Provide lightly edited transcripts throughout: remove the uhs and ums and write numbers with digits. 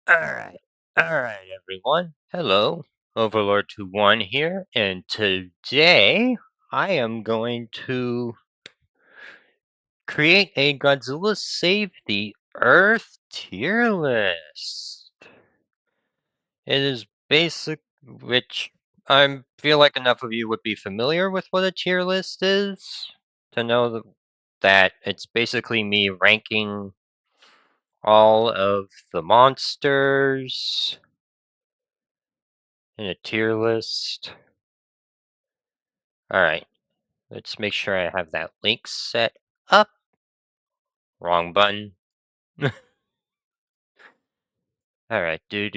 Alright, alright everyone. Hello, Overlord 21 here, and today I am going to create a Godzilla Save the Earth tier list. It is basic, which I feel like enough of you would be familiar with what a tier list is to know that it's basically me ranking all of the monsters in a tier list. Alright, let's make sure I have that link set up. Wrong button. Alright, jump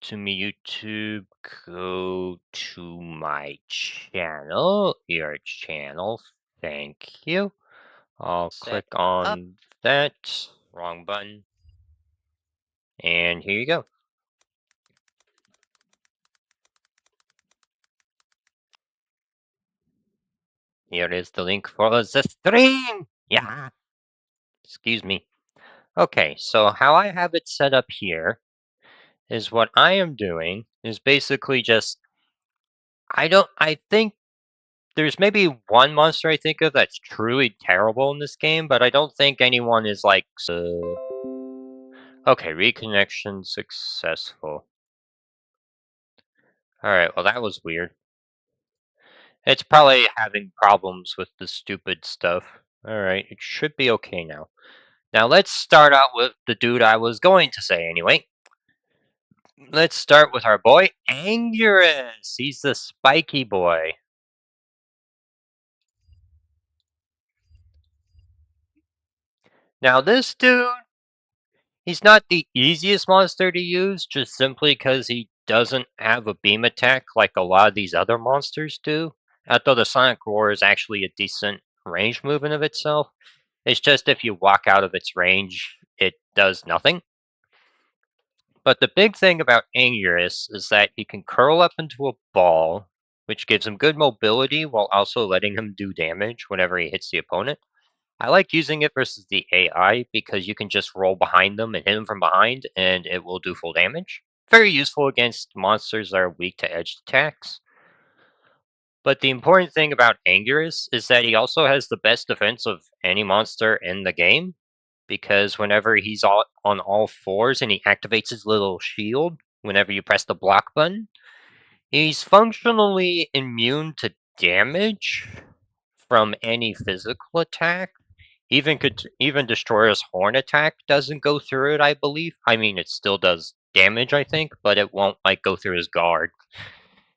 to my YouTube, go to my channel, your channel, thank you. I'll click on that, wrong button, and here you go. Here is the link for the stream! Yeah! Excuse me. Okay, so how I have it set up here is what I am doing is basically just, I think there's maybe one monster I think of that's truly terrible in this game, but I don't think anyone is like, okay, reconnection successful. Alright, well that was weird. It's probably having problems with the stupid stuff. Alright, it should be okay now. Now let's start out with the dude I was going to say anyway. Let's start with our boy, Anguirus. He's the spiky boy. Now this dude, he's not the easiest monster to use, just simply because he doesn't have a beam attack like a lot of these other monsters do. Although the Sonic Roar is actually a decent range move in of itself. It's just if you walk out of its range, it does nothing. But the big thing about Anguirus is that he can curl up into a ball, which gives him good mobility while also letting him do damage whenever he hits the opponent. I like using it versus the AI because you can just roll behind them and hit them from behind and it will do full damage. Very useful against monsters that are weak to edged attacks. But the important thing about Anguirus is that he also has the best defense of any monster in the game, because whenever he's on all fours and he activates his little shield, whenever you press the block button, he's functionally immune to damage from any physical attack. Even Destoroyah's horn attack doesn't go through it, I believe. I mean, it still does damage, I think, but it won't like go through his guard.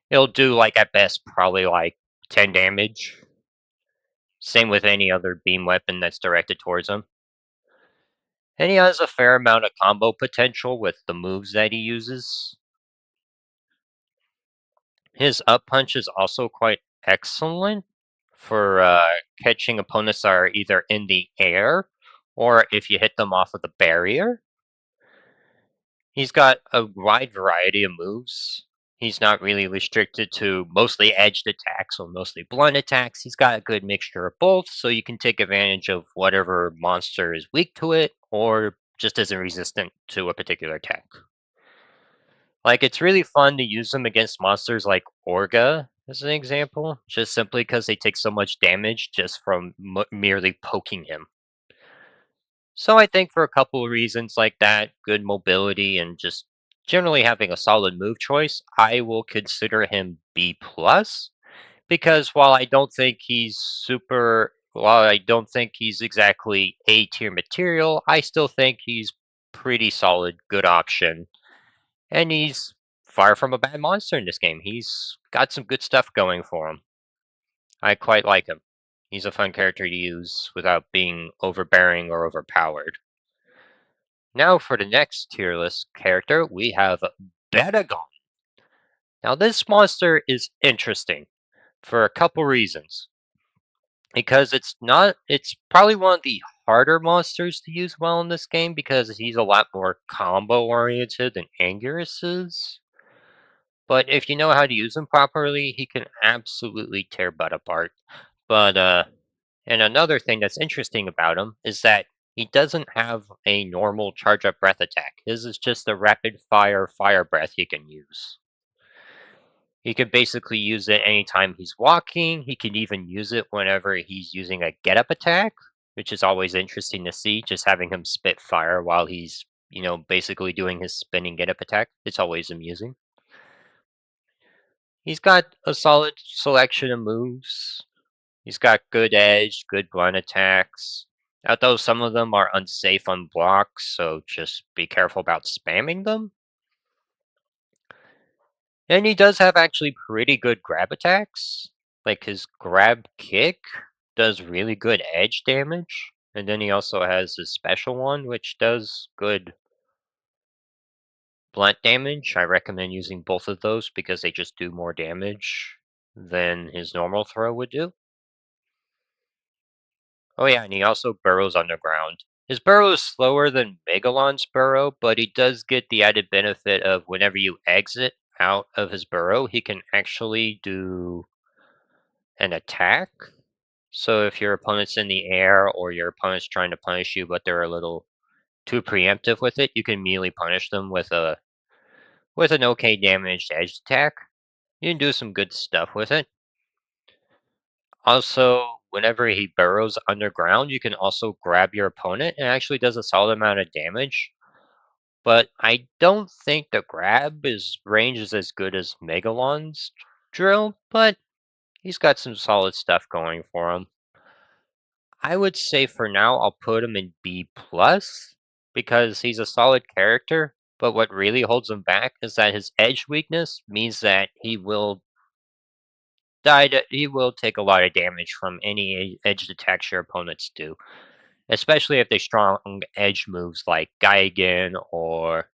It'll do like at best probably like 10 damage. Same with any other beam weapon that's directed towards him. And he has a fair amount of combo potential with the moves that he uses. His up punch is also quite excellent for catching opponents that are either in the air or if you hit them off of the barrier. He's got a wide variety of moves. He's not really restricted to mostly edged attacks or mostly blunt attacks. He's got a good mixture of both, so you can take advantage of whatever monster is weak to it or just isn't resistant to a particular attack. Like, it's really fun to use them against monsters like Orga, as an example, just simply because they take so much damage just from merely poking him. So I think for a couple of reasons like that, good mobility, and just generally having a solid move choice, I will consider him B+, because while I don't think he's exactly A tier material, I still think he's pretty solid, good option. And he's far from a bad monster in this game. He's got some good stuff going for him. I quite like him. He's a fun character to use without being overbearing or overpowered. Now for the next tier list character, we have Baragon. Now this monster is interesting for a couple reasons. Because it's probably one of the harder monsters to use well in this game because he's a lot more combo oriented than Anguirus is. But if you know how to use him properly, he can absolutely tear butt apart. But and another thing that's interesting about him is that he doesn't have a normal charge up breath attack. His is just a rapid fire breath he can use. He can basically use it anytime he's walking. He can even use it whenever he's using a get up attack, which is always interesting to see, just having him spit fire while he's, basically doing his spinning get up attack. It's always amusing. He's got a solid selection of moves. He's got good edge, good blunt attacks. Although some of them are unsafe on blocks, so just be careful about spamming them. And he does have actually pretty good grab attacks. Like his grab kick does really good edge damage. And then he also has his special one, which does good blunt damage. I recommend using both of those because they just do more damage than his normal throw would do. Oh yeah, and he also burrows underground. His burrow is slower than Megalon's burrow, but he does get the added benefit of whenever you exit out of his burrow, he can actually do an attack. So if your opponent's in the air or your opponent's trying to punish you, but they're a little too preemptive with it, you can immediately punish them with an okay damaged edge attack. You can do some good stuff with it. Also, whenever he burrows underground, you can also grab your opponent. It actually does a solid amount of damage. But I don't think the grab range is as good as Megalon's drill, but he's got some solid stuff going for him. I would say for now I'll put him in B plus because he's a solid character, but what really holds him back is that his edge weakness means that he will take a lot of damage from any edged attacks your opponents do, especially if they strong edge moves like Gigan or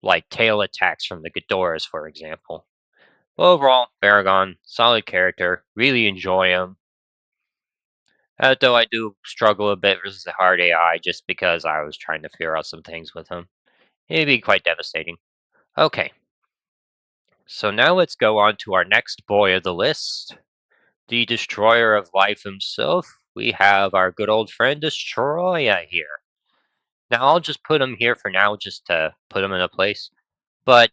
like tail attacks from the Ghidorahs, for example. But overall, Baragon, solid character, really enjoy him. Though I do struggle a bit versus the hard AI just because I was trying to figure out some things with him. It'd be quite devastating. Okay, so now let's go on to our next boy of the list, the Destroyer of Life himself. We have our good old friend Destoroyah here. Now I'll just put him here for now just to put him in a place. But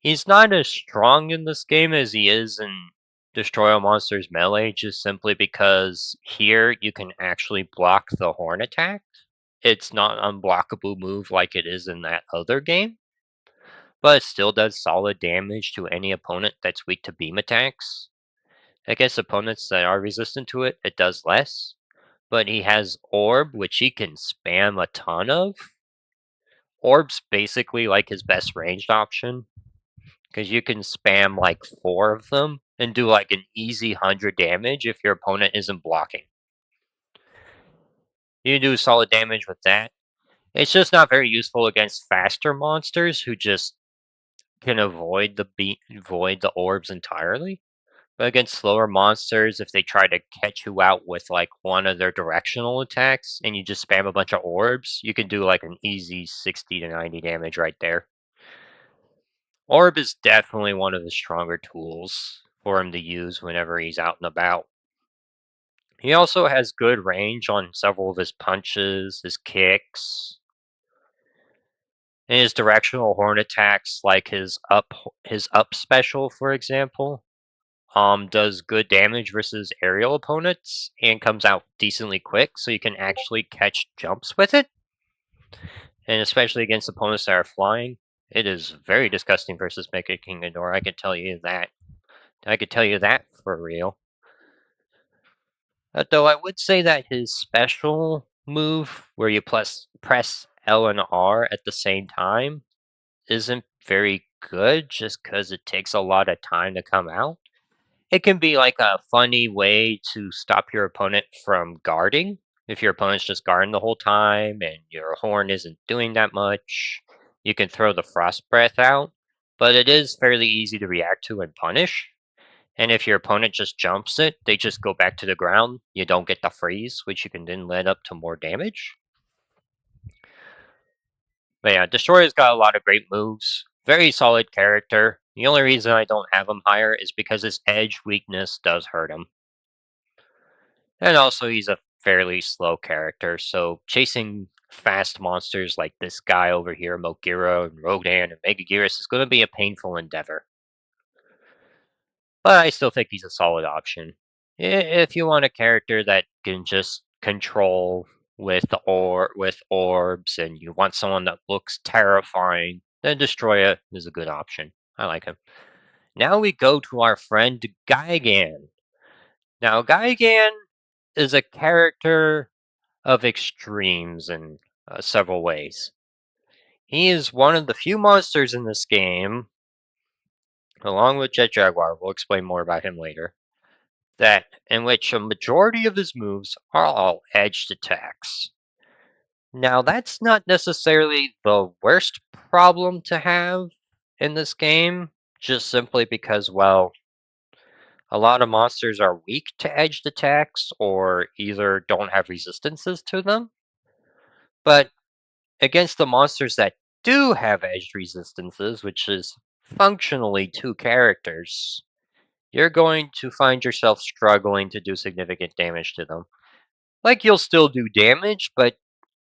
he's not as strong in this game as he is in Destroy All Monsters Melee, just simply because here you can actually block the horn attack. It's not an unblockable move like it is in that other game, but it still does solid damage to any opponent that's weak to beam attacks. I guess opponents that are resistant to it, it does less. But he has Orb, which he can spam a ton of. Orb's basically like his best ranged option, because you can spam like 4 of them and do like an easy 100 damage if your opponent isn't blocking. You do solid damage with that. It's just not very useful against faster monsters who just can avoid the orbs entirely. But against slower monsters, if they try to catch you out with like one of their directional attacks and you just spam a bunch of orbs, you can do like an easy 60 to 90 damage right there. Orb is definitely one of the stronger tools for him to use whenever he's out and about. He also has good range on several of his punches, his kicks, and his directional horn attacks, like his up special, for example. Does good damage versus aerial opponents and comes out decently quick, so you can actually catch jumps with it. And especially against opponents that are flying, it is very disgusting versus Mecha-King Ghidorah. I can tell you that. I could tell you that for real. Though I would say that his special move, where you press L and R at the same time, isn't very good just because it takes a lot of time to come out. It can be like a funny way to stop your opponent from guarding. If your opponent's just guarding the whole time and your horn isn't doing that much, you can throw the Frost Breath out, but it is fairly easy to react to and punish. And if your opponent just jumps it, they just go back to the ground. You don't get the freeze, which you can then lead up to more damage. But yeah, Destroyer's got a lot of great moves. Very solid character. The only reason I don't have him higher is because his edge weakness does hurt him. And also, he's a fairly slow character, so chasing fast monsters like this guy over here, Mothra and Rodan and Megaguirus, is going to be a painful endeavor. But I still think he's a solid option. If you want a character that can just control with orbs, and you want someone that looks terrifying, then Destoroyah is a good option. I like him. Now we go to our friend Gigan. Now Gigan is a character of extremes in several ways. He is one of the few monsters in this game, along with Jaguar. We'll explain more about him later. That in which a majority of his moves are all edged attacks. Now, that's not necessarily the worst problem to have in this game, just simply because, well, a lot of monsters are weak to edged attacks or either don't have resistances to them. But against the monsters that do have edged resistances, which is functionally two characters, you're going to find yourself struggling to do significant damage to them. Like, you'll still do damage, but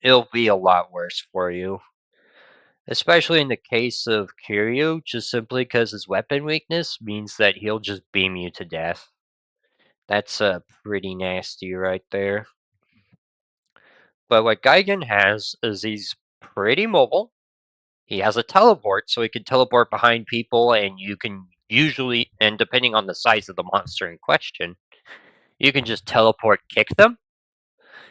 it'll be a lot worse for you. Especially in the case of Kiryu, just simply because his weapon weakness means that he'll just beam you to death. That's pretty nasty right there. But what Gigan has is he's pretty mobile. He has a teleport, so he can teleport behind people, and you can usually, and depending on the size of the monster in question, you can just teleport kick them,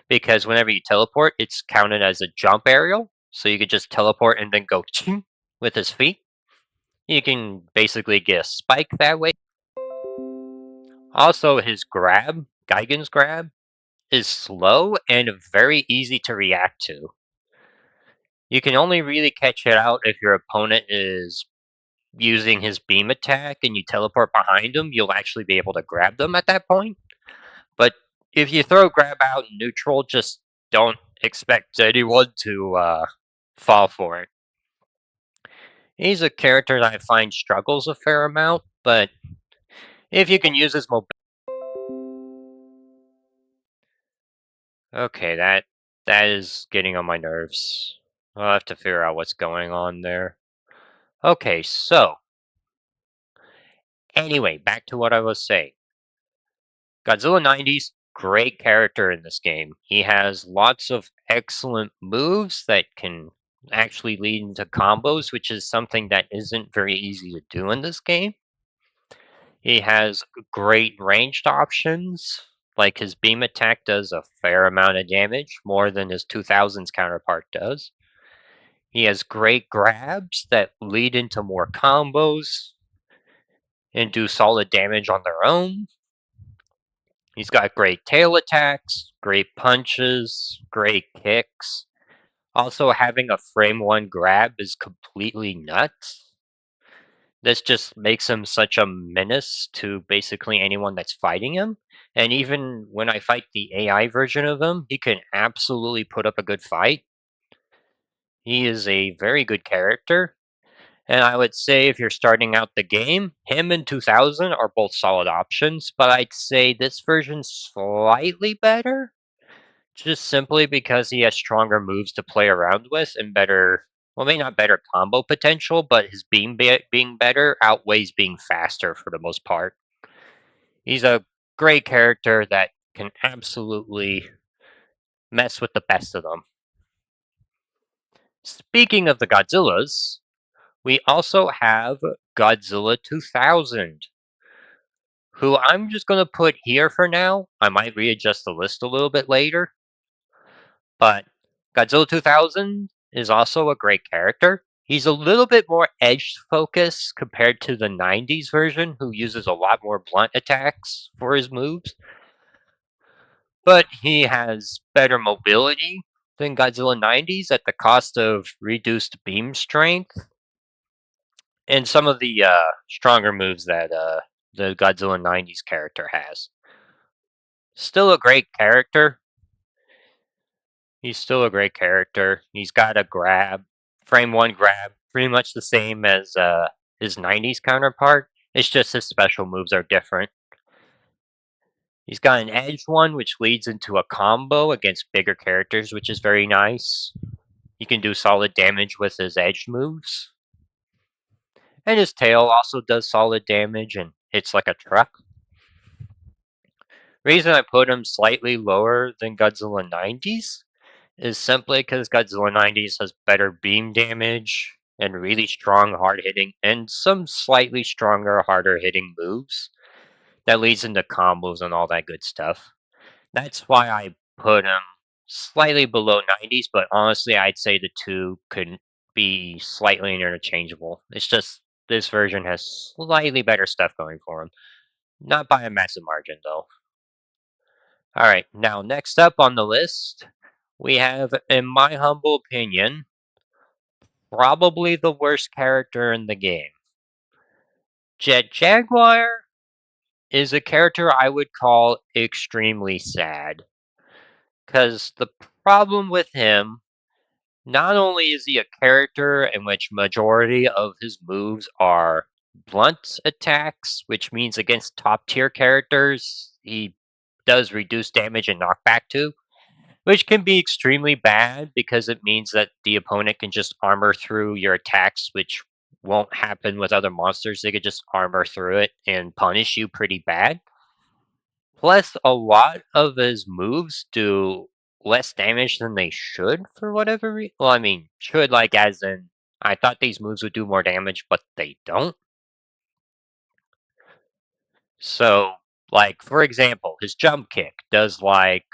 because whenever you teleport, it's counted as a jump aerial, so you could just teleport and then go ching with his feet. You can basically get a spike that way. Also, his grab, Gigan's grab, is slow and very easy to react to. You can only really catch it out if your opponent is using his beam attack and you teleport behind him. You'll actually be able to grab them at that point. But if you throw grab out in neutral, just don't expect anyone to fall for it. He's a character that I find struggles a fair amount, but if you can use his mobility. Okay, that is getting on my nerves. I'll have to figure out what's going on there. Okay, so anyway, back to what I was saying. Godzilla 90's great character in this game. He has lots of excellent moves that can actually lead into combos, which is something that isn't very easy to do in this game. He has great ranged options, like his beam attack does a fair amount of damage, more than his 2000s counterpart does. He has great grabs that lead into more combos and do solid damage on their own. He's got great tail attacks, great punches, great kicks. Also, having a frame 1 grab is completely nuts. This just makes him such a menace to basically anyone that's fighting him. And even when I fight the AI version of him, he can absolutely put up a good fight. He is a very good character. And I would say if you're starting out the game, him and 2000 are both solid options, but I'd say this version's slightly better, just simply because he has stronger moves to play around with and better, well, maybe not better combo potential, but his being better outweighs being faster for the most part. He's a great character that can absolutely mess with the best of them. Speaking of the Godzillas, we also have Godzilla 2000, who I'm just going to put here for now. I might readjust the list a little bit later. But Godzilla 2000 is also a great character. He's a little bit more edge focused compared to the 90s version, who uses a lot more blunt attacks for his moves. But he has better mobility than Godzilla 90s at the cost of reduced beam strength and some of the stronger moves that the Godzilla 90s character has. Still a great character. He's still a great character. He's got a grab, frame 1 grab, pretty much the same as his 90s counterpart. It's just his special moves are different. He's got an edge one, which leads into a combo against bigger characters, which is very nice. He can do solid damage with his edge moves. And his tail also does solid damage and hits like a truck. Reason I put him slightly lower than Godzilla 90s is simply because Godzilla 90s has better beam damage and really strong hard hitting and some slightly stronger, harder hitting moves that leads into combos and all that good stuff. That's why I put him slightly below 90s, but honestly, I'd say the two could be slightly interchangeable. It's just this version has slightly better stuff going for him. Not by a massive margin, though. Alright, now next up on the list, we have, in my humble opinion, probably the worst character in the game. Jaguar is a character I would call extremely sad. Because the problem with him, not only is he a character in which majority of his moves are blunt attacks, which means against top tier characters, he does reduce damage and knockback too, which can be extremely bad because it means that the opponent can just armor through your attacks, which won't happen with other monsters. They could just armor through it and punish you pretty bad. Plus, a lot of his moves do less damage than they should for whatever reason. Well, I mean, should like as in, I thought these moves would do more damage, but they don't. So, like, for example, his jump kick does like.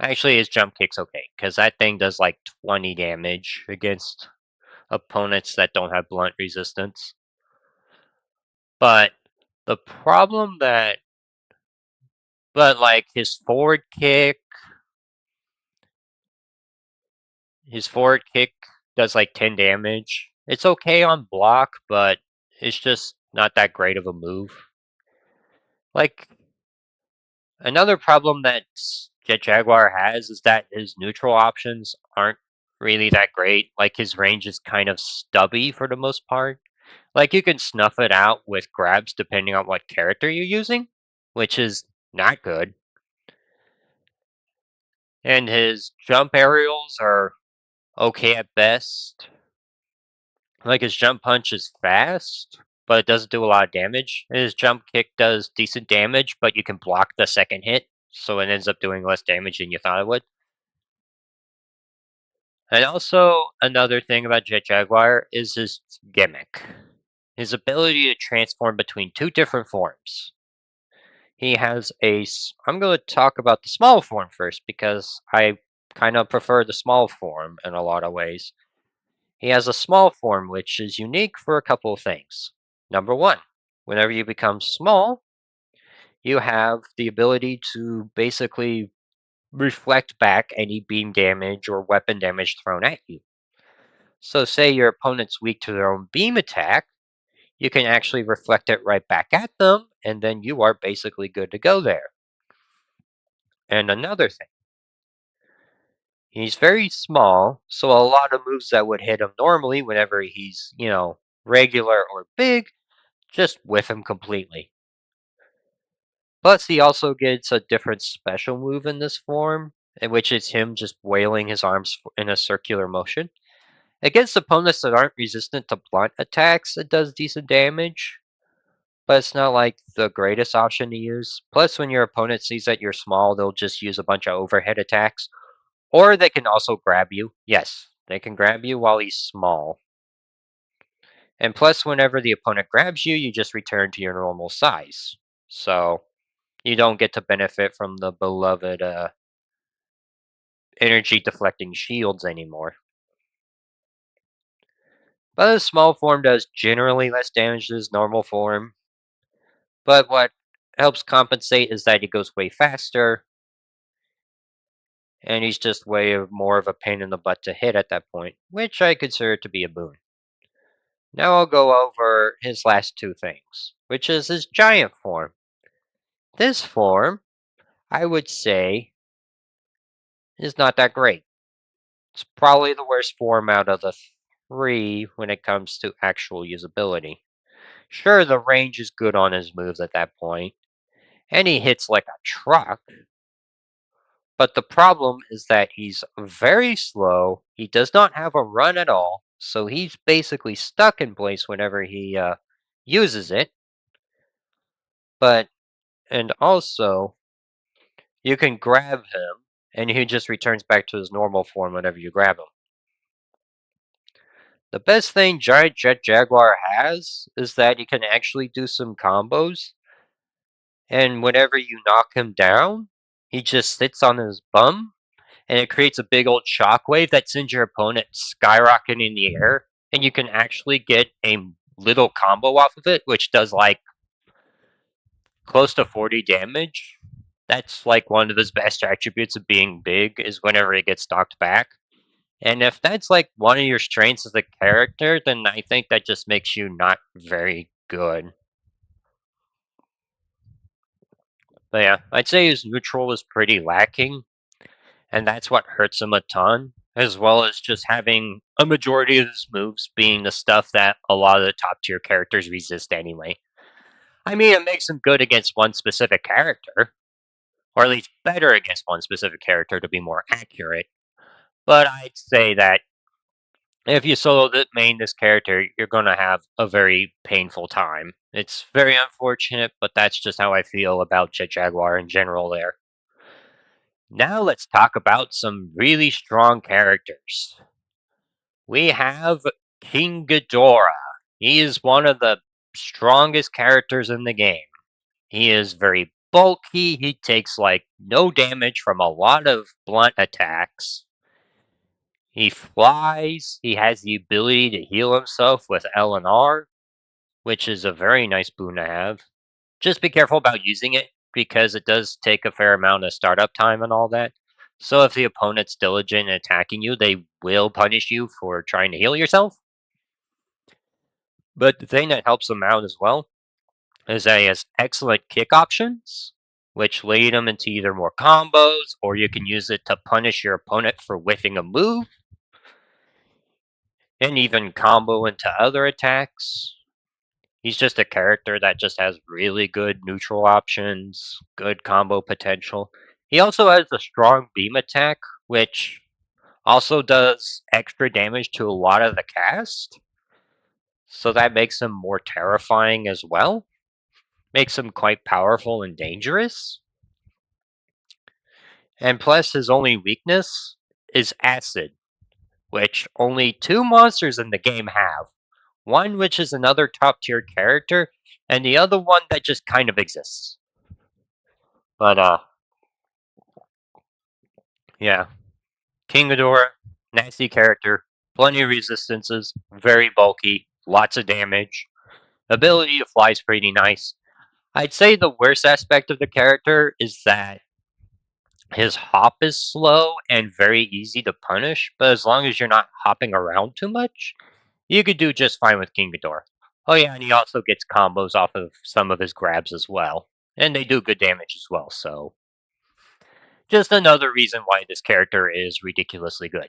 Actually, his jump kick's okay, because that thing does like 20 damage against opponents that don't have blunt resistance. But the problem that. But, like, his forward kick does like 10 damage. It's okay on block, but it's just not that great of a move. Like, another problem that Jet Jaguar has is that his neutral options aren't really that great. Like, his range is kind of stubby for the most part. Like, you can snuff it out with grabs depending on what character you're using, which is not good. And his jump aerials are okay at best. Like, his jump punch is fast, but it doesn't do a lot of damage. His jump kick does decent damage, but you can block the second hit, so it ends up doing less damage than you thought it would. And also, another thing about Jet Jaguar is his gimmick. His ability to transform between two different forms. He has I'm going to talk about the small form first, because I kind of prefer the small form in a lot of ways. He has a small form, which is unique for a couple of things. Number one, whenever you become small, you have the ability to basically reflect back any beam damage or weapon damage thrown at you. So, say your opponent's weak to their own beam attack, you can actually reflect it right back at them, and then you are basically good to go there. And another thing, he's very small, so a lot of moves that would hit him normally whenever he's, regular or big, just whiff him completely. Plus, he also gets a different special move in this form, in which is him just wailing his arms in a circular motion. Against opponents that aren't resistant to blunt attacks, it does decent damage, but it's not like the greatest option to use. Plus, when your opponent sees that you're small, they'll just use a bunch of overhead attacks, or they can also grab you. Yes, they can grab you while he's small. And plus, whenever the opponent grabs you, you just return to your normal size. So, you don't get to benefit from the beloved energy deflecting shields anymore. But his small form does generally less damage than his normal form. But what helps compensate is that he goes way faster, and he's just way more of a pain in the butt to hit at that point, which I consider to be a boon. Now I'll go over his last two things, which is his giant form. This form, I would say, is not that great. It's probably the worst form out of the 3 when it comes to actual usability. Sure, the range is good on his moves at that point, and he hits like a truck, but the problem is that he's very slow, he does not have a run at all, so he's basically stuck in place whenever he uses it, but and also you can grab him, and he just returns back to his normal form whenever you grab him. The best thing Giant Jet Jaguar has is that he can actually do some combos, and whenever you knock him down, he just sits on his bum, and it creates a big old shockwave that sends your opponent skyrocketing in the air, and you can actually get a little combo off of it, which does like close to 40 damage. That's like one of his best attributes of being big is whenever he gets knocked back. And if that's like one of your strengths as a character, then I think that just makes you not very good. But yeah, I'd say his neutral is pretty lacking, and that's what hurts him a ton, as well as just having a majority of his moves being the stuff that a lot of the top tier characters resist anyway. I mean, it makes him good against one specific character, or at least better against one specific character to be more accurate. But I'd say that if you solo the main this character, you're gonna have a very painful time. It's very unfortunate, but that's just how I feel about Jet Jaguar in general there. Now let's talk about some really strong characters. We have King Ghidorah. He is one of the strongest characters in the game. He is very bulky, he takes like no damage from a lot of blunt attacks. He flies, he has the ability to heal himself with LNR, which is a very nice boon to have. Just be careful about using it, because it does take a fair amount of startup time and all that. So if the opponent's diligent in attacking you, they will punish you for trying to heal yourself. But the thing that helps him out as well is that he has excellent kick options, which lead him into either more combos, or you can use it to punish your opponent for whiffing a move, and even combo into other attacks. He's just a character that just has really good neutral options, good combo potential. He also has a strong beam attack, which also does extra damage to a lot of the cast. So that makes him more terrifying as well. Makes him quite powerful and dangerous. And plus, his only weakness is acid, which only 2 monsters in the game have. One which is another top tier character, and the other one that just kind of exists. But yeah. King Ghidorah, nasty character, plenty of resistances, very bulky, lots of damage. Ability to fly is pretty nice. I'd say the worst aspect of the character is that his hop is slow and very easy to punish, but as long as you're not hopping around too much, you could do just fine with King Ghidorah. Oh yeah, and he also gets combos off of some of his grabs as well. And they do good damage as well, so just another reason why this character is ridiculously good.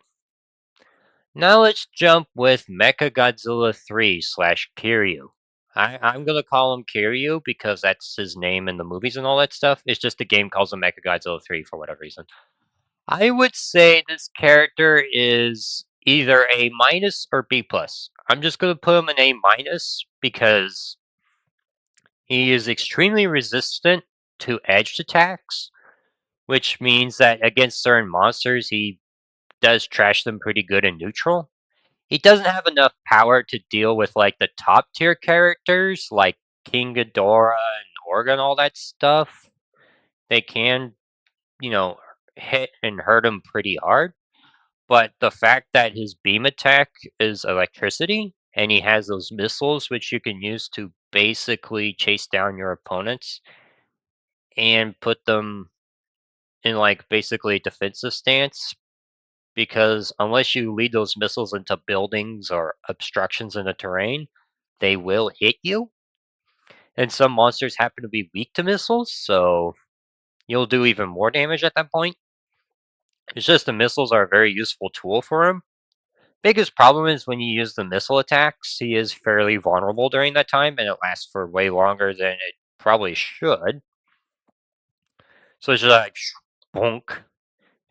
Now let's jump with Mechagodzilla 3 slash Kiryu. I'm gonna call him Kiryu because that's his name in the movies and all that stuff. It's just the game calls him Mechagodzilla 3 for whatever reason. I would say this character is either A minus or B plus. I'm just gonna put him an A minus because he is extremely resistant to edged attacks, which means that against certain monsters he does trash them pretty good in neutral. He doesn't have enough power to deal with like the top tier characters like King Ghidorah and Orga and all that stuff. They can, hit and hurt him pretty hard. But the fact that his beam attack is electricity and he has those missiles which you can use to basically chase down your opponents and put them in like basically a defensive stance, because unless you lead those missiles into buildings or obstructions in the terrain, they will hit you. And some monsters happen to be weak to missiles, so you'll do even more damage at that point. It's just the missiles are a very useful tool for him. Biggest problem is when you use the missile attacks, he is fairly vulnerable during that time, and it lasts for way longer than it probably should. So it's just like bonk,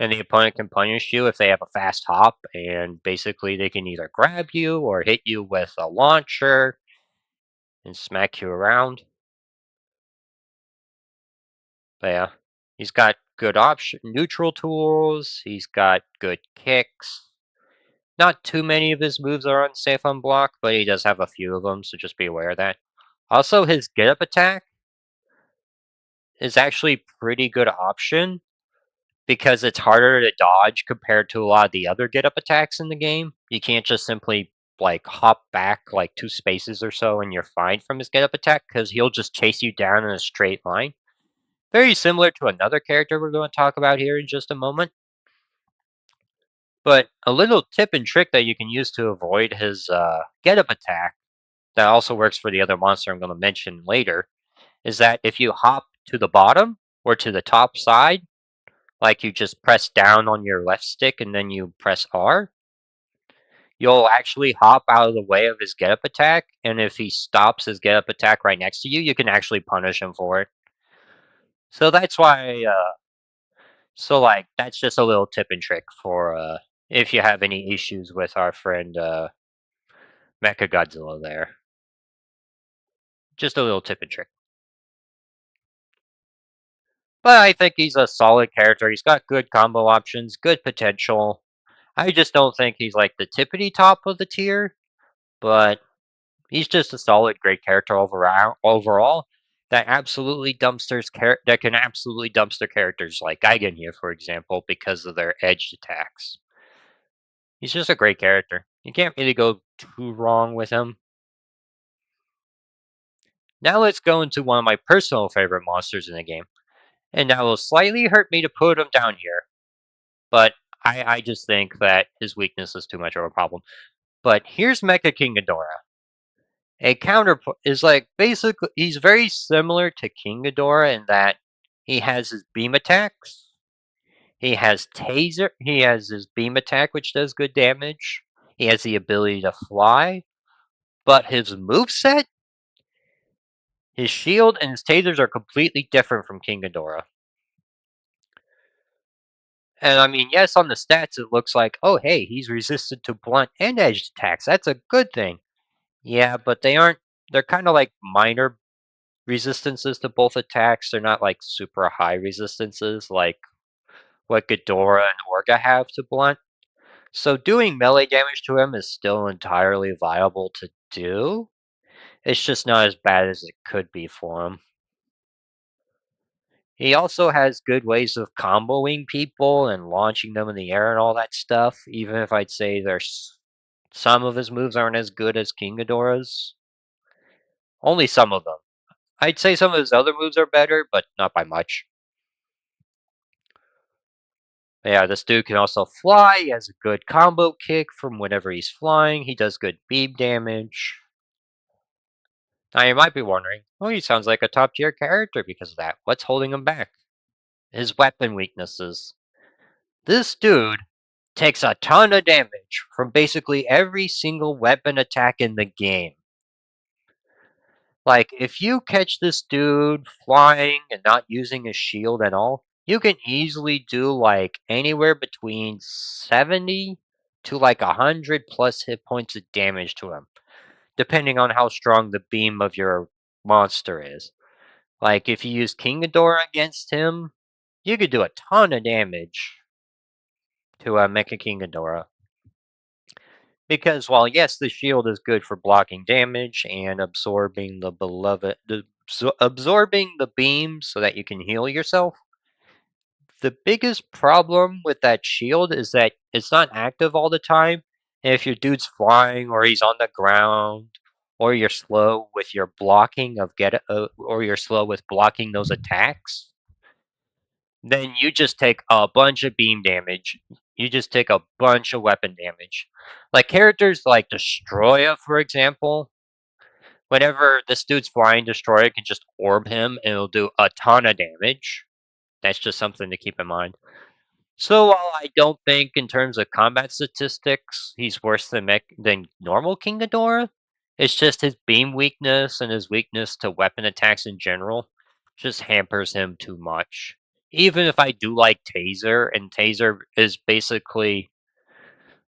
and the opponent can punish you if they have a fast hop, and basically they can either grab you or hit you with a launcher and smack you around. But yeah, he's got good option neutral tools. He's got good kicks. Not too many of his moves are unsafe on block, but he does have a few of them, so just be aware of that. Also, his get up attack is actually pretty good option because it's harder to dodge compared to a lot of the other get up attacks in the game. You can't just simply like hop back like 2 spaces or so and you're fine from his get up attack because he'll just chase you down in a straight line. Very similar to another character we're going to talk about here in just a moment. But a little tip and trick that you can use to avoid his get up attack that also works for the other monster I'm going to mention later is that if you hop to the bottom or to the top side, like you just press down on your left stick and then you press R, you'll actually hop out of the way of his get up attack. And if he stops his get up attack right next to you, you can actually punish him for it. So that's why, that's just a little tip and trick for if you have any issues with our friend Mechagodzilla there. Just a little tip and trick. But I think he's a solid character. He's got good combo options, good potential. I just don't think he's like the tippity top of the tier, but he's just a solid, great character overall that absolutely that can absolutely dumpster characters like Gigan here, for example, because of their edged attacks. He's just a great character. You can't really go too wrong with him. Now let's go into one of my personal favorite monsters in the game, and that will slightly hurt me to put him down here, but I just think that his weakness is too much of a problem. But here's Mecha-King Ghidorah. A counterpart is like basically he's very similar to King Ghidorah in that he has his beam attacks. He has taser. He has his beam attack, which does good damage. He has the ability to fly, but his move set, his shield, and his tasers are completely different from King Ghidorah. And I mean, yes, on the stats it looks like, oh hey, he's resistant to blunt and edged attacks. That's a good thing. Yeah, but they aren't. They're kind of like minor resistances to both attacks. They're not like super high resistances like what Ghidorah and Orga have to blunt. So doing melee damage to him is still entirely viable to do. It's just not as bad as it could be for him. He also has good ways of comboing people and launching them in the air and all that stuff, even if I'd say there's some of his moves aren't as good as King Ghidorah's. Only some of them. I'd say some of his other moves are better, but not by much. Yeah, this dude can also fly. He has a good combo kick from whenever he's flying. He does good beam damage. Now you might be wondering, oh, he sounds like a top tier character because of that. What's holding him back? His weapon weaknesses. This dude takes a ton of damage from basically every single weapon attack in the game. Like, if you catch this dude flying and not using his shield at all, you can easily do like anywhere between 70 to like 100 plus hit points of damage to him, depending on how strong the beam of your monster is. Like, if you use King Ghidorah against him, you could do a ton of damage to Mecha-King Ghidorah. Because while yes, the shield is good for blocking damage and absorbing absorbing the beam so that you can heal yourself, the biggest problem with that shield is that it's not active all the time. And if your dude's flying or he's on the ground, or you're slow with your blocking or you're slow with blocking those attacks, then you just take a bunch of beam damage. You just take a bunch of weapon damage. Like characters like Destoroyah, for example, whenever this dude's flying, Destoroyah can just orb him and it'll do a ton of damage. That's just something to keep in mind. So while I don't think in terms of combat statistics he's worse than than normal King Ghidorah, it's just his beam weakness and his weakness to weapon attacks in general just hampers him too much. Even if I do like Taser, and Taser is basically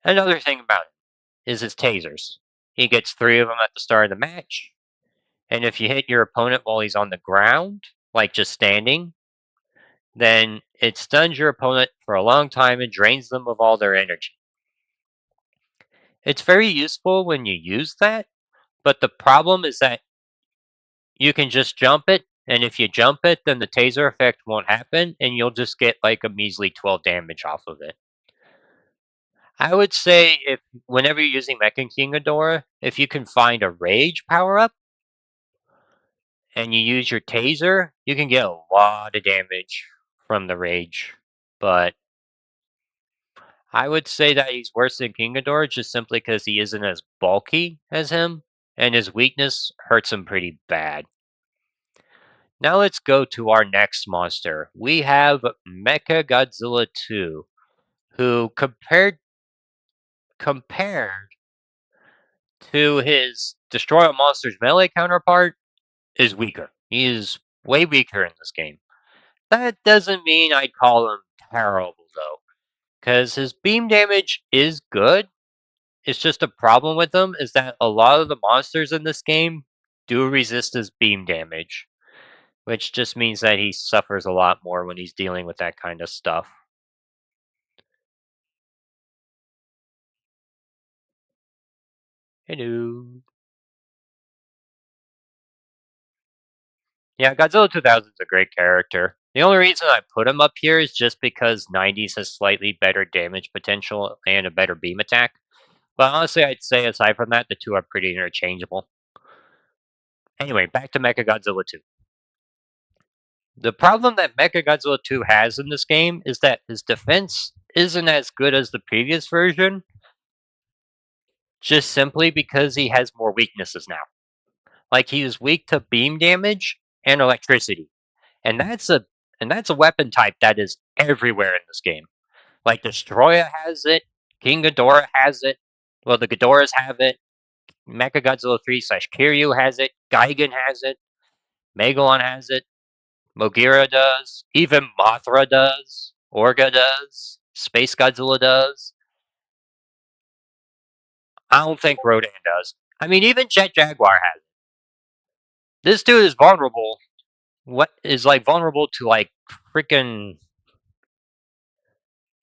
another thing about it is his tasers. He gets 3 of them at the start of the match, and if you hit your opponent while he's on the ground, like just standing, then it stuns your opponent for a long time and drains them of all their energy. It's very useful when you use that, but the problem is that you can just jump it, and if you jump it, then the taser effect won't happen, and you'll just get like a measly 12 damage off of it. I would say if whenever you're using Mecha-King Ghidorah, if you can find a rage power up and you use your taser, you can get a lot of damage from the rage. But I would say that he's worse than King Ghidorah just simply because he isn't as bulky as him, and his weakness hurts him pretty bad. Now let's go to our next monster. We have Mechagodzilla 2, who compared to his Destroyer Monsters melee counterpart is weaker. He is way weaker in this game. That doesn't mean I'd call him terrible though, because his beam damage is good. It's just a problem with him is that a lot of the monsters in this game do resist his beam damage, which just means that he suffers a lot more when he's dealing with that kind of stuff. Hello. Yeah, Godzilla 2000 is a great character. The only reason I put him up here is just because 90s has slightly better damage potential and a better beam attack. But honestly, I'd say aside from that, the two are pretty interchangeable. Anyway, back to Mechagodzilla 2. The problem that Mechagodzilla 2 has in this game is that his defense isn't as good as the previous version, just simply because he has more weaknesses now. Like he is weak to beam damage and electricity. And that's a weapon type that is everywhere in this game. Like Destoroyah has it, King Ghidorah has it. Well, the Ghidorahs have it. Mechagodzilla 3 slash Kiryu has it. Gigan has it. Megalon has it. Mogira does. Even Mothra does. Orga does. SpaceGodzilla does. I don't think Rodan does. I mean, even Jaguar has it. This dude is vulnerable. What is like vulnerable to like freaking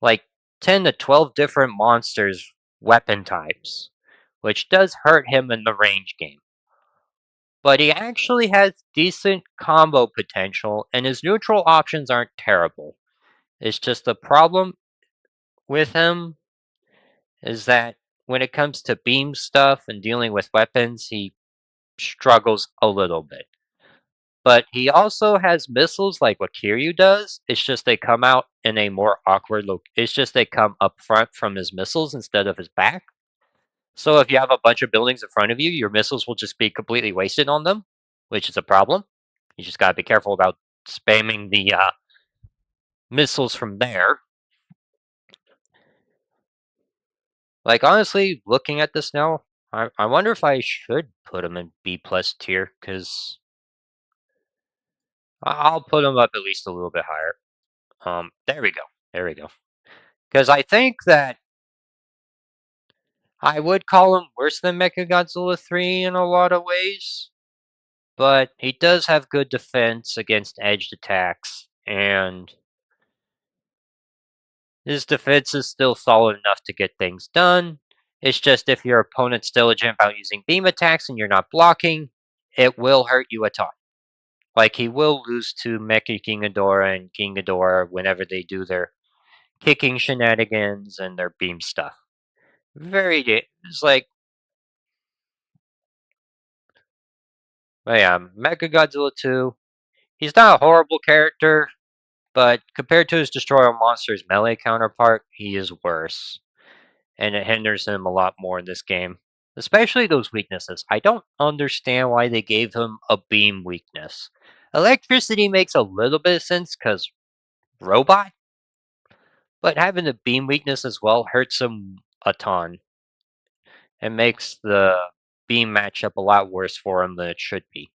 like 10 to 12 different monsters weapon types, which does hurt him in the range game. But he actually has decent combo potential, and his neutral options aren't terrible. It's just the problem with him is that when it comes to beam stuff and dealing with weapons, he struggles a little bit. But he also has missiles like what Kiryu does. It's just they come out in a more awkward look. It's just they come up front from his missiles instead of his back. So if you have a bunch of buildings in front of you, your missiles will just be completely wasted on them, which is a problem. You just gotta be careful about spamming the missiles from there. Like honestly, looking at this now, I wonder if I should put him in B plus tier because I'll put him up at least a little bit higher. There we go. There we go. Because I think that I would call him worse than Mechagodzilla 3 in a lot of ways, but he does have good defense against edged attacks, and his defense is still solid enough to get things done. It's just if your opponent's diligent about using beam attacks and you're not blocking, it will hurt you a ton. Like he will lose to Mecha-King Ghidorah and King Ghidorah whenever they do their kicking shenanigans and their beam stuff. It's like, but yeah, Mechagodzilla 2. He's not a horrible character, but compared to his Destroyer Monsters melee counterpart, he is worse. And it hinders him a lot more in this game. Especially those weaknesses. I don't understand why they gave him a beam weakness. Electricity makes a little bit of sense because robot, But having the beam weakness as well hurts him a ton and makes the beam matchup a lot worse for him than it should be.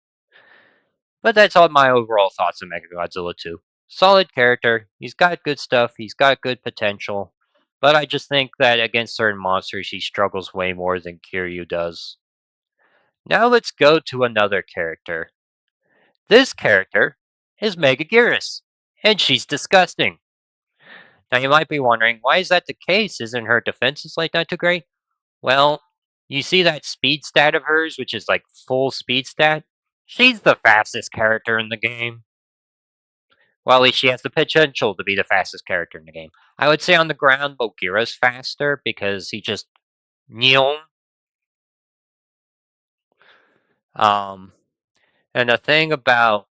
But that's all my overall thoughts on Mechagodzilla 2. Solid character, he's got good stuff, he's got good potential, but I just think that against certain monsters he struggles way more than Kiryu does. Now let's go to another character. This character is Megaguirus, and she's disgusting. Now you might be wondering, why is that the case? Isn't her defenses like not too great? Well, you see that speed stat of hers, which is like full speed stat? She's the fastest character in the game. Well, at least she has the potential to be the fastest character in the game. I would say on the ground, Bogira's faster because he just kneel. Um, and the thing about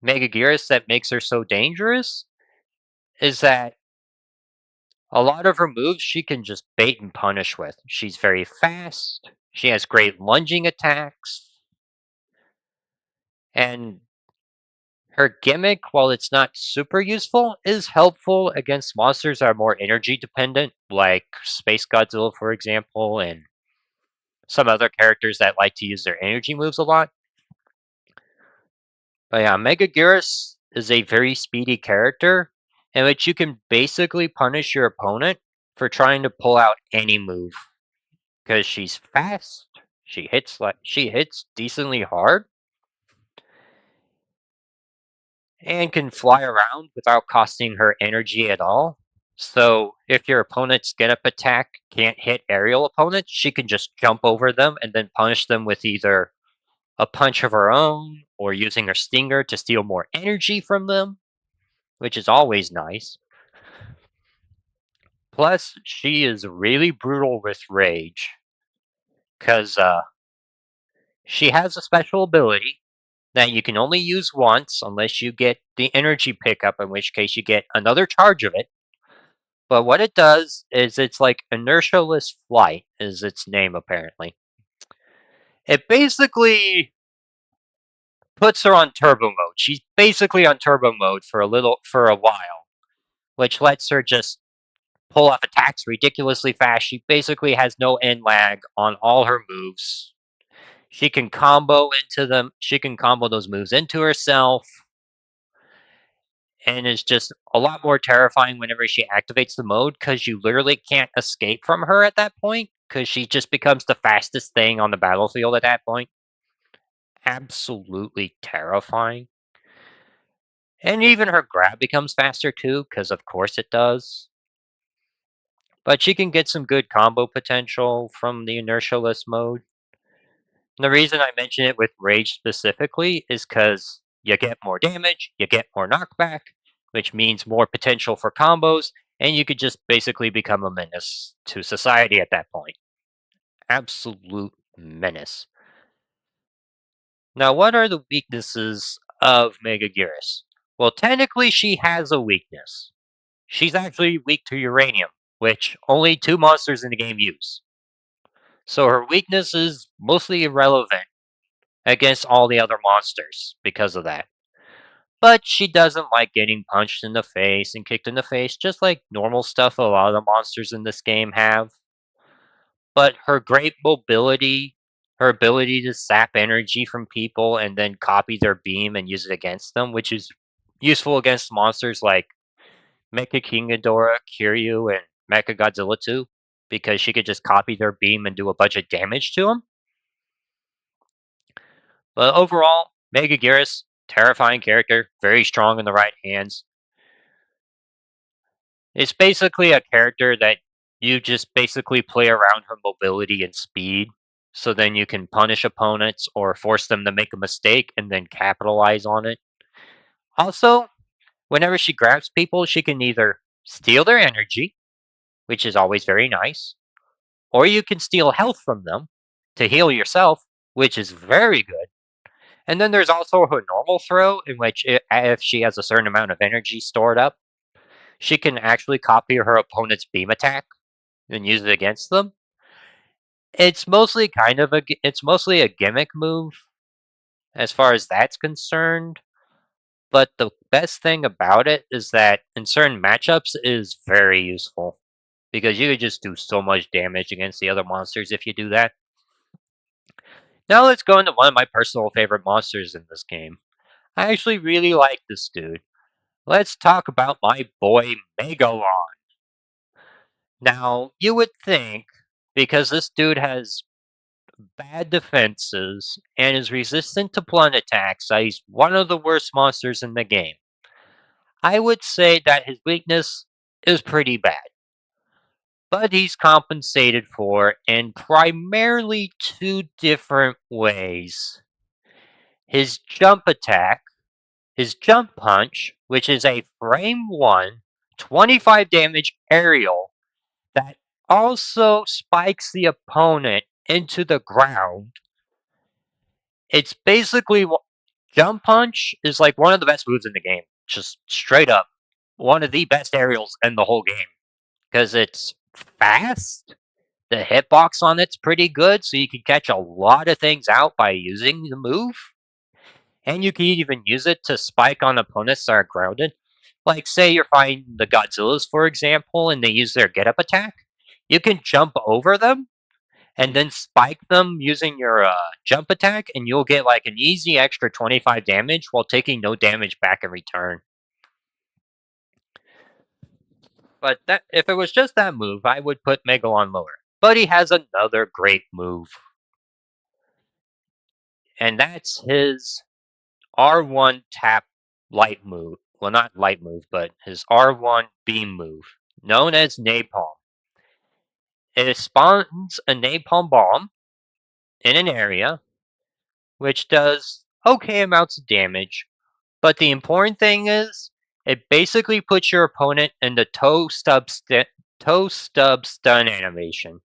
Megaguirus that makes her so dangerous is that a lot of her moves she can just bait and punish with. She's very fast. She has great lunging attacks. And her gimmick, while it's not super useful, is helpful against monsters that are more energy dependent, like SpaceGodzilla, for example, and some other characters that like to use their energy moves a lot. But yeah, Megaguirus is a very speedy character in which you can basically punish your opponent for trying to pull out any move because she's fast. She hits decently hard and can fly around without costing her energy at all. So if your opponent's get up attack can't hit aerial opponents, she can just jump over them and then punish them with either a punch of her own or using her stinger to steal more energy from them, which is always nice. Plus, she is really brutal with rage because she has a special ability that you can only use once unless you get the energy pickup, in which case you get another charge of it. But what it does is it's like inertialess flight, is its name apparently. It basically puts her on turbo mode. She's basically on turbo mode for a while, which lets her just pull off attacks ridiculously fast. She basically has no end lag on all her moves. She can combo into them. She can combo those moves into herself, and it's just a lot more terrifying whenever she activates the mode because you literally can't escape from her at that point because she just becomes the fastest thing on the battlefield at that point. Absolutely terrifying. And even her grab becomes faster too, because of course it does. But she can get some good combo potential from the inertialess mode. And the reason I mention it with Rage specifically is because you get more damage, you get more knockback, which means more potential for combos, and you could just basically become a menace to society at that point. Absolute menace. Now, what are the weaknesses of Megaguirus? Well, technically, she has a weakness. She's actually weak to uranium, which only 2 monsters in the game use. So her weakness is mostly irrelevant against all the other monsters because of that. But she doesn't like getting punched in the face and kicked in the face, just like normal stuff a lot of the monsters in this game have. But her great mobility, her ability to sap energy from people and then copy their beam and use it against them, which is useful against monsters like Mecha-King Ghidorah, Kiryu, and Mechagodzilla 2, because she could just copy their beam and do a bunch of damage to them. But overall, Megaguirus, terrifying character, very strong in the right hands. It's basically a character that you just basically play around her mobility and speed, so then you can punish opponents or force them to make a mistake and then capitalize on it. Also, whenever she grabs people, she can either steal their energy, which is always very nice, or you can steal health from them to heal yourself, which is very good. And then there's also her normal throw, in which if she has a certain amount of energy stored up, she can actually copy her opponent's beam attack and use it against them. It's mostly it's mostly a gimmick move as far as that's concerned, but the best thing about it is that in certain matchups it is very useful. Because you could just do so much damage against the other monsters if you do that. Now let's go into one of my personal favorite monsters in this game. I actually really like this dude. Let's talk about my boy Megalon. Now, you would think, because this dude has bad defenses and is resistant to blunt attacks, that he's one of the worst monsters in the game. I would say that his weakness is pretty bad, but he's compensated for in primarily two different ways. His jump attack, his jump punch, which is a frame 1, 25 damage aerial that also spikes the opponent into the ground. It's basically jump punch is like one of the best moves in the game. Just straight up one of the best aerials in the whole game because it's fast. The hitbox on it's pretty good, so you can catch a lot of things out by using the move. And you can even use it to spike on opponents that are grounded. Like, say you're fighting the Godzillas, for example, and they use their get up attack. You can jump over them and then spike them using your jump attack, and you'll get like an easy extra 25 damage while taking no damage back in return. But if it was just that move, I would put Megalon lower. But he has another great move. And that's his R1 tap light move. Well, not light move, but his R1 beam move, known as Napalm. It spawns a napalm bomb in an area, which does okay amounts of damage, but the important thing is, it basically puts your opponent in the toe stub stun animation,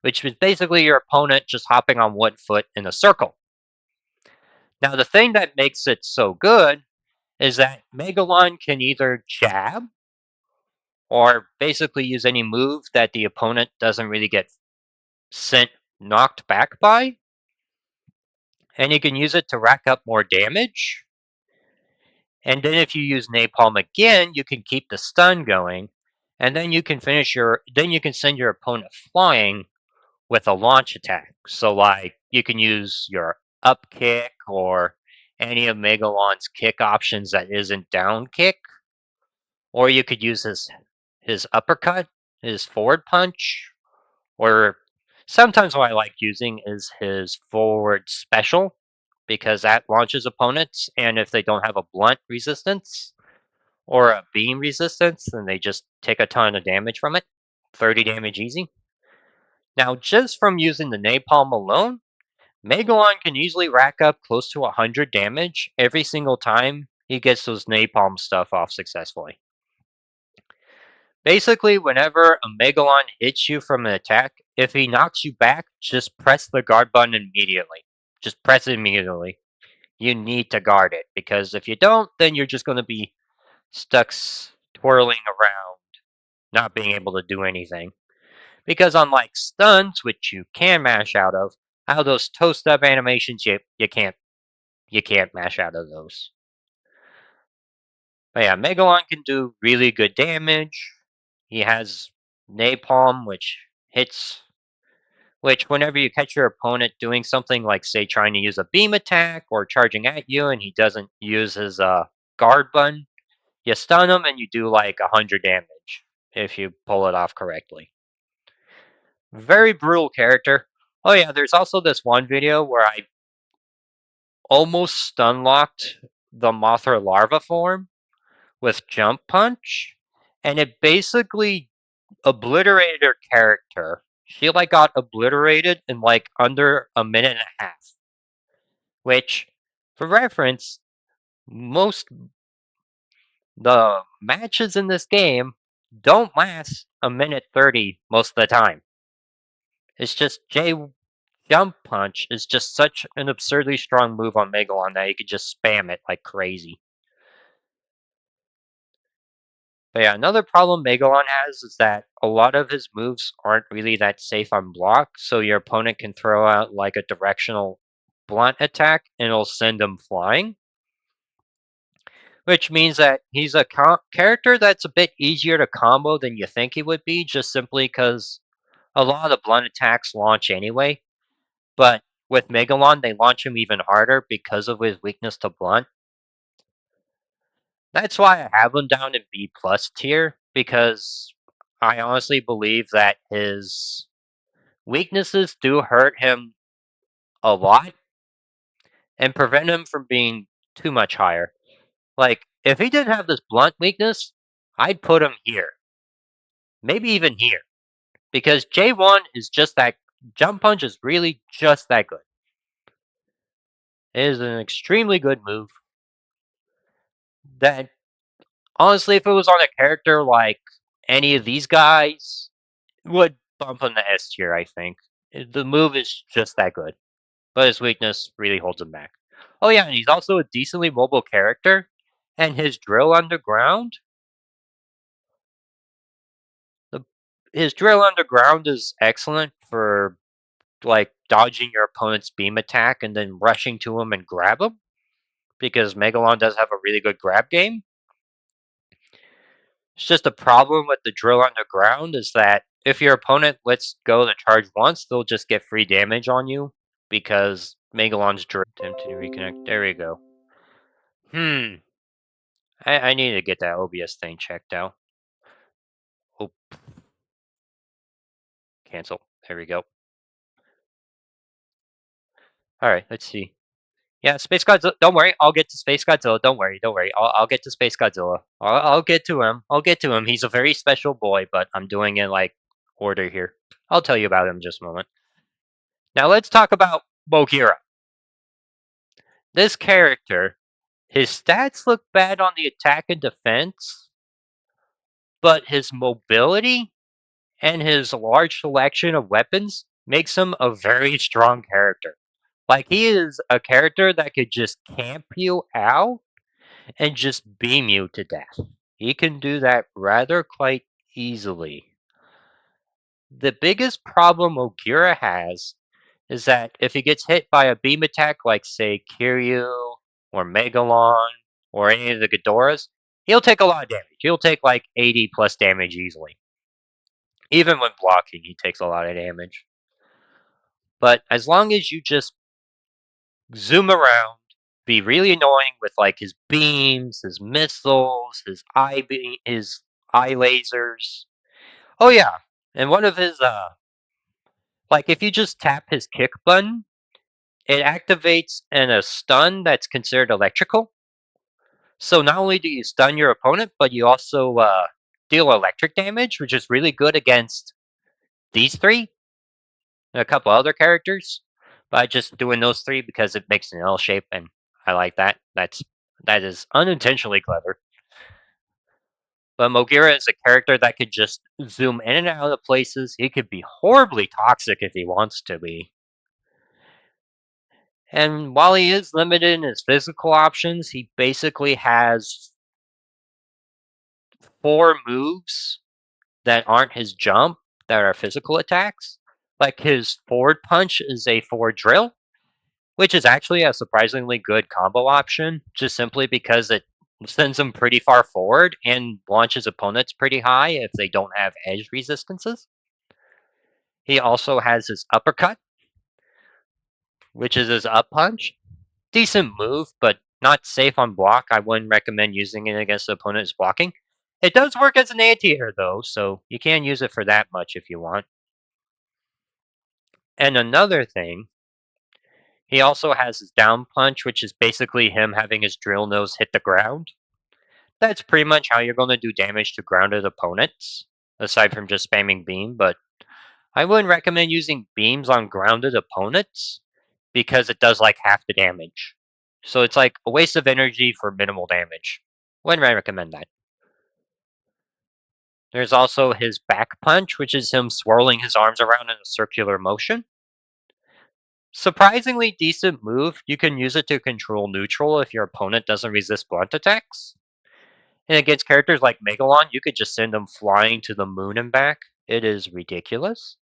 which is basically your opponent just hopping on one foot in a circle. Now, the thing that makes it so good is that Megalon can either jab or basically use any move that the opponent doesn't really get knocked back by, and you can use it to rack up more damage. And then if you use Napalm again, you can keep the stun going, and then you can send your opponent flying with a launch attack. So like you can use your up kick or any of Megalon's kick options that isn't down kick, or you could use his uppercut, his forward punch, or sometimes what I like using is his forward special, because that launches opponents, and if they don't have a blunt resistance or a beam resistance, then they just take a ton of damage from it. 30 damage easy. Now, just from using the napalm alone, Megalon can easily rack up close to 100 damage every single time he gets those napalm stuff off successfully. Basically, whenever a Megalon hits you from an attack, if he knocks you back, just press the guard button immediately. Just press it immediately. You need to guard it, because if you don't, then you're just going to be stuck twirling around, not being able to do anything. Because unlike stuns, which you can mash out of, those toe stub animations, you can't mash out of those. But yeah, Megalon can do really good damage. He has Napalm, which whenever you catch your opponent doing something like, say, trying to use a beam attack or charging at you, and he doesn't use his guard button, you stun him and you do like 100 damage if you pull it off correctly. Very brutal character. Oh yeah, there's also this one video where I almost stun locked the Mothra larva form with jump punch, and it basically obliterated her character. She like got obliterated in like under a minute and a half. Which, for reference, most the matches in this game don't last a minute 30 most of the time. It's just jump punch is just such an absurdly strong move on Megalon that you could just spam it like crazy. But yeah, another problem Megalon has is that a lot of his moves aren't really that safe on block, so your opponent can throw out like a directional blunt attack and it'll send him flying. which means that he's a character that's a bit easier to combo than you think he would be, just simply because a lot of the blunt attacks launch anyway. But with Megalon, they launch him even harder because of his weakness to blunt. That's why I have him down in B plus tier, because I honestly believe that his weaknesses do hurt him a lot and prevent him from being too much higher. Like, if he didn't have this blunt weakness, I'd put him here. Maybe even here. Because J1 is just that. Jump Punch is really just that good. It is an extremely good move. That, honestly, if it was on a character like any of these guys, would bump him to S tier, I think. The move is just that good. But his weakness really holds him back. Oh yeah, and he's also a decently mobile character. And his drill underground, his drill underground is excellent for like dodging your opponent's beam attack and then rushing to him and grab him, because Megalon does have a really good grab game. It's just a problem with the drill underground is that if your opponent lets go the charge once, they'll just get free damage on you because Megalon's drill. Attempt to reconnect. There we go. I need to get that OBS thing checked out. Oh, cancel. There we go. All right, let's see. Yeah, SpaceGodzilla. Don't worry, I'll get to SpaceGodzilla. Don't worry. I'll get to SpaceGodzilla. I'll get to him. I'll get to him. He's a very special boy, but I'm doing it like order here. I'll tell you about him in just a moment. Now let's talk about Mogira. This character, his stats look bad on the attack and defense, but his mobility and his large selection of weapons makes him a very strong character. Like, he is a character that could just camp you out and just beam you to death. He can do that rather quite easily. The biggest problem Ogira has is that if he gets hit by a beam attack like, say, Kiryu or Megalon or any of the Ghidorahs, he'll take a lot of damage. He'll take like 80 plus damage easily. Even when blocking, he takes a lot of damage. But as long as you just zoom around, be really annoying with like his beams, his missiles, his eye lasers. Oh yeah, and one of his like, if you just tap his kick button, it activates in a stun that's considered electrical. So not only do you stun your opponent, but you also deal electric damage, which is really good against these three and a couple other characters. By just doing those three because it makes an L shape, and I like that. That is unintentionally clever. But Mogira is a character that could just zoom in and out of places. He could be horribly toxic if he wants to be. And while he is limited in his physical options, he basically has 4 moves that aren't his jump that are physical attacks. Like, his forward punch is a forward drill, which is actually a surprisingly good combo option, just simply because it sends them pretty far forward and launches opponents pretty high if they don't have edge resistances. He also has his uppercut, which is his up punch. Decent move, but not safe on block. I wouldn't recommend using it against the opponent's blocking. It does work as an anti-air though, so you can use it for that much if you want. And another thing, he also has his down punch, which is basically him having his drill nose hit the ground. That's pretty much how you're going to do damage to grounded opponents, aside from just spamming beam, but I wouldn't recommend using beams on grounded opponents because it does like half the damage. So it's like a waste of energy for minimal damage. Wouldn't recommend that. There's also his back punch, which is him swirling his arms around in a circular motion. Surprisingly decent move. You can use it to control neutral if your opponent doesn't resist blunt attacks. And against characters like Megalon, you could just send them flying to the moon and back. It is ridiculous.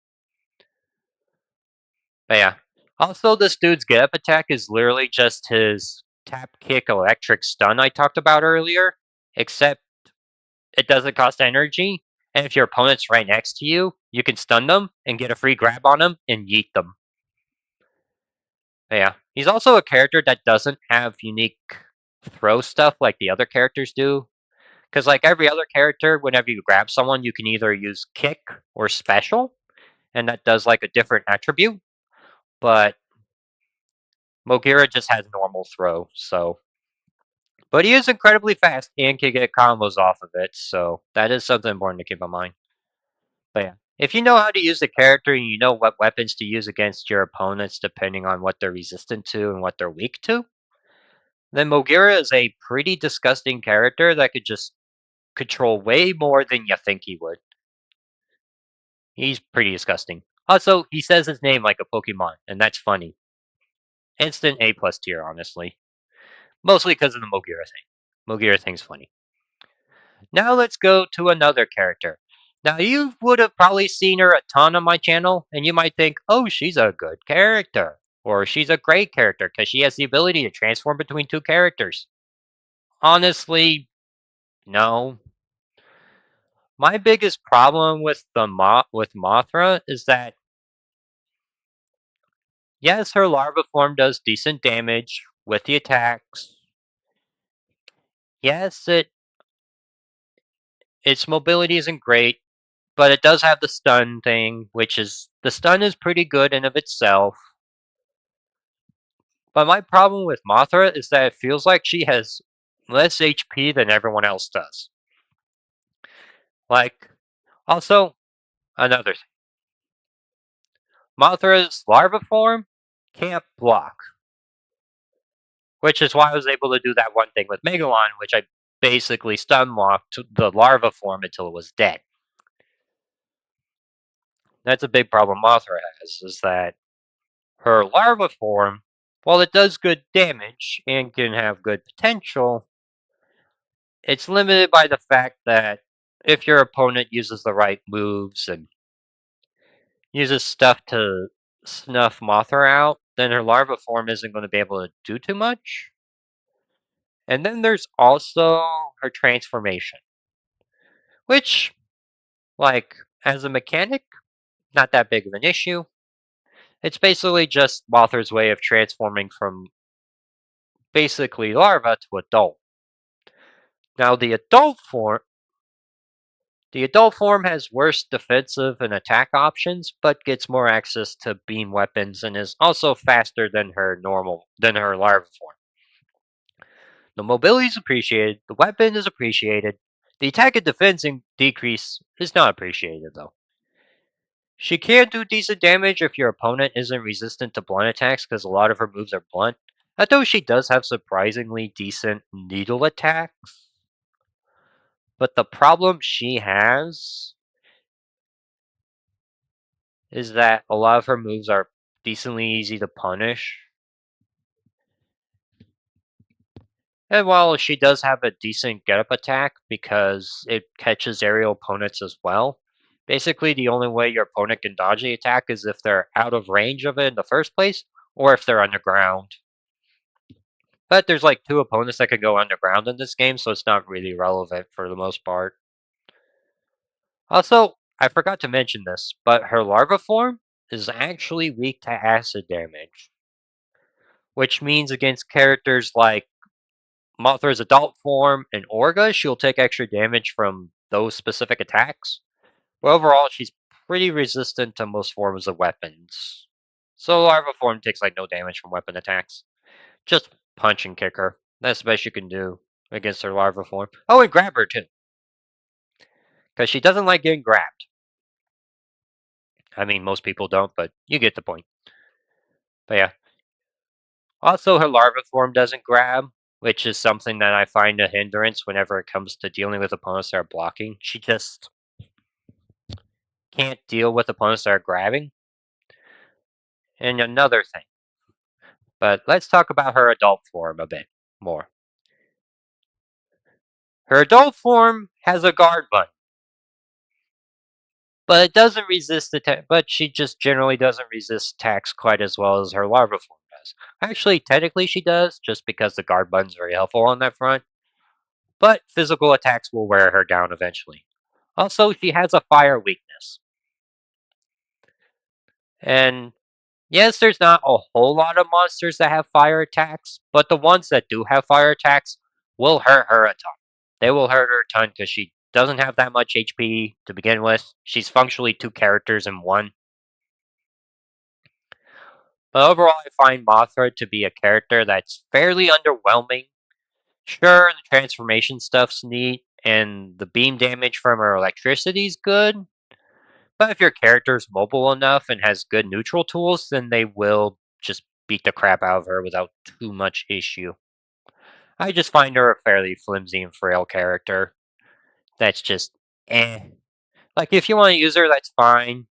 But yeah. Also, this dude's get up attack is literally just his tap kick electric stun I talked about earlier, except it doesn't cost energy, and if your opponent's right next to you, you can stun them and get a free grab on them and yeet them. Yeah, he's also a character that doesn't have unique throw stuff like the other characters do. Because like every other character, whenever you grab someone, you can either use kick or special, and that does like a different attribute. But Mogira just has normal throw, so. But he is incredibly fast and can get combos off of it, so that is something important to keep in mind. But yeah, if you know how to use the character and you know what weapons to use against your opponents depending on what they're resistant to and what they're weak to, then Mogira is a pretty disgusting character that could just control way more than you think he would. He's pretty disgusting. Also, he says his name like a Pokemon, and that's funny. Instant A+ tier, honestly. Mostly because of the Mogira thing. Mogira thing's funny. Now let's go to another character. Now you would have probably seen her a ton on my channel, and you might think, oh, she's a good character. Or she's a great character because she has the ability to transform between two characters. Honestly, no. My biggest problem with with Mothra is that yes, her larva form does decent damage with the attacks. Yes, its mobility isn't great, but it does have the stun thing, which is the stun is pretty good in of itself. But my problem with Mothra is that it feels like she has less HP than everyone else does. Like, also, another thing. Mothra's larva form can't block. Which is why I was able to do that one thing with Megalon, which I basically stun locked the larva form until it was dead. That's a big problem Mothra has, is that her larva form, while it does good damage and can have good potential, it's limited by the fact that if your opponent uses the right moves and uses stuff to snuff Mothra out, then her larva form isn't going to be able to do too much. And then there's also her transformation, which, like, as a mechanic, not that big of an issue. It's basically just Mothra's way of transforming from basically larva to adult. Now the adult form has worse defensive and attack options, but gets more access to beam weapons and is also faster than her larva form. The mobility is appreciated, the weapon is appreciated, the attack and defense decrease is not appreciated though. She can do decent damage if your opponent isn't resistant to blunt attacks because a lot of her moves are blunt, although she does have surprisingly decent needle attacks. But the problem she has is that a lot of her moves are decently easy to punish. And while she does have a decent get-up attack because it catches aerial opponents as well, basically the only way your opponent can dodge the attack is if they're out of range of it in the first place, or if they're underground. But there's like 2 opponents that can go underground in this game, so it's not really relevant for the most part. Also, I forgot to mention this, but her larva form is actually weak to acid damage. Which means against characters like Mothra's adult form and Orga, she'll take extra damage from those specific attacks. But overall, she's pretty resistant to most forms of weapons. So larva form takes like no damage from weapon attacks. Just punch and kick her. That's the best you can do against her larva form. Oh, and grab her too. Because she doesn't like getting grabbed. I mean, most people don't, but you get the point. But yeah. Also, her larva form doesn't grab, which is something that I find a hindrance whenever it comes to dealing with opponents that are blocking. She just can't deal with opponents that are grabbing. And another thing. But let's talk about her adult form a bit more. Her adult form has a guard button. But it doesn't resist attack. But she just generally doesn't resist attacks quite as well as her larva form has. Actually, technically she does, just because the guard button's very helpful on that front. But physical attacks will wear her down eventually. Also, she has a fire weakness. And yes, there's not a whole lot of monsters that have fire attacks, but the ones that do have fire attacks will hurt her a ton. They will hurt her a ton because she doesn't have that much HP to begin with. She's functionally two characters in one. But overall, I find Mothra to be a character that's fairly underwhelming. Sure, the transformation stuff's neat, and the beam damage from her electricity's good. But if your character's mobile enough and has good neutral tools, then they will just beat the crap out of her without too much issue. I just find her a fairly flimsy and frail character. That's just eh. Like, if you want to use her, that's fine.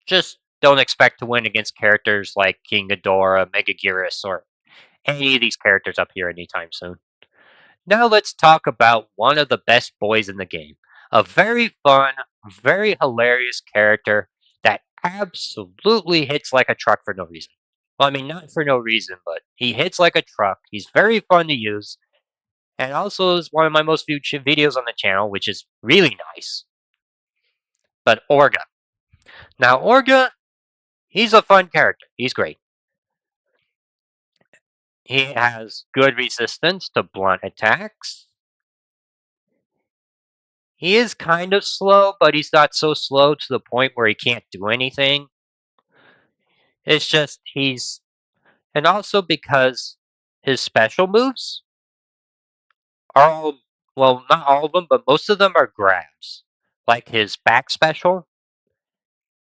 Just don't expect to win against characters like King Ghidorah, Megaguirus, or any of these characters up here anytime soon. Now let's talk about one of the best boys in the game. A very fun, very hilarious character that absolutely hits like a truck for no reason. Well, I mean, not for no reason, but he hits like a truck. He's very fun to use, and also is one of my most viewed videos on the channel, which is really nice. But Orga. Now, Orga, he's a fun character. He's great. He has good resistance to blunt attacks. He is kind of slow, but he's not so slow to the point where he can't do anything. It's just and also because his special moves are all, well, not all of them, but most of them are grabs. Like his back special,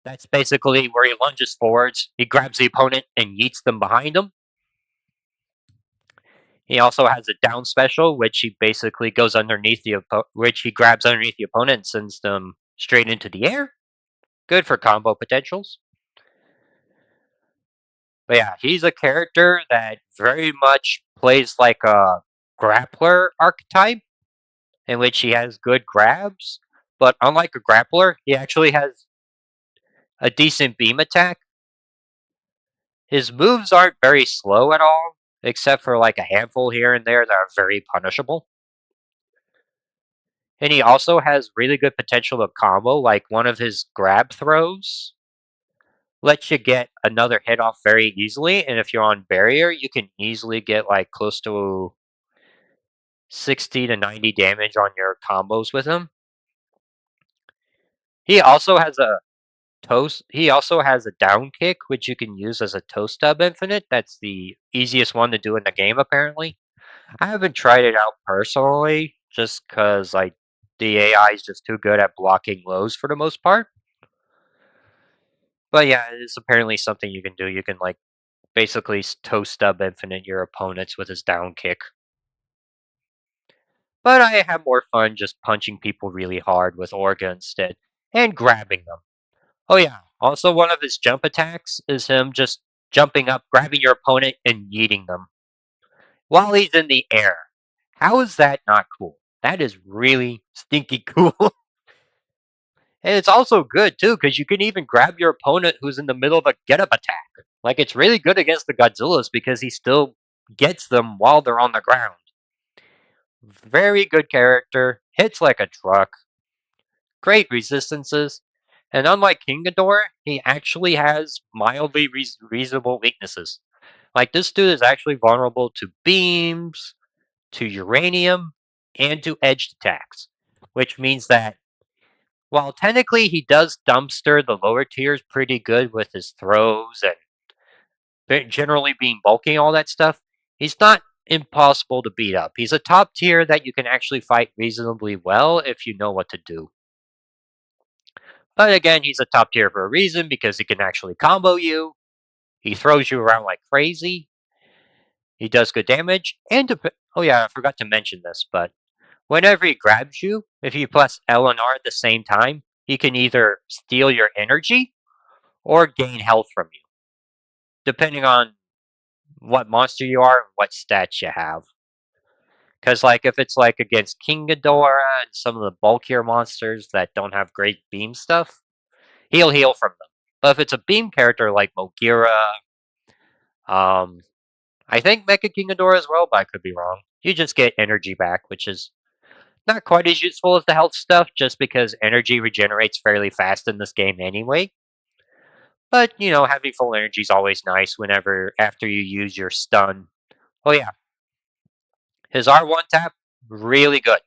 that's basically where he lunges forwards, he grabs the opponent and yeets them behind him. He also has a down special, which he basically goes underneath which he grabs underneath the opponent and sends them straight into the air. Good for combo potentials. But yeah, he's a character that very much plays like a grappler archetype, in which he has good grabs. But unlike a grappler, he actually has a decent beam attack. His moves aren't very slow at all, except for like a handful here and there that are very punishable. And he also has really good potential to combo, like one of his grab throws lets you get another hit off very easily, and if you're on barrier, you can easily get like close to 60 to 90 damage on your combos with him. He also has a down kick, which you can use as a toe stub infinite. That's the easiest one to do in the game, apparently. I haven't tried it out personally, just because like the AI is just too good at blocking lows for the most part. But yeah, it's apparently something you can do. You can like basically toe stub infinite your opponents with his down kick. But I have more fun just punching people really hard with Orga instead, and grabbing them. Oh yeah, also one of his jump attacks is him just jumping up, grabbing your opponent, and yeeting them while he's in the air. How is that not cool? That is really stinky cool. And it's also good too, because you can even grab your opponent who's in the middle of a get-up attack. Like, it's really good against the Godzillas because he still gets them while they're on the ground. Very good character, hits like a truck, great resistances, and unlike King Ghidorah, he actually has mildly reasonable weaknesses. Like, this dude is actually vulnerable to beams, to uranium, and to edged attacks, which means that while technically he does dumpster the lower tiers pretty good with his throws and generally being bulky and all that stuff, he's not impossible to beat up. He's a top tier that you can actually fight reasonably well if you know what to do. But again, he's a top tier for a reason because he can actually combo you. He throws you around like crazy. He does good damage. And oh yeah, I forgot to mention this, but whenever he grabs you, if you press L and R at the same time, he can either steal your energy or gain health from you, depending on what monster you are and what stats you have. Because, like, if it's like against King Ghidorah and some of the bulkier monsters that don't have great beam stuff, he'll heal from them. But if it's a beam character like Mogira, Um, I think Mecha-King Ghidorah as well, but I could be wrong. You just get energy back, which is not quite as useful as the health stuff, just because energy regenerates fairly fast in this game anyway. But, having full energy is always nice whenever after you use your stun. Oh yeah, his R1 tap, really good.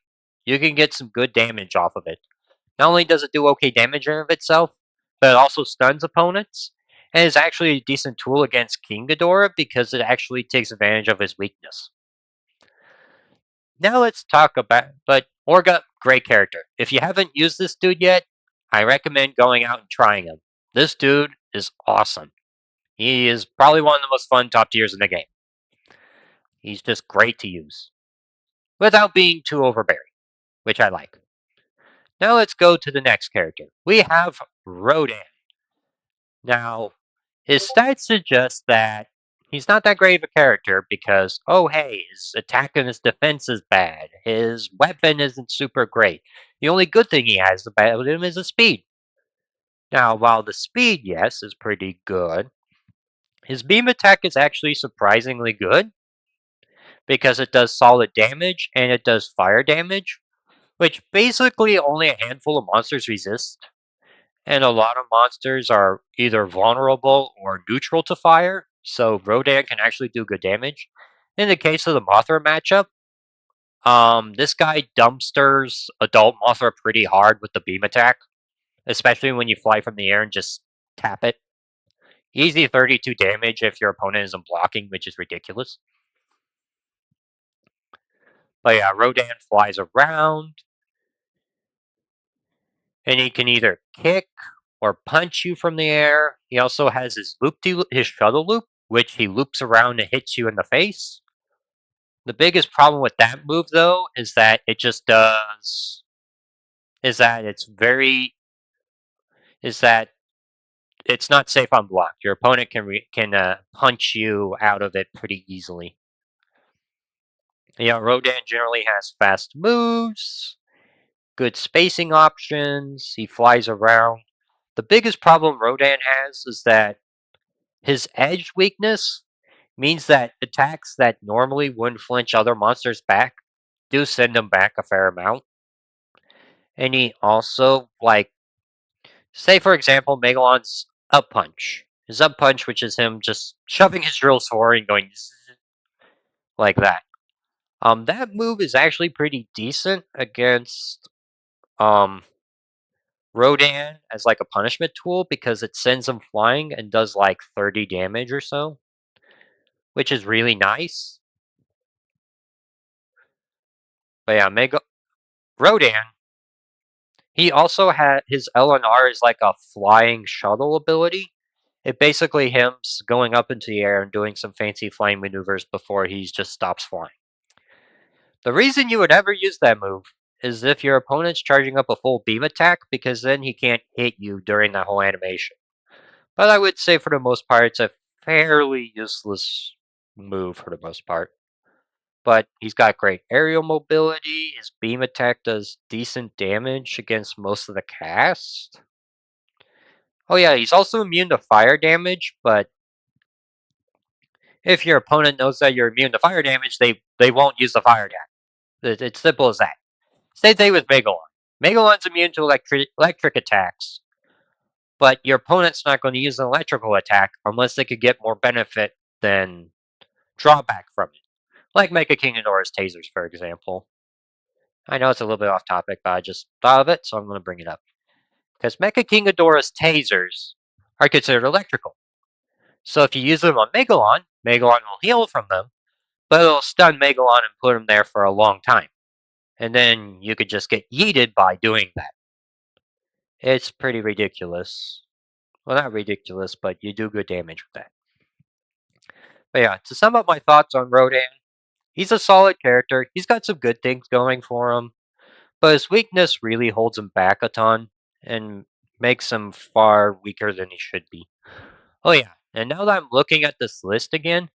You can get some good damage off of it. Not only does it do okay damage in of itself, but it also stuns opponents, and is actually a decent tool against King Ghidorah because it actually takes advantage of his weakness. Now let's talk about, but Orga, great character. If you haven't used this dude yet, I recommend going out and trying him. This dude is awesome. He is probably one of the most fun top tiers in the game. He's just great to use, without being too overbearing, which I like. Now let's go to the next character. We have Rodan. Now, his stats suggest that he's not that great of a character because, oh hey, his attack and his defense is bad. His weapon isn't super great. The only good thing he has about him is his speed. Now, while the speed, yes, is pretty good, his beam attack is actually surprisingly good because it does solid damage and it does fire damage, which basically only a handful of monsters resist. And a lot of monsters are either vulnerable or neutral to fire, so Rodan can actually do good damage. In the case of the Mothra matchup, this guy dumpsters adult Mothra pretty hard with the beam attack, especially when you fly from the air and just tap it. Easy 32 damage if your opponent isn't blocking, which is ridiculous. But yeah, Rodan flies around, and he can either kick or punch you from the air. He also has his shuttle loop, which he loops around and hits you in the face. The biggest problem with that move, though, is that it just does is that it's very is that it's not safe on block. Your opponent can punch you out of it pretty easily. Rodan generally has fast moves, good spacing options. He flies around. The biggest problem Rodan has is that his edge weakness means that attacks that normally wouldn't flinch other monsters back do send them back a fair amount. And he also, say for example, Megalon's up punch. His up punch, which is him just shoving his drills forward and going like that. That move is actually pretty decent against Rodan as like a punishment tool because it sends him flying and does like 30 damage or so, which is really nice. But yeah, Rodan. He also had his LNR is like a flying shuttle ability. It basically him going up into the air and doing some fancy flying maneuvers before he just stops flying. The reason you would ever use that move is if your opponent's charging up a full beam attack, because then he can't hit you during that whole animation. But I would say for the most part, it's a fairly useless move for the most part. But he's got great aerial mobility, his beam attack does decent damage against most of the cast. Oh yeah, he's also immune to fire damage, but if your opponent knows that you're immune to fire damage, they won't use the fire attack. It's simple as that. Same thing with Megalon. Megalon's immune to electric attacks, but your opponent's not going to use an electrical attack unless they could get more benefit than drawback from it. Like Mecha-King Ghidorah's tasers, for example. I know it's a little bit off topic, but I just thought of it, so I'm going to bring it up. Because Mecha-King Ghidorah's tasers are considered electrical. So if you use them on Megalon, Megalon will heal from them, but it'll stun Megalon and put him there for a long time. And then you could just get yeeted by doing that. It's pretty ridiculous. Well, not ridiculous, but you do good damage with that. But yeah, to sum up my thoughts on Rodan, he's a solid character. He's got some good things going for him, but his weakness really holds him back a ton and makes him far weaker than he should be. Oh yeah, and now that I'm looking at this list again,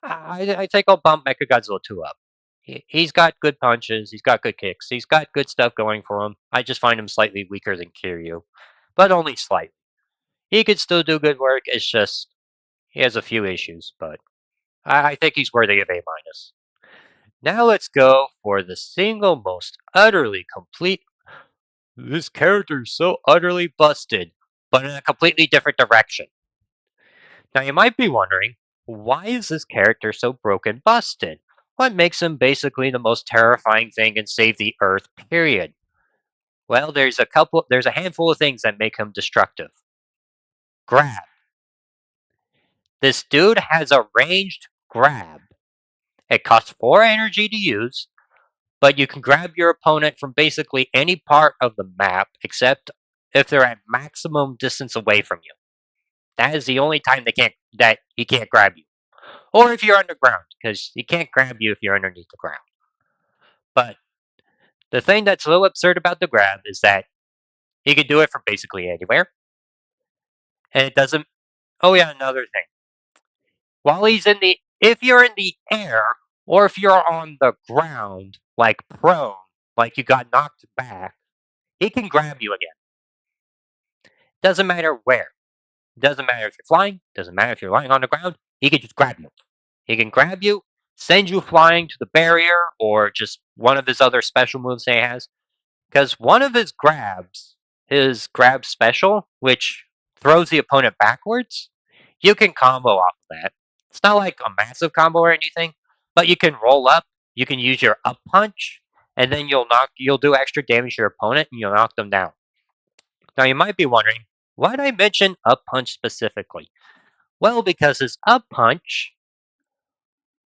I think I'll bump Mechagodzilla 2 up. He's got good punches, he's got good kicks, he's got good stuff going for him. I just find him slightly weaker than Kiryu, but only slightly. He could still do good work, it's just, He has a few issues, but I think he's worthy of A minus. Now let's go for the single most utterly complete. This character's so utterly busted, but in a completely different direction. Now you might be wondering, why is this character so broken busted? What makes him basically the most terrifying thing in Save the Earth, period? Well, there's a handful of things that make him destructive. Grab. This dude has a ranged grab. It costs 4 energy to use, but you can grab your opponent from basically any part of the map except if they're at maximum distance away from you. That is the only time that he can't grab you. Or if you're underground, because he can't grab you if you're underneath the ground. But the thing that's a little absurd about the grab is that he can do it from basically anywhere. And it doesn't. Oh, yeah, another thing. While he's if you're in the air, or if you're on the ground, like prone, like you got knocked back, he can grab you again. Doesn't matter where. Doesn't matter if you're flying. Doesn't matter if you're lying on the ground. He can just grab you. He can grab you, send you flying to the barrier, or just one of his other special moves he has. Because one of his grab special, which throws the opponent backwards, you can combo off of that. It's not like a massive combo or anything, but you can roll up, you can use your up punch, and then you'll do extra damage to your opponent and you'll knock them down. Now you might be wondering, why did I mention up punch specifically? Well, because his up punch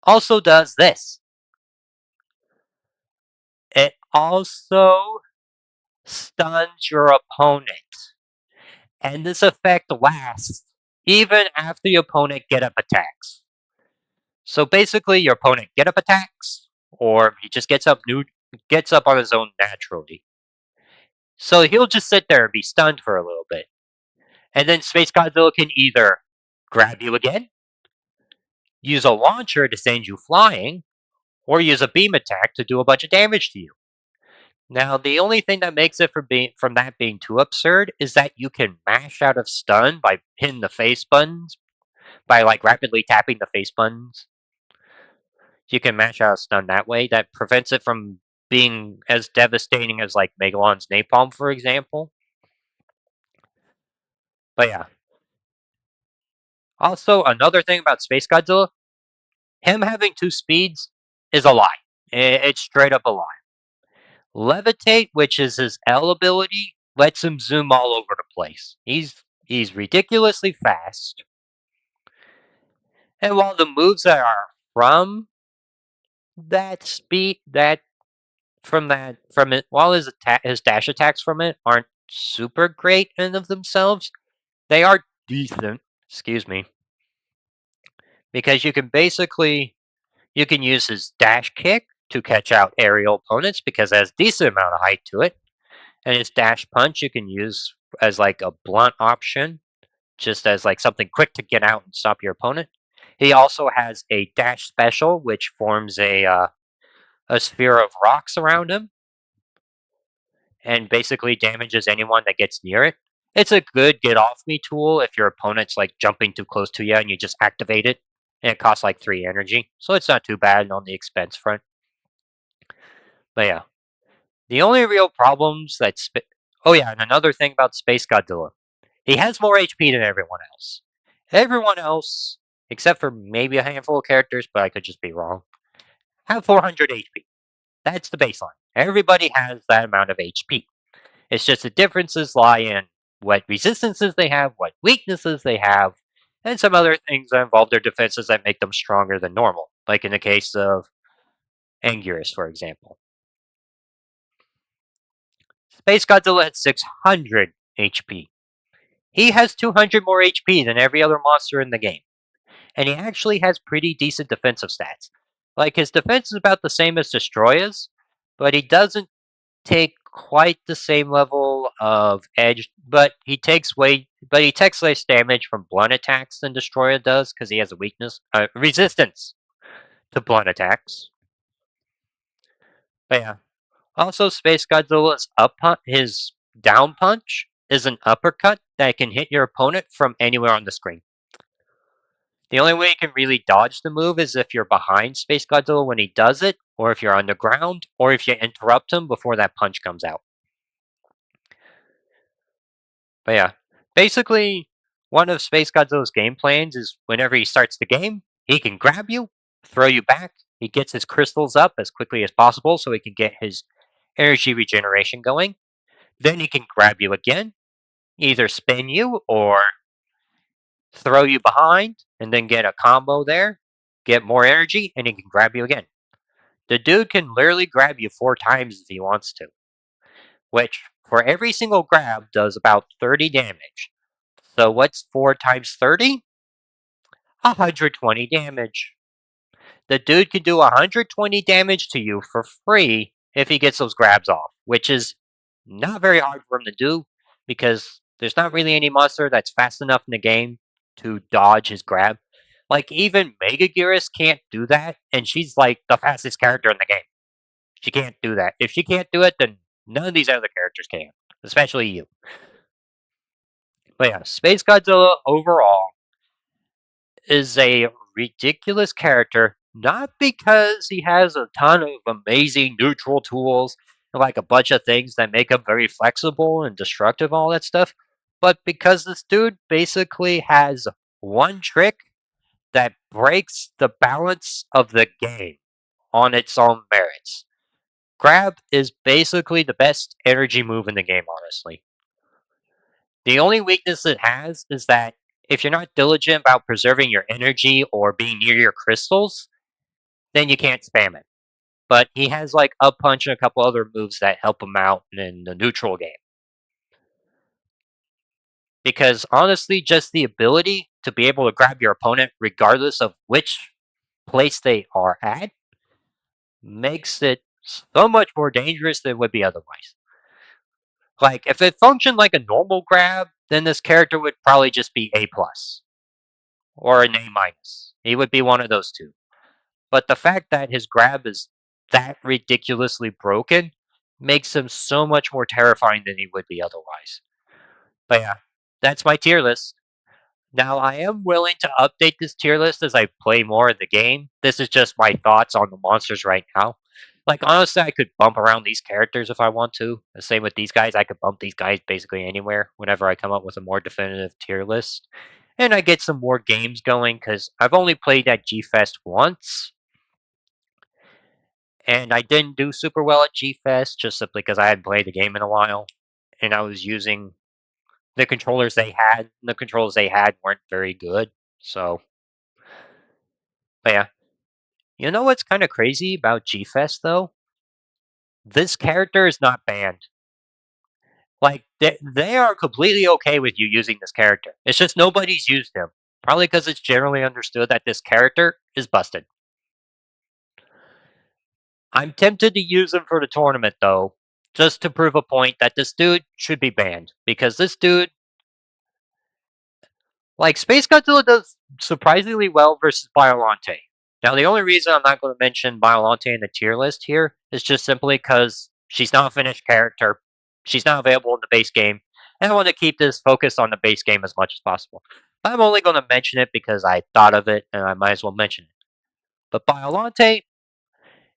also does this. It also stuns your opponent. And this effect lasts even after the opponent get up attacks. So basically your opponent get up attacks, or he just gets up on his own naturally. So he'll just sit there and be stunned for a little bit. And then SpaceGodzilla can either grab you again, use a launcher to send you flying, or use a beam attack to do a bunch of damage to you. Now, the only thing that makes it from that being too absurd is that you can mash out of stun by hitting the face buttons, by like rapidly tapping the face buttons. You can mash out of stun that way. That prevents it from being as devastating as like Megalon's napalm, for example. But yeah. Also, another thing about SpaceGodzilla, him having 2 speeds is a lie. It's straight up a lie. Levitate, which is his L ability, lets him zoom all over the place. He's ridiculously fast. And while the moves that are from that speed, while his dash attacks from it aren't super great in of themselves, they are decent. Excuse me, because you can use his dash kick to catch out aerial opponents because it has decent amount of height to it. And his dash punch you can use as like a blunt option, just as like something quick to get out and stop your opponent. He also has a dash special, which forms a sphere of rocks around him, and basically damages anyone that gets near it. It's a good get off me tool if your opponent's like jumping too close to you and you just activate it. And it costs like 3 energy, so it's not too bad on the expense front. But yeah. The only real problems that oh yeah, and another thing about SpaceGodzilla. He has more HP than everyone else. Everyone else, except for maybe a handful of characters, but I could just be wrong, have 400 HP. That's the baseline. Everybody has that amount of HP. It's just the differences lie in what resistances they have, what weaknesses they have, and some other things that involve their defenses that make them stronger than normal, like in the case of Anguirus, for example. SpaceGodzilla has 600 HP. He has 200 more HP than every other monster in the game. And he actually has pretty decent defensive stats. Like, his defense is about the same as Destoroyah's, but he doesn't take quite the same level of edge, but he takes less damage from blunt attacks than Destoroyah does, because he has a resistance to blunt attacks. But yeah. Also, SpaceGodzilla's his down punch is an uppercut that can hit your opponent from anywhere on the screen. The only way you can really dodge the move is if you're behind SpaceGodzilla when he does it, or if you're underground, or if you interrupt him before that punch comes out. But yeah, basically, one of SpaceGodzilla's game plans is whenever he starts the game, he can grab you, throw you back. He gets his crystals up as quickly as possible so he can get his energy regeneration going. Then he can grab you again, either spin you or throw you behind, and then get a combo there, get more energy, and he can grab you again. The dude can literally grab you 4 times if he wants to, which for every single grab does about 30 damage. So what's 4 times 30? 120 damage. The dude can do 120 damage to you for free if he gets those grabs off, which is not very hard for him to do because there's not really any monster that's fast enough in the game to dodge his grab. Like, even Megaguirus can't do that, and she's like the fastest character in the game. She can't do that. If she can't do it, then none of these other characters can, especially you. But yeah, SpaceGodzilla overall is a ridiculous character, not because he has a ton of amazing neutral tools and like a bunch of things that make him very flexible and destructive, all that stuff, but because this dude basically has one trick that breaks the balance of the game on its own merits. Grab is basically the best energy move in the game, honestly. The only weakness it has is that if you're not diligent about preserving your energy or being near your crystals, then you can't spam it. But he has like up punch and a couple other moves that help him out in the neutral game. Because honestly, just the ability to be able to grab your opponent regardless of which place they are at makes it so much more dangerous than it would be otherwise. Like, if it functioned like a normal grab, then this character would probably just be A plus or an A minus. He would be one of those two. But the fact that his grab is that ridiculously broken makes him so much more terrifying than he would be otherwise. But yeah, that's my tier list. Now, I am willing to update this tier list as I play more of the game. This is just my thoughts on the monsters right now. Like, honestly, I could bump around these characters if I want to. The same with these guys. I could bump these guys basically anywhere whenever I come up with a more definitive tier list. And I get some more games going because I've only played at G Fest once. And I didn't do super well at G Fest just simply because I hadn't played the game in a while. And I was using the controllers they had. The controllers they had weren't very good. So, but yeah. You know what's kind of crazy about G Fest though? This character is not banned. Like, they are completely okay with you using this character. It's just nobody's used him. Probably because it's generally understood that this character is busted. I'm tempted to use him for the tournament though, just to prove a point that this dude should be banned. Because this dude, like, SpaceGodzilla does surprisingly well versus Biolante. Now, the only reason I'm not going to mention Biolante in the tier list here is just simply because she's not a finished character. She's not available in the base game. And I want to keep this focused on the base game as much as possible. But I'm only going to mention it because I thought of it and I might as well mention it. But Biolante,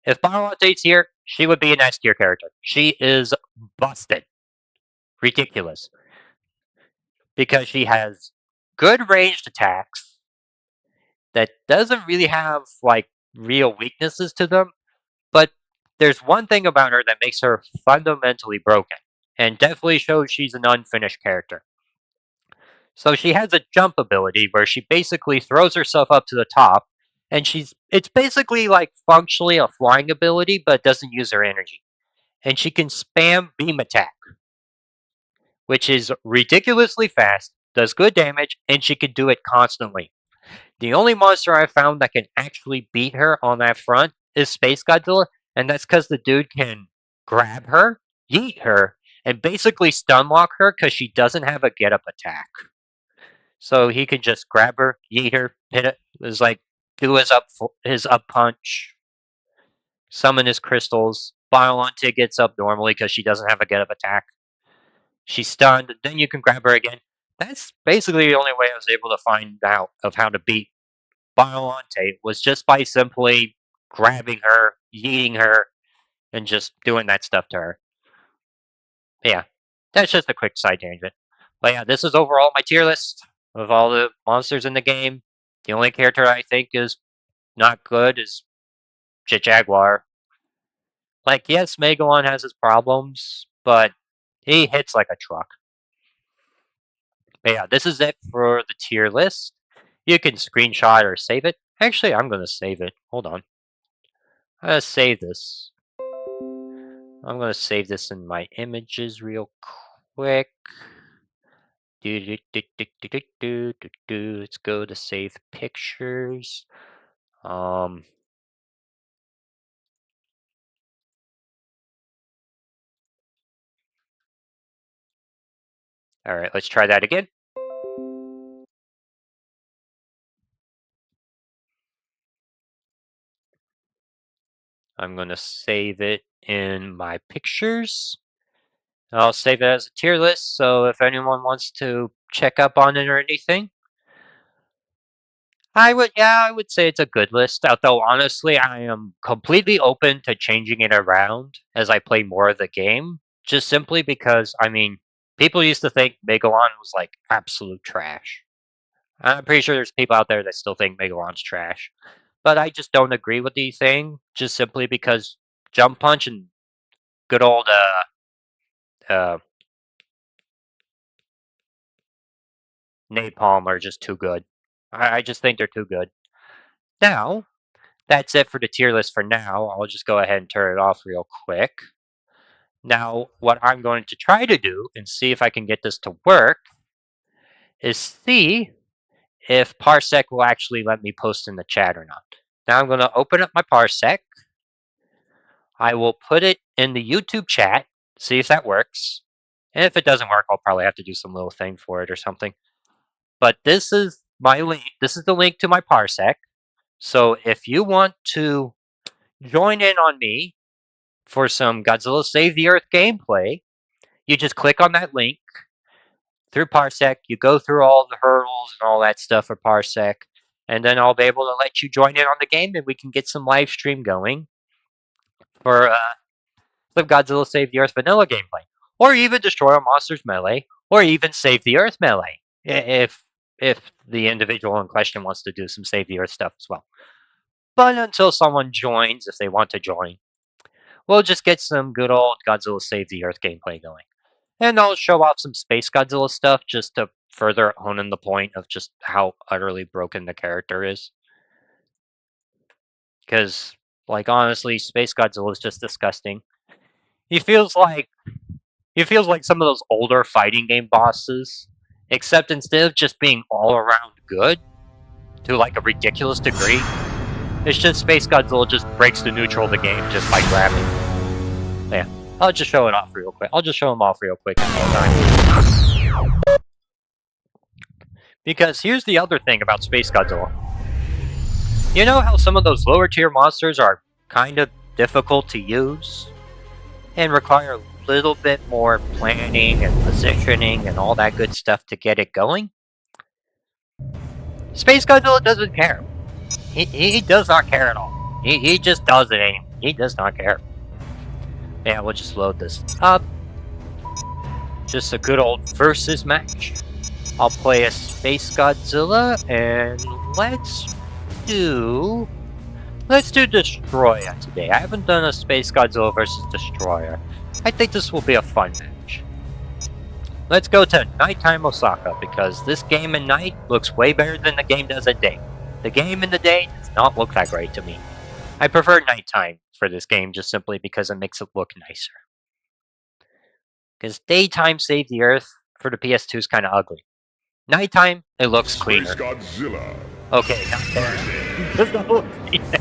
if Biolante's here, she would be an S tier character. She is busted. Ridiculous. Because she has good ranged attacks that doesn't really have like real weaknesses to them, but there's one thing about her that makes her fundamentally broken and definitely shows she's an unfinished character. So she has a jump ability where she basically throws herself up to the top and it's basically like functionally a flying ability but doesn't use her energy. And she can spam beam attack, which is ridiculously fast, does good damage, and she can do it constantly. The only monster I found that can actually beat her on that front is SpaceGodzilla, and that's because the dude can grab her, yeet her, and basically stun lock her because she doesn't have a get up attack. So he can just grab her, yeet her, hit it, is like do his up punch, summon his crystals. Biolante gets up normally because she doesn't have a get up attack. She's stunned, then you can grab her again. That's basically the only way I was able to find out of how to beat Biolante was just by simply grabbing her, yeeting her, and just doing that stuff to her. Yeah, that's just a quick side tangent. But yeah, this is overall my tier list of all the monsters in the game. The only character I think is not good is Jaguar. Like, yes, Megalon has his problems, but he hits like a truck. But yeah, this is it for the tier list. You can screenshot or save it. Actually, I'm going to save it. Hold on. I'm going to save this. I'm going to save this in my images real quick. Let's go to save pictures. Alright, let's try that again. I'm going to save it in my pictures. I'll save it as a tier list, so if anyone wants to check up on it or anything, I would say it's a good list, although honestly, I am completely open to changing it around as I play more of the game, just simply because, I mean, people used to think Megalon was like absolute trash. I'm pretty sure there's people out there that still think Megalon's trash, but I just don't agree with the thing, just simply because Jump Punch and good old, Napalm are just too good. I just think they're too good. Now, that's it for the tier list for now. I'll just go ahead and turn it off real quick. Now, what I'm going to try to do and see if I can get this to work is see if Parsec will actually let me post in the chat or not. Now I'm going to open up my Parsec. I will put it in the YouTube chat, see if that works. And if it doesn't work, I'll probably have to do some little thing for it or something. But this is my link. This is the link to my Parsec. So if you want to join in on me for some Godzilla Save the Earth gameplay, you just click on that link through Parsec. You go through all the hurdles and all that stuff for Parsec, and then I'll be able to let you join in on the game, and we can get some live stream going for some Godzilla Save the Earth vanilla gameplay, or even Destroy All Monsters Melee, or even Save the Earth Melee, if the individual in question wants to do some Save the Earth stuff as well. But until someone joins, if they want to join, we'll just get some good old Godzilla Save the Earth gameplay going. And I'll show off some SpaceGodzilla stuff just to further hone in the point of just how utterly broken the character is. Because, like, honestly, SpaceGodzilla is just disgusting. He feels like some of those older fighting game bosses, except instead of just being all around good to like a ridiculous degree, it's just SpaceGodzilla just breaks the neutral of the game just by grabbing. Yeah, I'll just show it off real quick. I'll just show them off real quick in no time. Because here's the other thing about SpaceGodzilla. You know how some of those lower tier monsters are kind of difficult to use and require a little bit more planning and positioning and all that good stuff to get it going? SpaceGodzilla doesn't care. He does not care at all. He just does it anyway. He does not care. Yeah, we'll just load this up. Just a good old versus match. I'll play a SpaceGodzilla, and let's do Destoroyah today. I haven't done a SpaceGodzilla versus Destoroyah. I think this will be a fun match. Let's go to nighttime Osaka, because this game at night looks way better than the game does at day. The game in the day does not look that great to me. I prefer nighttime for this game just simply because it makes it look nicer. Because daytime Save the Earth for the PS2 is kind of ugly. Nighttime, it looks cleaner. Okay, not there. Does not look cleaner.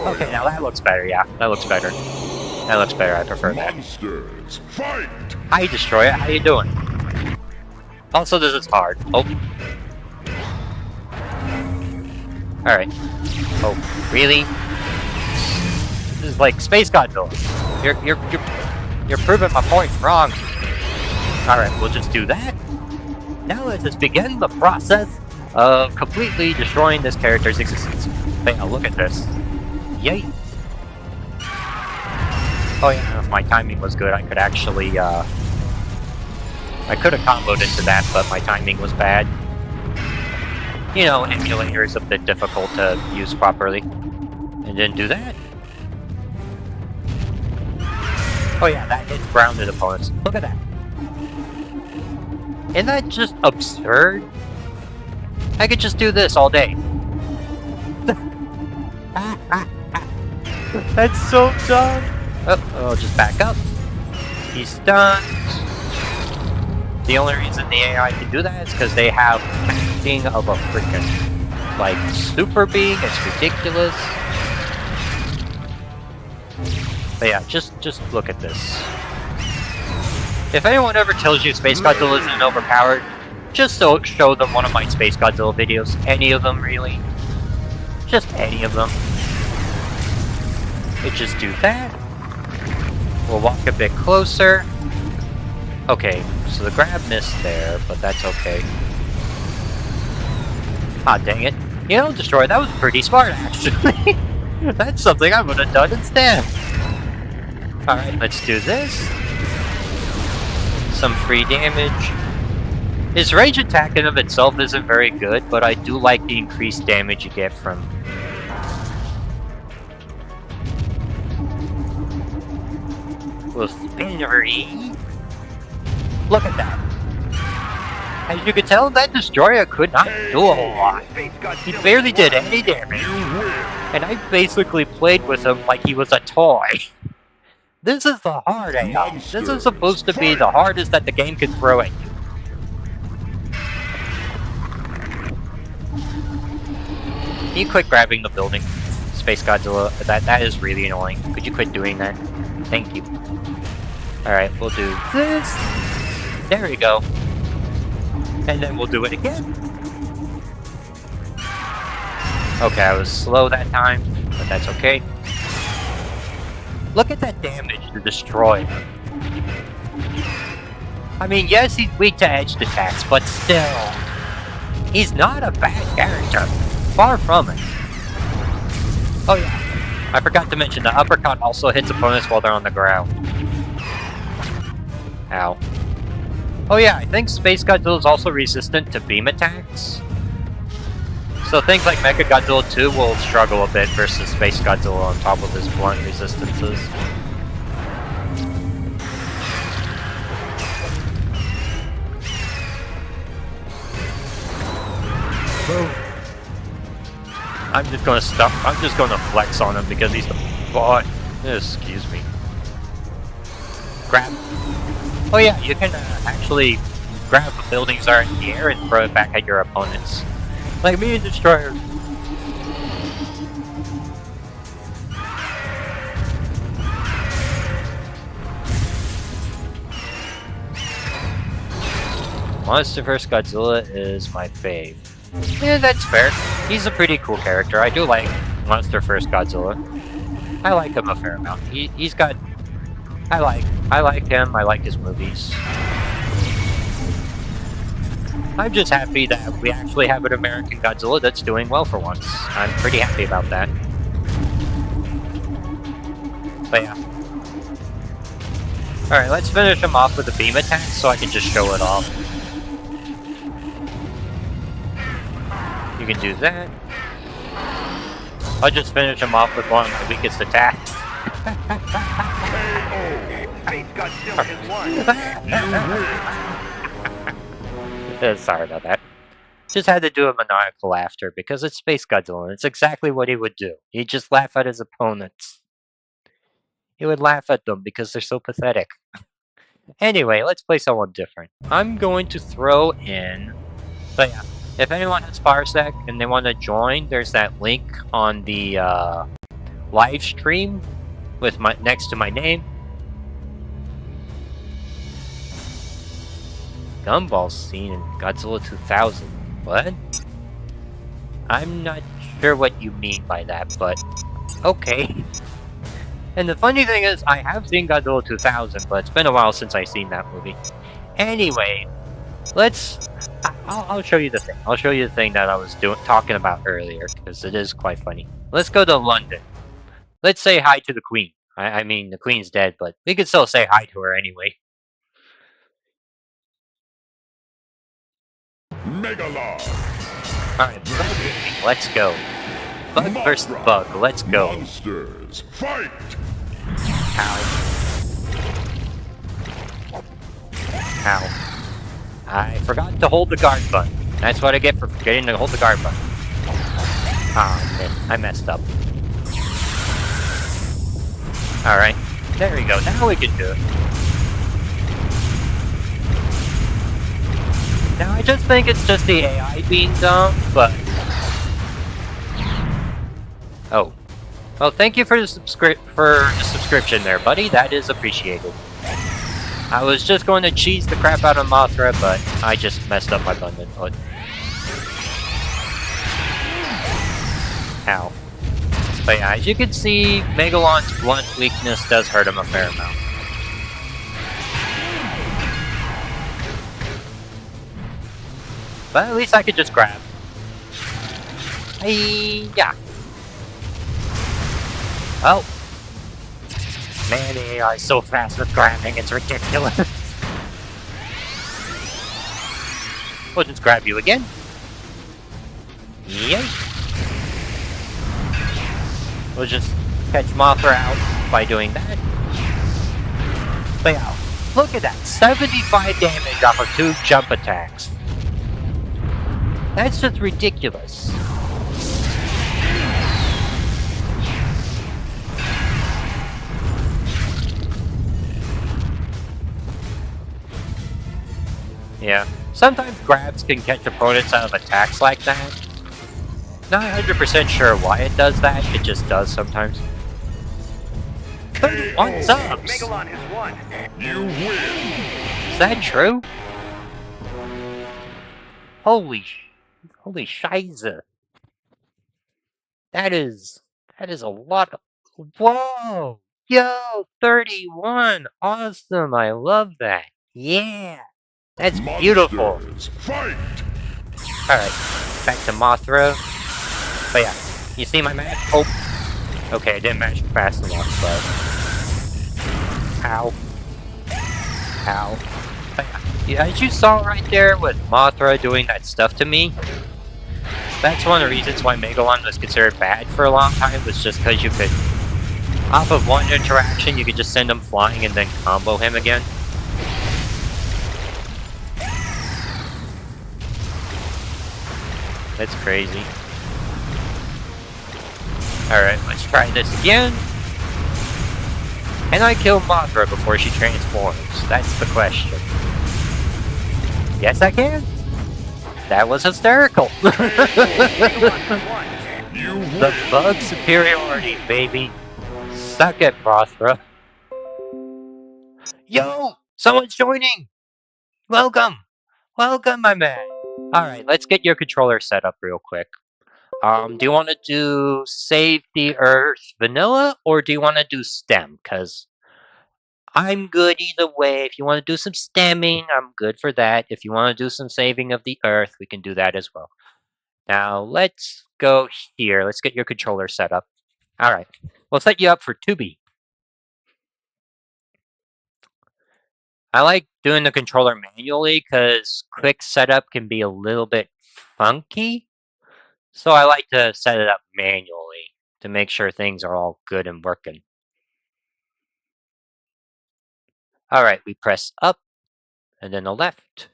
Okay, now that looks better, yeah. That looks better. That looks better, I prefer that. Monsters, fight! Hi, Destoroyah, how you doing? Also, this is hard. Oh. Alright. Oh, really? This is like SpaceGodzilla. You're proving my point wrong. Alright, we'll just do that. Now let's just begin the process of completely destroying this character's existence. But yeah, look at this. Yay! Oh yeah, if my timing was good, I could actually, I could have comboed into that, but my timing was bad. You know, emulator is a bit difficult to use properly. And didn't do that. Oh yeah, that hit grounded opponents. Look at that. Isn't that just absurd? I could just do this all day. That's so dumb. Oh, I'll just back up. He's stunned. The only reason the AI can do that is because they have casting of a freaking, like, super being. It's ridiculous. But yeah, just look at this. If anyone ever tells you SpaceGodzilla isn't overpowered, just show them one of my SpaceGodzilla videos. Any of them, really. Just any of them. We just do that. We'll walk a bit closer. Okay, so the grab missed there, but that's okay. Ah, dang it. You know, Destoroyah, that was pretty smart, actually. That's something I would have done instead. Alright, let's do this. Some free damage. His range attack in of itself isn't very good, but I do like the increased damage you get from... Well, spinnery. Look at that. As you can tell, that Destoroyah could not do a whole lot. He barely did any damage. And I basically played with him like he was a toy. This is the hard AI. This is supposed to be the hardest that the game can throw at you. Can you quit grabbing the building, SpaceGodzilla? That is really annoying. Could you quit doing that? Thank you. Alright, we'll do this. There we go. And then we'll do it again. Okay, I was slow that time, but that's okay. Look at that damage to Destoroyah. I mean, yes, he's weak to edged attacks, but still. He's not a bad character. Far from it. Oh yeah, I forgot to mention, the uppercut also hits opponents while they're on the ground. Ow. Oh yeah, I think SpaceGodzilla is also resistant to beam attacks. So things like Mechagodzilla 2 will struggle a bit versus SpaceGodzilla on top of his blunt resistances. I'm just gonna flex on him because he's the bot. Excuse me. Grab. Oh yeah, you can actually grab the buildings that are in the air and throw it back at your opponents. Like me and Destoroyah. Monster vs. Godzilla is my fave. Yeah, that's fair. He's a pretty cool character. I do like Monster vs. Godzilla. I like him a fair amount. He's got... I like him. I like his movies. I'm just happy that we actually have an American Godzilla that's doing well for once. I'm pretty happy about that. But yeah. Alright, let's finish him off with a beam attack so I can just show it off. You can do that. I'll just finish him off with one of my weakest attacks. Sorry about that. Just had to do a maniacal laughter because it's SpaceGodzilla and it's exactly what he would do. He'd just laugh at his opponents. He would laugh at them because they're so pathetic. Anyway, let's play someone different. I'm going to throw in... But yeah, if anyone has Parsec and they want to join, there's that link on the live stream with next to my name. Gumball scene in Godzilla 2000. What? I'm not sure what you mean by that, but okay. And the funny thing is, I have seen Godzilla 2000, but it's been a while since I've seen that movie. Anyway, let's I'll show you the thing. I'll show you the thing that I was talking about earlier, because it is quite funny. Let's go to London. Let's say hi to the Queen. I mean, the Queen's dead, but we could still say hi to her anyway. Megalon. Alright, let's go. Bug versus bug, let's go. Monsters, fight! Ow. Ow. I forgot to hold the guard button. That's what I get for forgetting to hold the guard button. Ah, man, I messed up. Alright, there we go. Now we can do it. Now, I just think it's just the AI being dumb, but... Oh. Well, thank you for the subscription there, buddy. That is appreciated. I was just going to cheese the crap out of Mothra, but I just messed up my button. Ow. But yeah, as you can see, Megalon's blunt weakness does hurt him a fair amount. But at least I could just grab. Yeah. Oh. Man, the AI is so fast with grabbing, it's ridiculous. We'll just grab you again. Yay. We'll just catch Mothra out by doing that. But yeah, look at that. 75 damage off of 2 jump attacks. That's just ridiculous. Yeah, sometimes grabs can catch opponents out of attacks like that. Not 100% sure why it does that, it just does sometimes. 31 subs! Megalon has won. You win! Is that true? Holy shiza. That is a lot of... Whoa! Yo, 31! Awesome, I love that. Yeah! That's beautiful! Monsters, fight! Alright, back to Mothra. But yeah, you see my match? Oh! Okay, I didn't match fast enough, but... Ow. Ow. But yeah, as you saw right there with Mothra doing that stuff to me, that's one of the reasons why Megalon was considered bad for a long time, was just because you could, off of one interaction, you could just send him flying and then combo him again. That's crazy. Alright, let's try this again. Can I kill Mothra before she transforms? That's the question. Yes, I can. That was hysterical. The bug superiority, baby. Suck it, Mothra. Yo! Someone's joining! Welcome! Welcome, my man! Alright, let's get your controller set up real quick. Do you want to do Save the Earth Vanilla, or do you want to do STEM? Because I'm good either way. If you want to do some stemming, I'm good for that. If you want to do some saving of the Earth, we can do that as well. Now, let's go here. Let's get your controller set up. Alright, we'll set you up for 2B. I like doing the controller manually because quick setup can be a little bit funky. So I like to set it up manually to make sure things are all good and working. Alright, we press up, and then a left,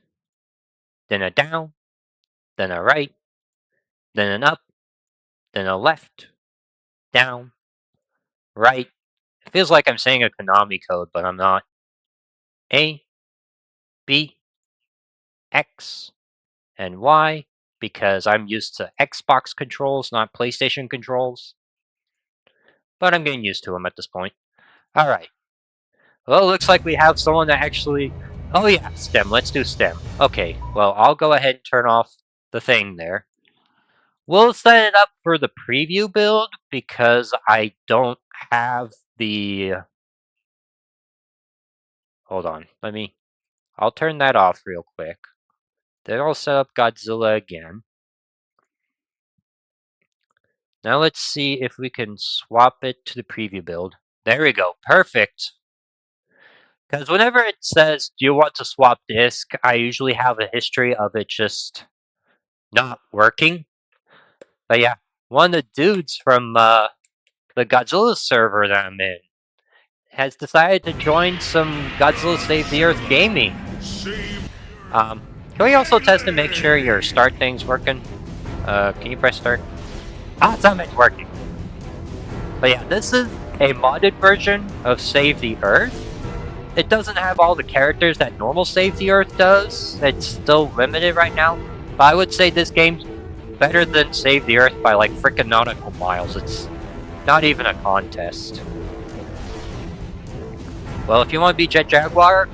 then a down, then a right, then an up, then a left, down, right. It feels like I'm saying a Konami code, but I'm not. A, B, X, and Y, because I'm used to Xbox controls, not PlayStation controls. But I'm getting used to them at this point. Alright. Well, it looks like we have someone that actually... Oh yeah, STEM. Let's do STEM. Okay, well, I'll go ahead and turn off the thing there. We'll set it up for the preview build because I don't have the... Hold on, I'll turn that off real quick. Then I'll set up Godzilla again. Now let's see if we can swap it to the preview build. There we go, perfect! Because whenever it says, do you want to swap disk, I usually have a history of it just not working. But yeah, one of the dudes from the Godzilla server that I'm in has decided to join some Godzilla Save the Earth gaming. Can we also test to make sure your start thing's working? Can you press start? Awesome, it's working! But yeah, this is a modded version of Save the Earth. It doesn't have all the characters that normal Save the Earth does. It's still limited right now. But I would say this game's better than Save the Earth by like frickin' nautical miles. It's not even a contest. Well, if you want to be Jaguar,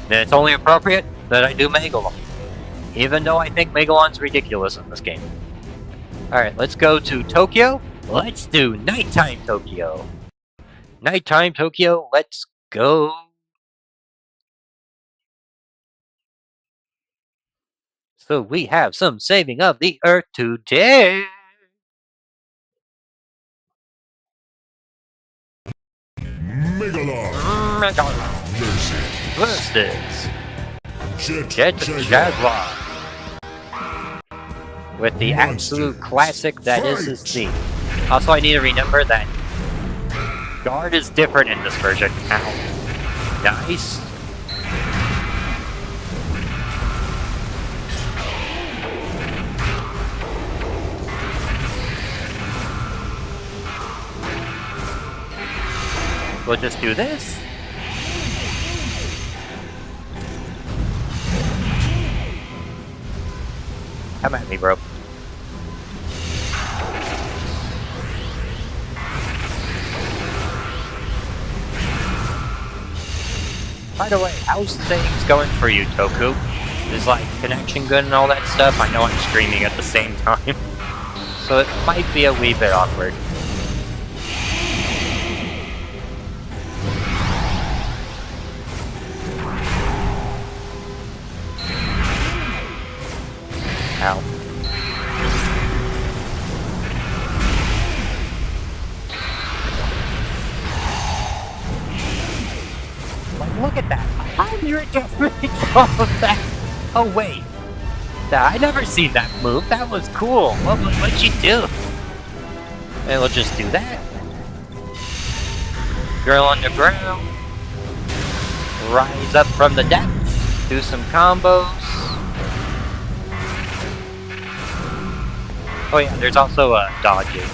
then it's only appropriate that I do Megalon. Even though I think Megalon's ridiculous in this game. Alright, let's go to Tokyo. Let's do Nighttime Tokyo. Nighttime Tokyo, let's go. So we have some saving of the Earth today. Megalon versus Jet Jaguar. With the absolute classic that is his theme. Also, I need to remember that guard is different in this version. Ow. Nice. We'll just do this. Come at me, bro. By the way, how's things going for you, Toku? Is like connection good and all that stuff? I know I'm streaming at the same time, so it might be a wee bit awkward. Ow. Like, look at that. How did you get rid of that? Oh, wait. I never seen that move. That was cool. What'd you do? And we'll just do that. Girl underground. Rise up from the depths. Do some combos. Oh yeah, there's also a dodging.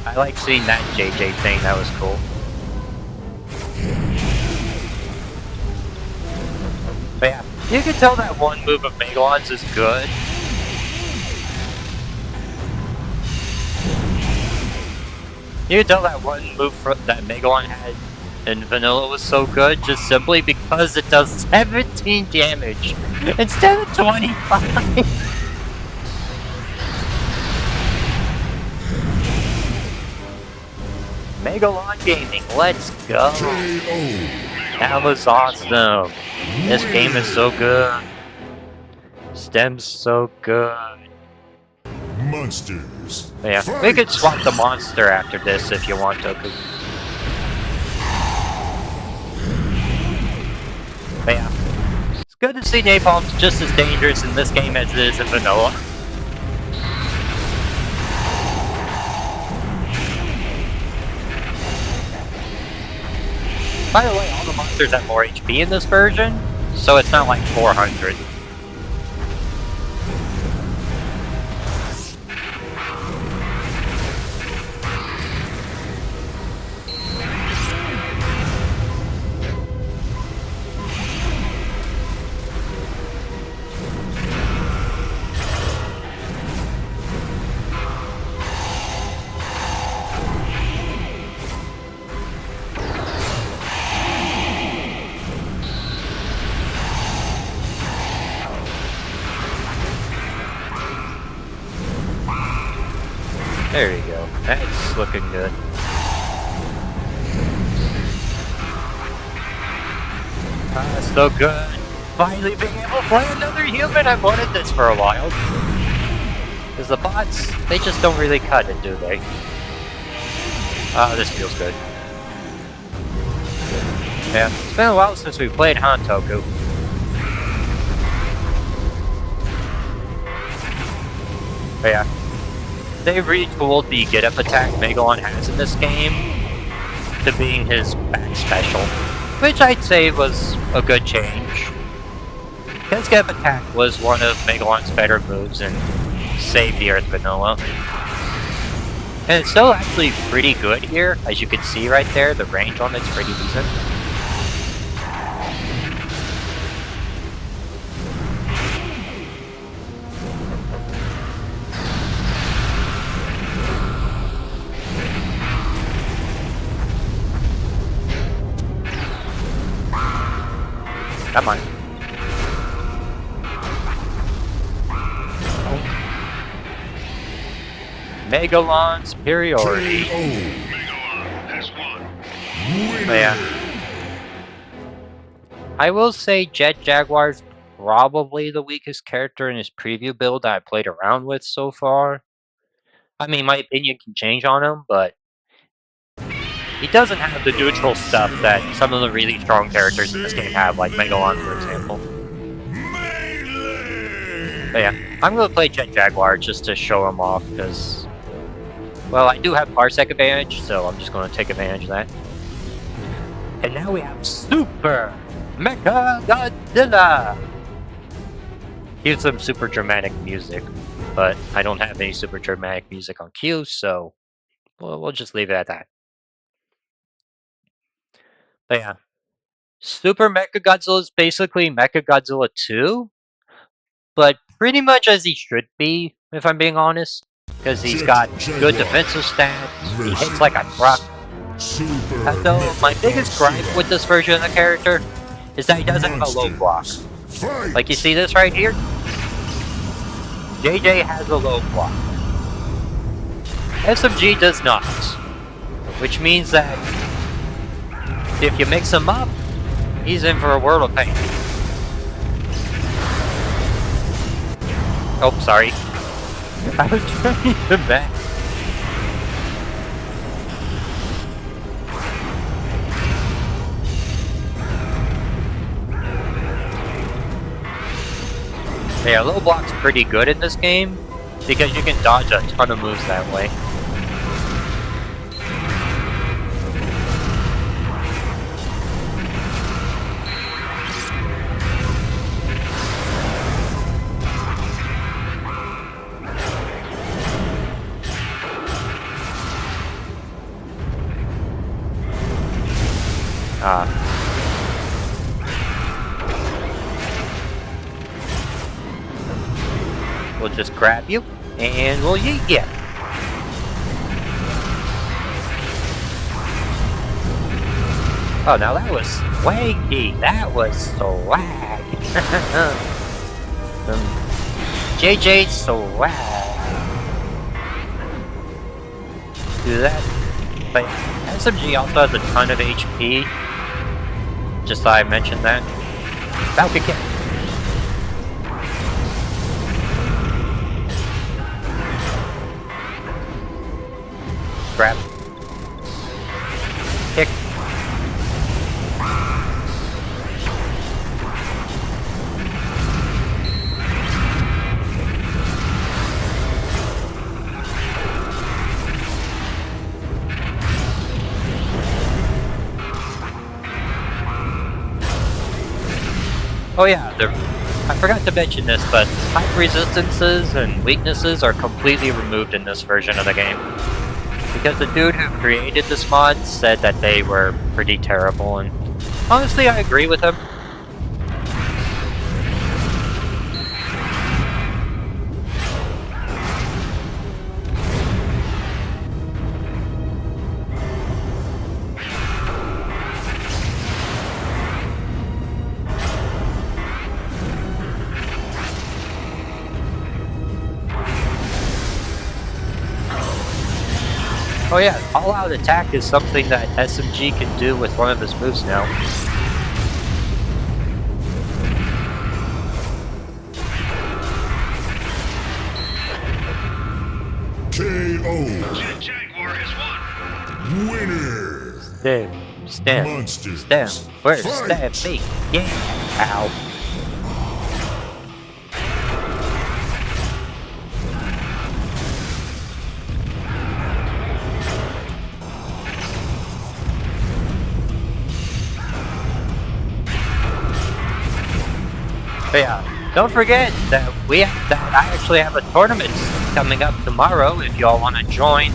I like seeing that JJ thing. That was cool. But yeah, you can tell that one move of Megalon's is good. You can tell that one move that Megalon had in Vanilla was so good just simply because it does 17 damage instead of 25. Megalon Gaming, let's go! That was awesome! This game is so good! Stem's so good! Monsters. But yeah, we could swap the monster after this if you want to. But yeah, it's good to see Napalm's just as dangerous in this game as it is in Vanilla. By the way, all the monsters have more HP in this version, so it's not like 400. There you go. That's looking good. So good. Finally being able to play another human. I've wanted this for a while. Because the bots, they just don't really cut it, do they? This feels good. Yeah, it's been a while since we played Hantoku. But yeah, they retooled the get-up attack Megalon has in this game to being his back special, which I'd say was a good change. His get-up attack was one of Megalon's better moves and saved the Earth Vanilla. And it's still actually pretty good here, as you can see right there, the range on it's pretty decent. Come on. Megalon superiority. But yeah. I will say Jaguar's probably the weakest character in his preview build that I played around with so far. I mean, my opinion can change on him, but he doesn't have the neutral stuff that some of the really strong characters in this game have, like Megalon, for example. But yeah, I'm going to play Jaguar just to show him off, because, well, I do have Parsec advantage, so I'm just going to take advantage of that. And now we have Super Mechagodzilla! Here's some super dramatic music, but I don't have any super dramatic music on cue, so we'll just leave it at that. But yeah, Super Mechagodzilla is basically Mechagodzilla 2, but pretty much as he should be, if I'm being honest. Because he's got good defensive stats, he hits like a truck. Though my biggest gripe with this version of the character is that he doesn't have a low block. Like you see this right here? JJ has a low block. SMG does not. Which means that if you mix him up, he's in for a world of pain. Oh, sorry. I was trying to back. Yeah, low block's pretty good in this game because you can dodge a ton of moves that way. We'll just grab you, and we'll yeet you. Oh, now that was swaggy. That was swag. JJ swag. Do that. But SMG also has a ton of HP. Just thought I mentioned that. Falcon kick. Grab. Kick. Oh yeah, I forgot to mention this, but type resistances and weaknesses are completely removed in this version of the game. Because the dude who created this mod said that they were pretty terrible, and honestly I agree with him. Oh yeah, all-out attack is something that SMG can do with one of his moves now. KO. Jaguar has won. Winner. Stab. Monsters. Stab. Where's Fight. stab me? Yeah. Ow. But yeah, don't forget that I actually have a tournament coming up tomorrow. If y'all want to join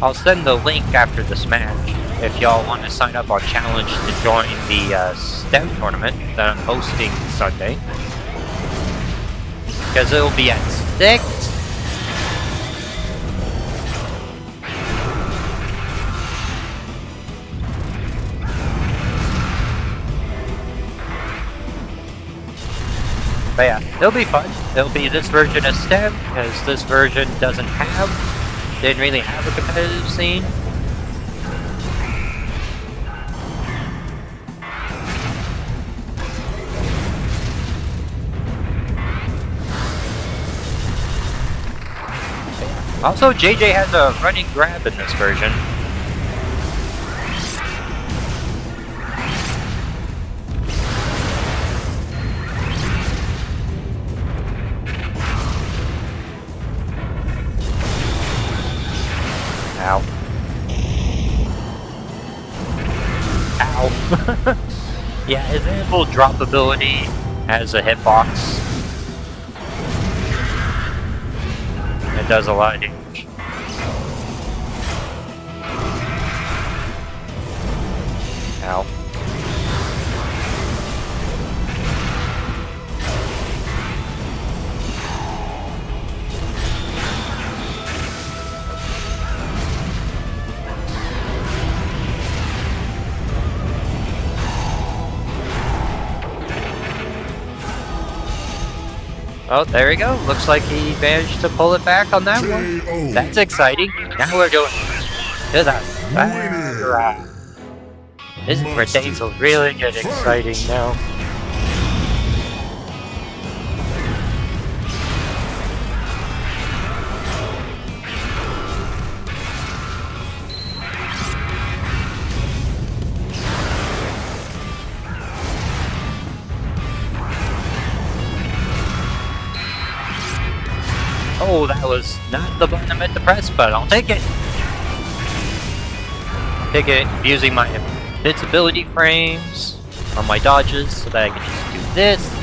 I'll send the link after this match. If y'all want to sign up on challenge to join the STEM tournament that I'm hosting Sunday, because it'll be at 6. But yeah, it'll be fun. It'll be this version of STEM, because this version didn't really have a competitive scene. Also, JJ has a running grab in this version. Ow. Ow. Yeah, his ample drop ability has a hitbox. It does a lot of damage. Ow. Oh, there we go. Looks like he managed to pull it back on that one. KO. That's exciting. Now we're doing to the Baragon. This is where things will really get exciting now. Oh, that was not the button I meant to press, but I'll take it. Take it using my invincibility frames on my dodges so that I can just do this.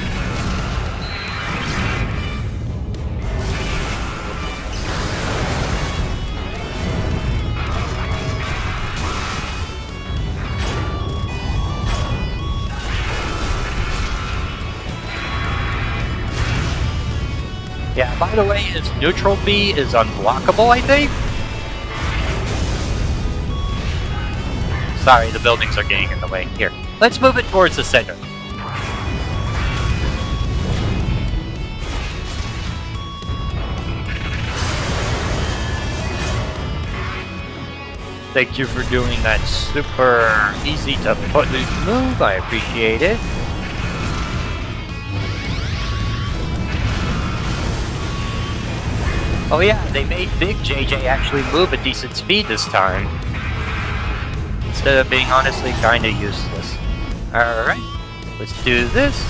Yeah, by the way, his neutral B is unblockable, I think? Sorry, the buildings are getting in the way. Here, let's move it towards the center. Thank you for doing that super easy to put move, I appreciate it. Oh yeah, they made Big JJ actually move at decent speed this time, instead of being honestly kinda useless. Alright, let's do this.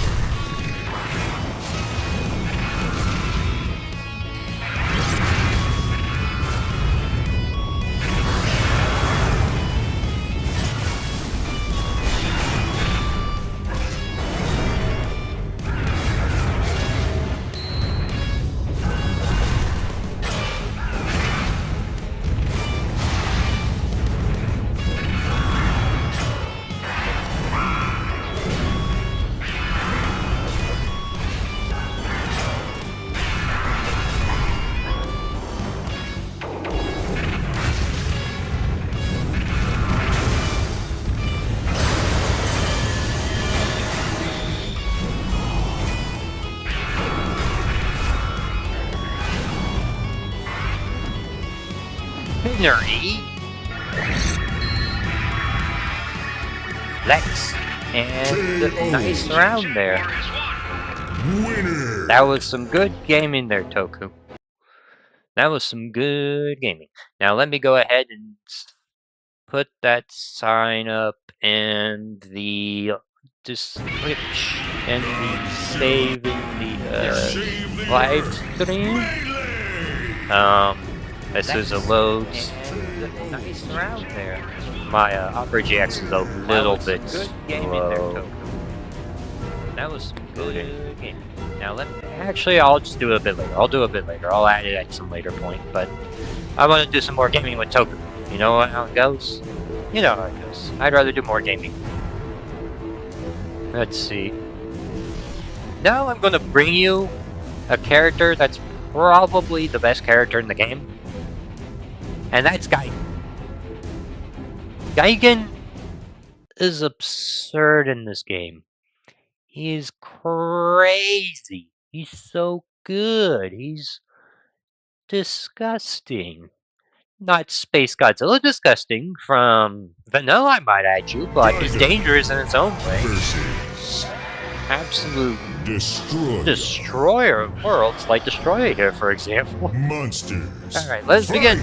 Spinnery. Flex. And nice round there. Winner. That was some good gaming there, Toku. That was some good gaming. Now let me go ahead and put that sign up and the description and the save in the live stream. This is a loads. Nice round there. My Opera GX is a little bit slow. That was good game. Now I'll just do it a bit later. I'll do it a bit later. I'll add it at some later point. But I want to do some more gaming with Toku. You know how it goes? You know how it goes. I'd rather do more gaming. Let's see. Now I'm going to bring you a character that's probably the best character in the game. And that's Gigan. Gigan is absurd in this game. He is crazy. He's so good. He's disgusting. Not SpaceGodzilla disgusting from vanilla, I might add you, but he's dangerous in its own way. Versus Absolute Destroyer. destroyer of worlds, like Destoroyah here, for example. Monsters. Alright, let's begin.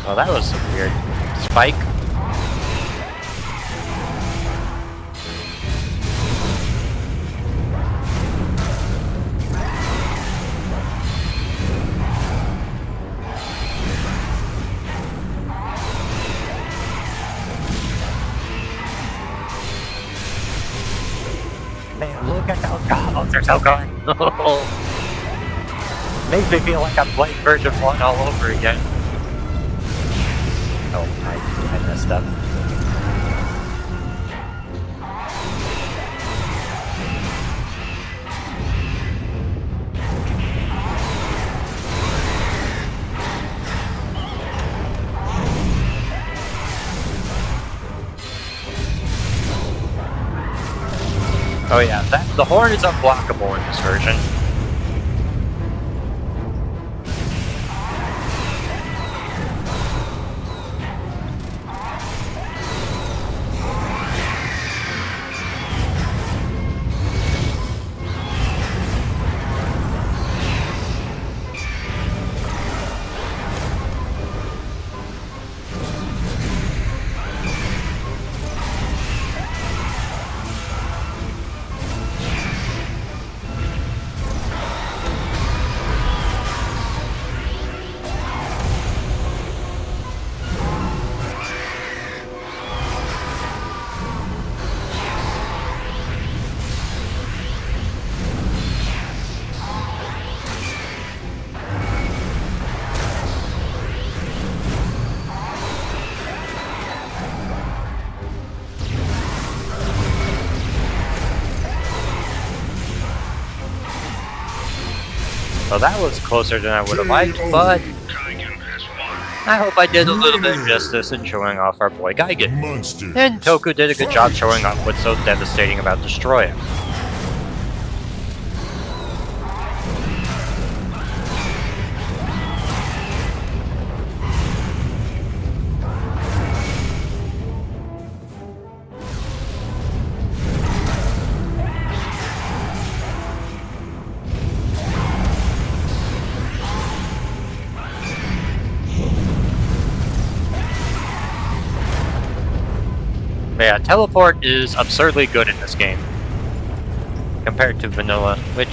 Oh, that was some weird spike. Man, look at those combos, they're so good. Makes me feel like I'm playing version 1 all over again. Oh, I messed up. Oh yeah, the horn is unblockable in this version. So that was closer than I would have liked, but I hope I did a little bit of justice in showing off our boy Gigan. Monsters. And Toku did a good job showing off what's so devastating about Destoroyah. Yeah, teleport is absurdly good in this game compared to vanilla, which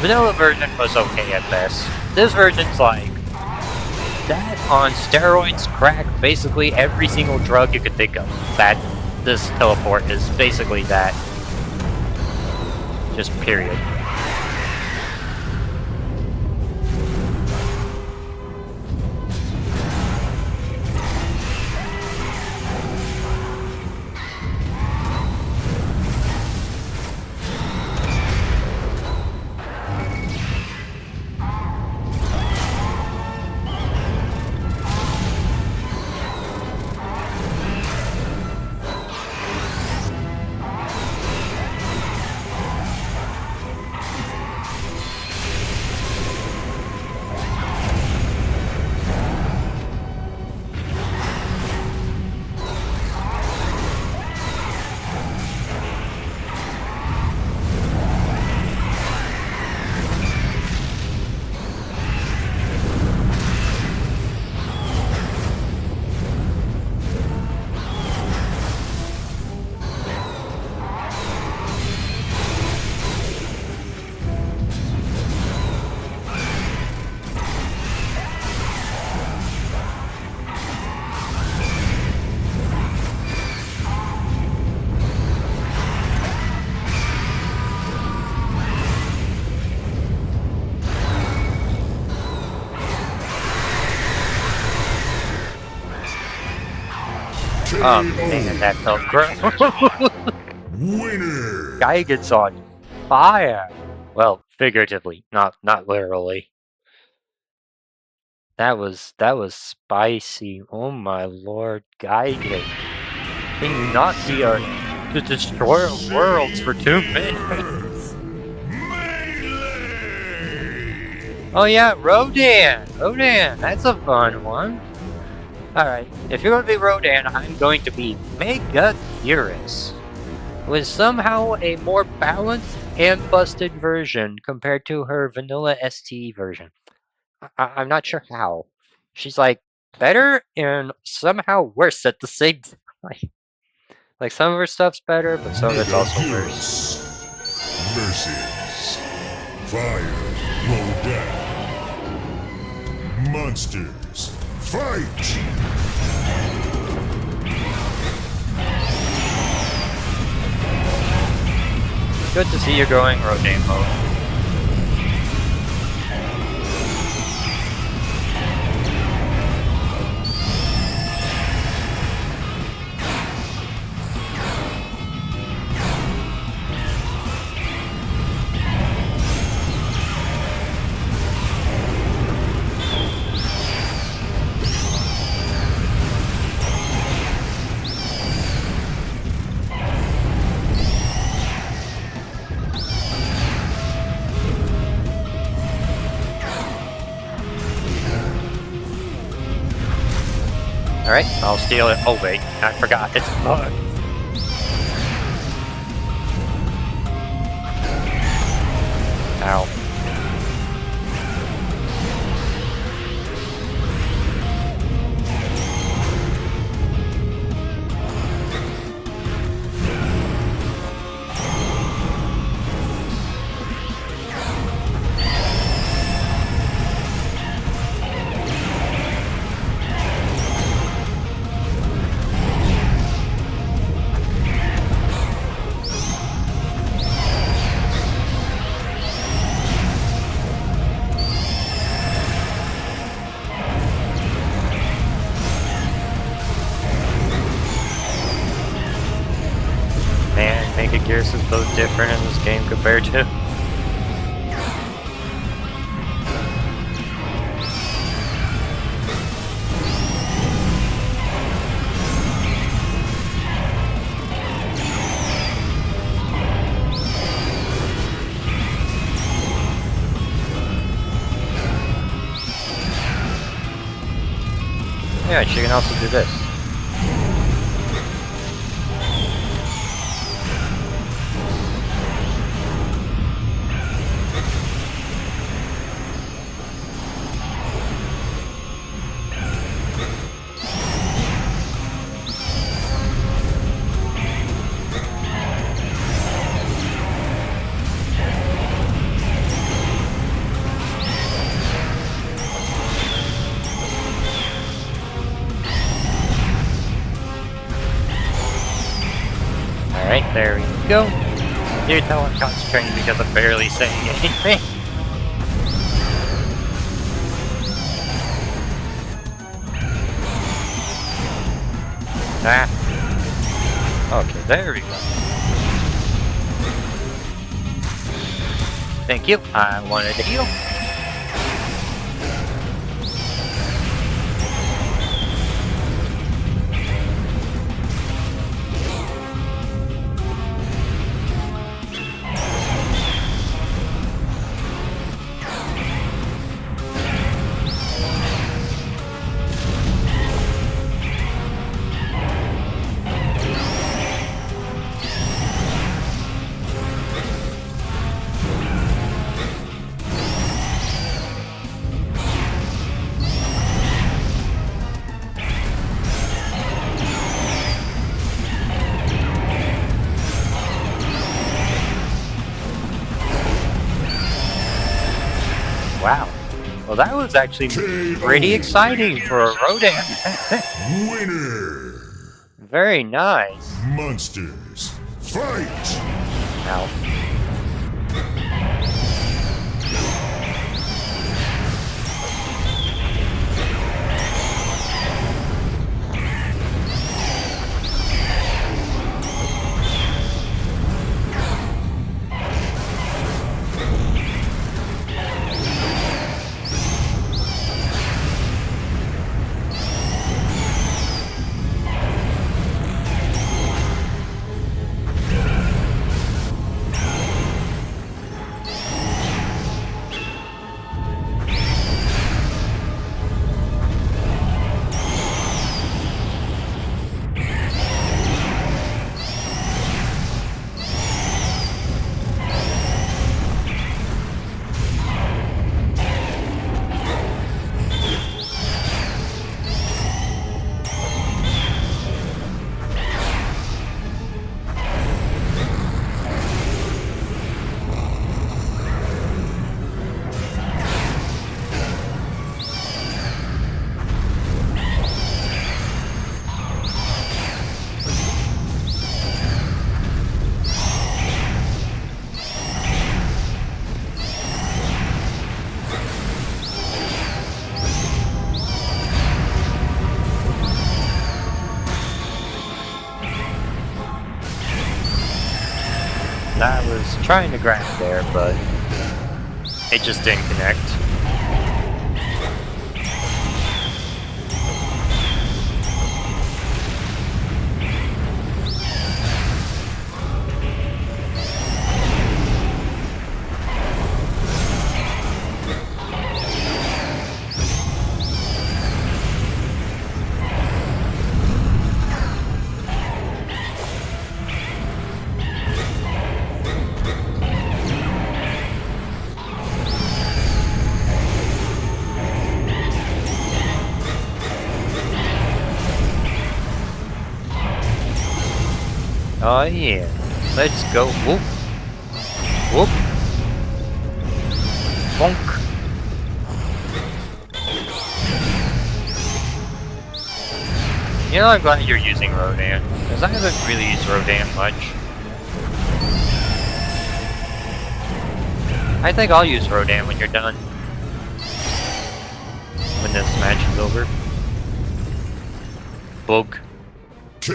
vanilla version was okay at best. This version's like that on steroids, crack, basically every single drug you could think of. This teleport is basically that. Just period. Oh man, that felt gross. Winner. Guy gets on fire. Well, figuratively, not literally. That was spicy. Oh my lord, Gigan. Can you not be the destroyer of worlds for 2 minutes? Oh yeah, Rodan! Rodan, that's a fun one. Alright, if you're going to be Rodan, I'm going to be Megaguirus. With somehow a more balanced and busted version compared to her vanilla ST version. I'm not sure how. She's like better and somehow worse at the same time. Like some of her stuff's better, but some of it's also worse. Megaguirus versus Fire Rodan. Monsters, fight! Good to see you going Rodan mode. Alright, I'll steal it. Oh wait, I forgot. It's bugged. Ow. Megaguirus is both different in this game compared to. Yeah, she can also do this. Alright, there we go. You tell I'm concentrating because I'm barely saying anything. Ah. Okay, there we go. Thank you. I wanted to heal. Wow. Well, that was actually pretty exciting for a Rodan. Winner. Very nice. Monsters, fight! Ow. trying to grab there, but it just didn't connect. Oh yeah, let's go. Whoop. Whoop. Bonk. You know, I'm glad you're using Rodan, because I haven't really used Rodan much. I think I'll use Rodan when you're done. When this match is over. Bug. KO.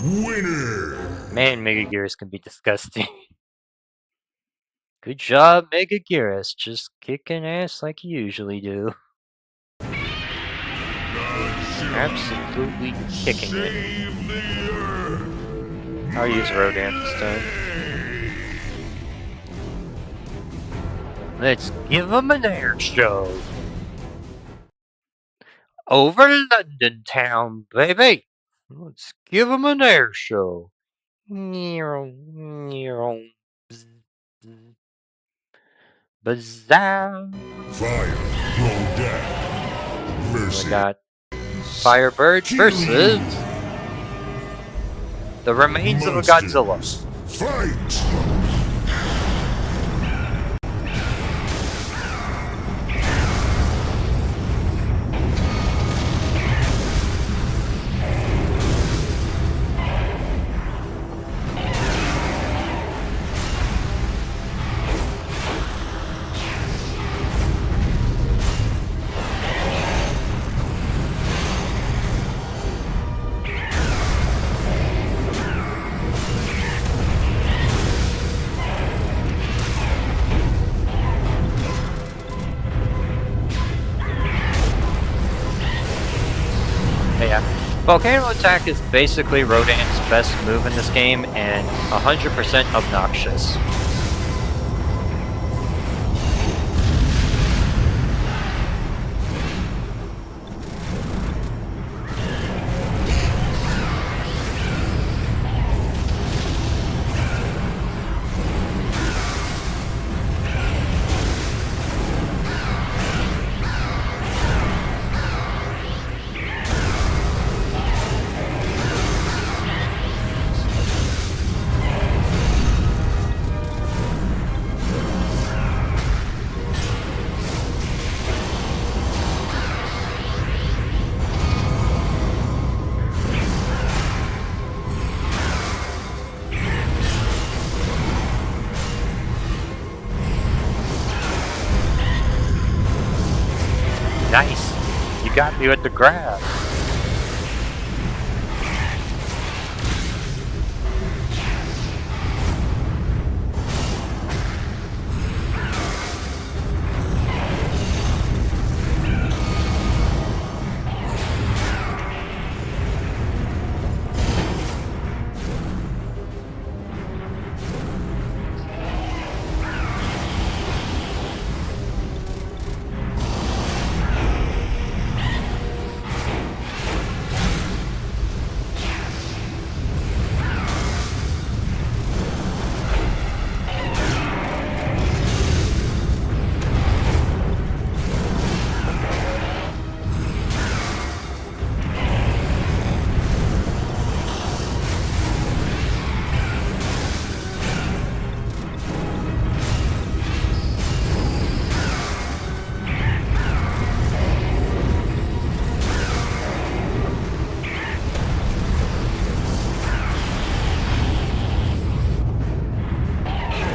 Winner. Man, Megaguirus can be disgusting. Good job, Megaguirus. Just kicking ass like you usually do. Absolutely kicking it. I'll use Rodan this time. Let's give him an air show. Over London town, baby. Let's give him an air show. Bazow. Fire. Rodan. We Versus got Firebird versus the remains of a Godzilla. Fight. Yeah. Volcano Attack is basically Rodan's best move in this game and 100% obnoxious. Nice! You got me with the grab.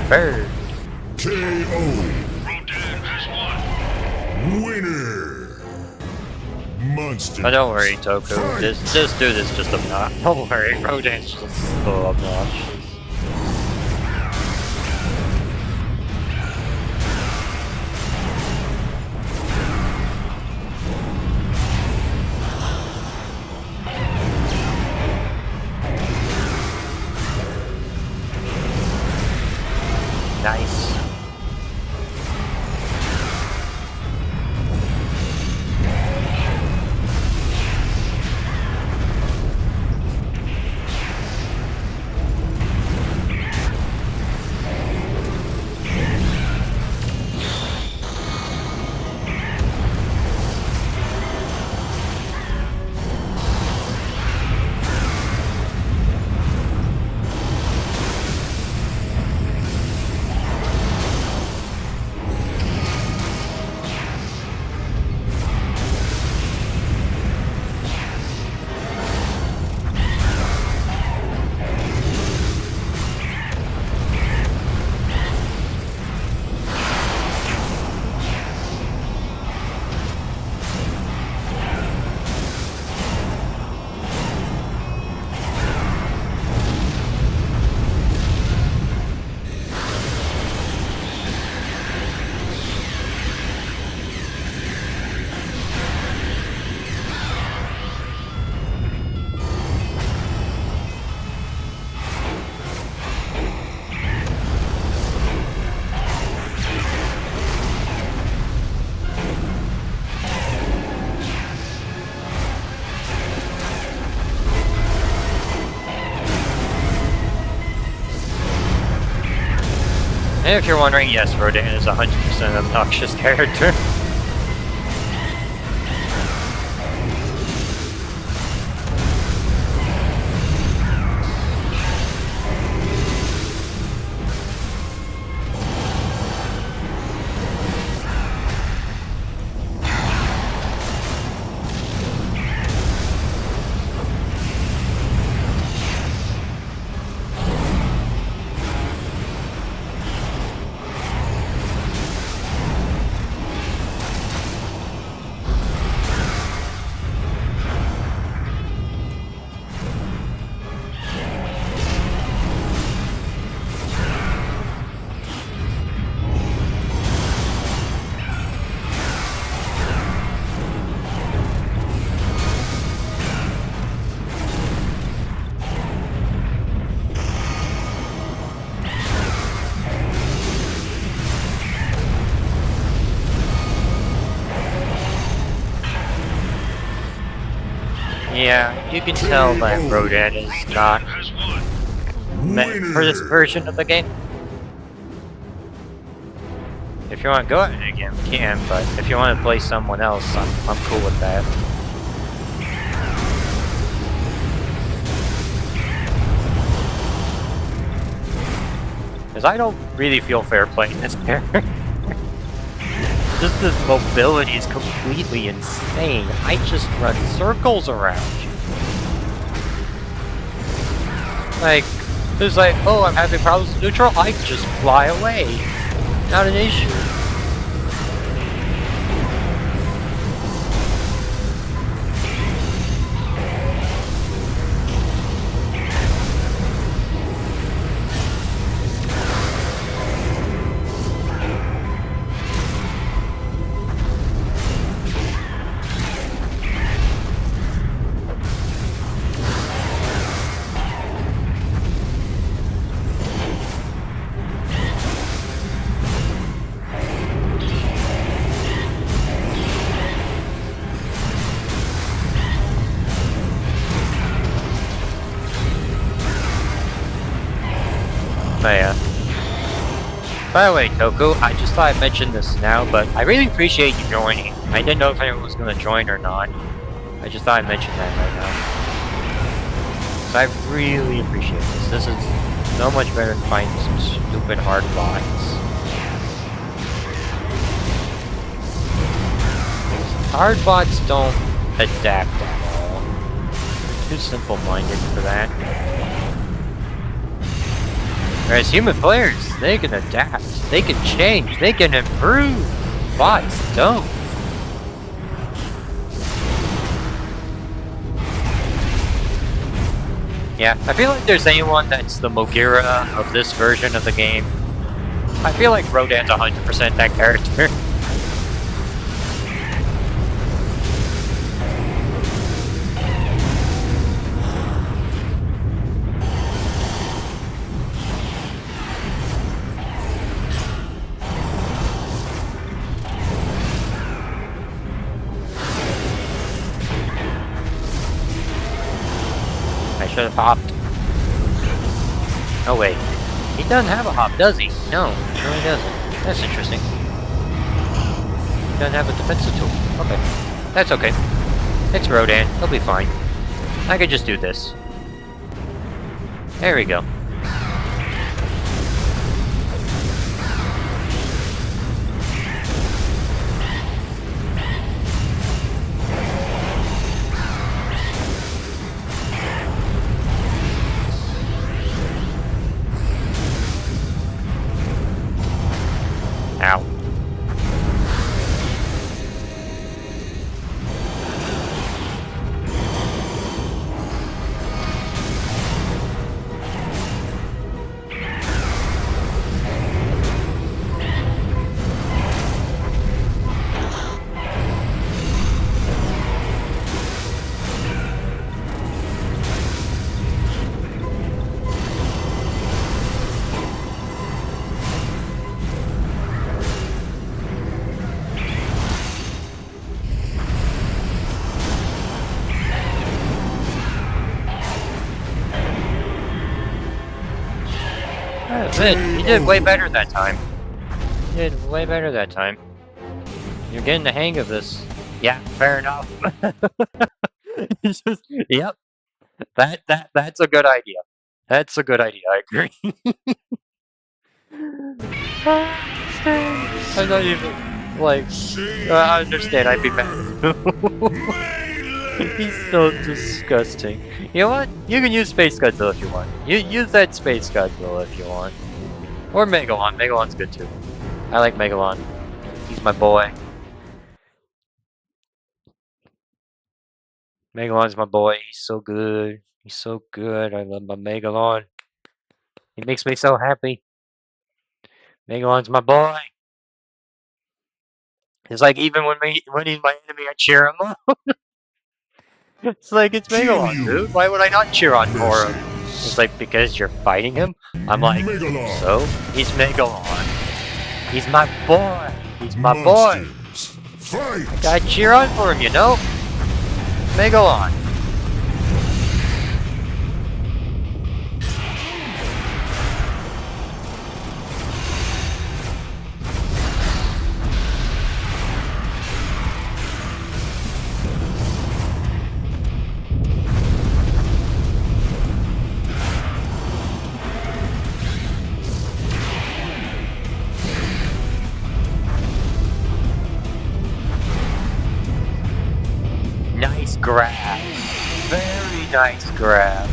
Bird. KO. Rodan has won. Winner. Monster. Oh, don't worry, Toku. Just do this. Just don't worry. Rodan's just so obnoxious. Nice. And if you're wondering, yes, Rodan is 100% an obnoxious character. Yeah, you can tell that Rodan is not Has won. meant for this version of the game. If you want to go at it again, we can, but if you want to play someone else, I'm cool with that. Because I don't really feel fair playing this character. Just this mobility is completely insane. I just run circles around you. Like, it's like, oh, I'm having problems with neutral, I can just fly away. Not an issue. By the way, Toku, I just thought I'd mention this now, but I really appreciate you joining. I didn't know if anyone was going to join or not. I just thought I'd mention that right now. So I really appreciate this. This is so much better than finding some stupid hard bots. Hard bots don't adapt at all. Too simple-minded for that. Whereas human players, they can adapt, they can change, they can improve. Bots don't. Yeah, I feel like there's anyone that's the Megaguirus of this version of the game. I feel like Rodan's 100% that character. should have hopped. Oh wait, he doesn't have a hop, does he? No, he doesn't. That's interesting. He doesn't have a defensive tool. Okay, that's okay. It's Rodan. He'll be fine. I could just do this. There we go. Ow. You did way better that time. You did way better that time. You're getting the hang of this. Yeah, fair enough. It's just, yep. That's a good idea. That's a good idea, I agree. I'm not even like I understand I'd be mad. He's so disgusting. You know what? You can use SpaceGodzilla if you want. You use that SpaceGodzilla if you want. Or Megalon. Megalon's good too. I like Megalon. He's my boy. Megalon's my boy. He's so good. He's so good. I love my Megalon. He makes me so happy. Megalon's my boy. It's like even when he's my enemy, I cheer him up. It's like it's Megalon, dude. Why would I not cheer on for him? It's like because you're fighting him. I'm like, Megalon. so he's Megalon. He's my boy. He's my boy. Fight! Gotta cheer on for him, you know. Megalon. Nice grab. Very nice grab.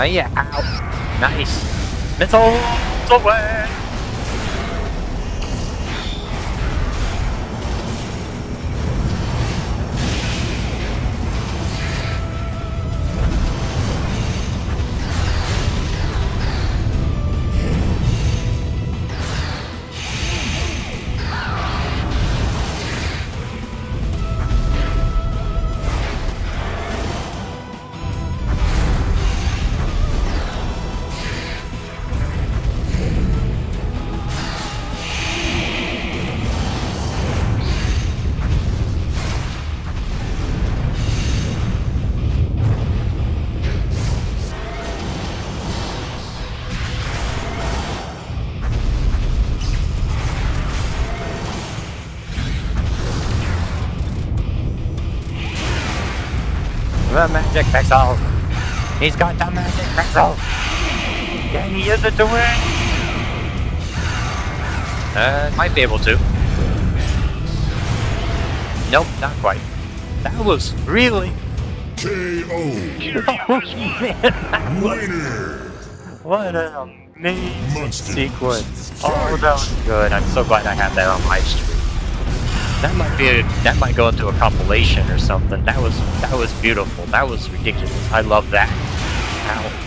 Yeah, ow. Nice. Missiles away! The magic pixel! He's got the magic pixel! Can he use it to win? Might be able to. Nope, not quite. That was really... KO. Oh, man, that was... Winner. What an amazing Monsters. sequence. Oh, Fight. that was good. I'm so glad I had that on my stream. That might go into a compilation or something. That was beautiful. That was ridiculous. I love that. Ow.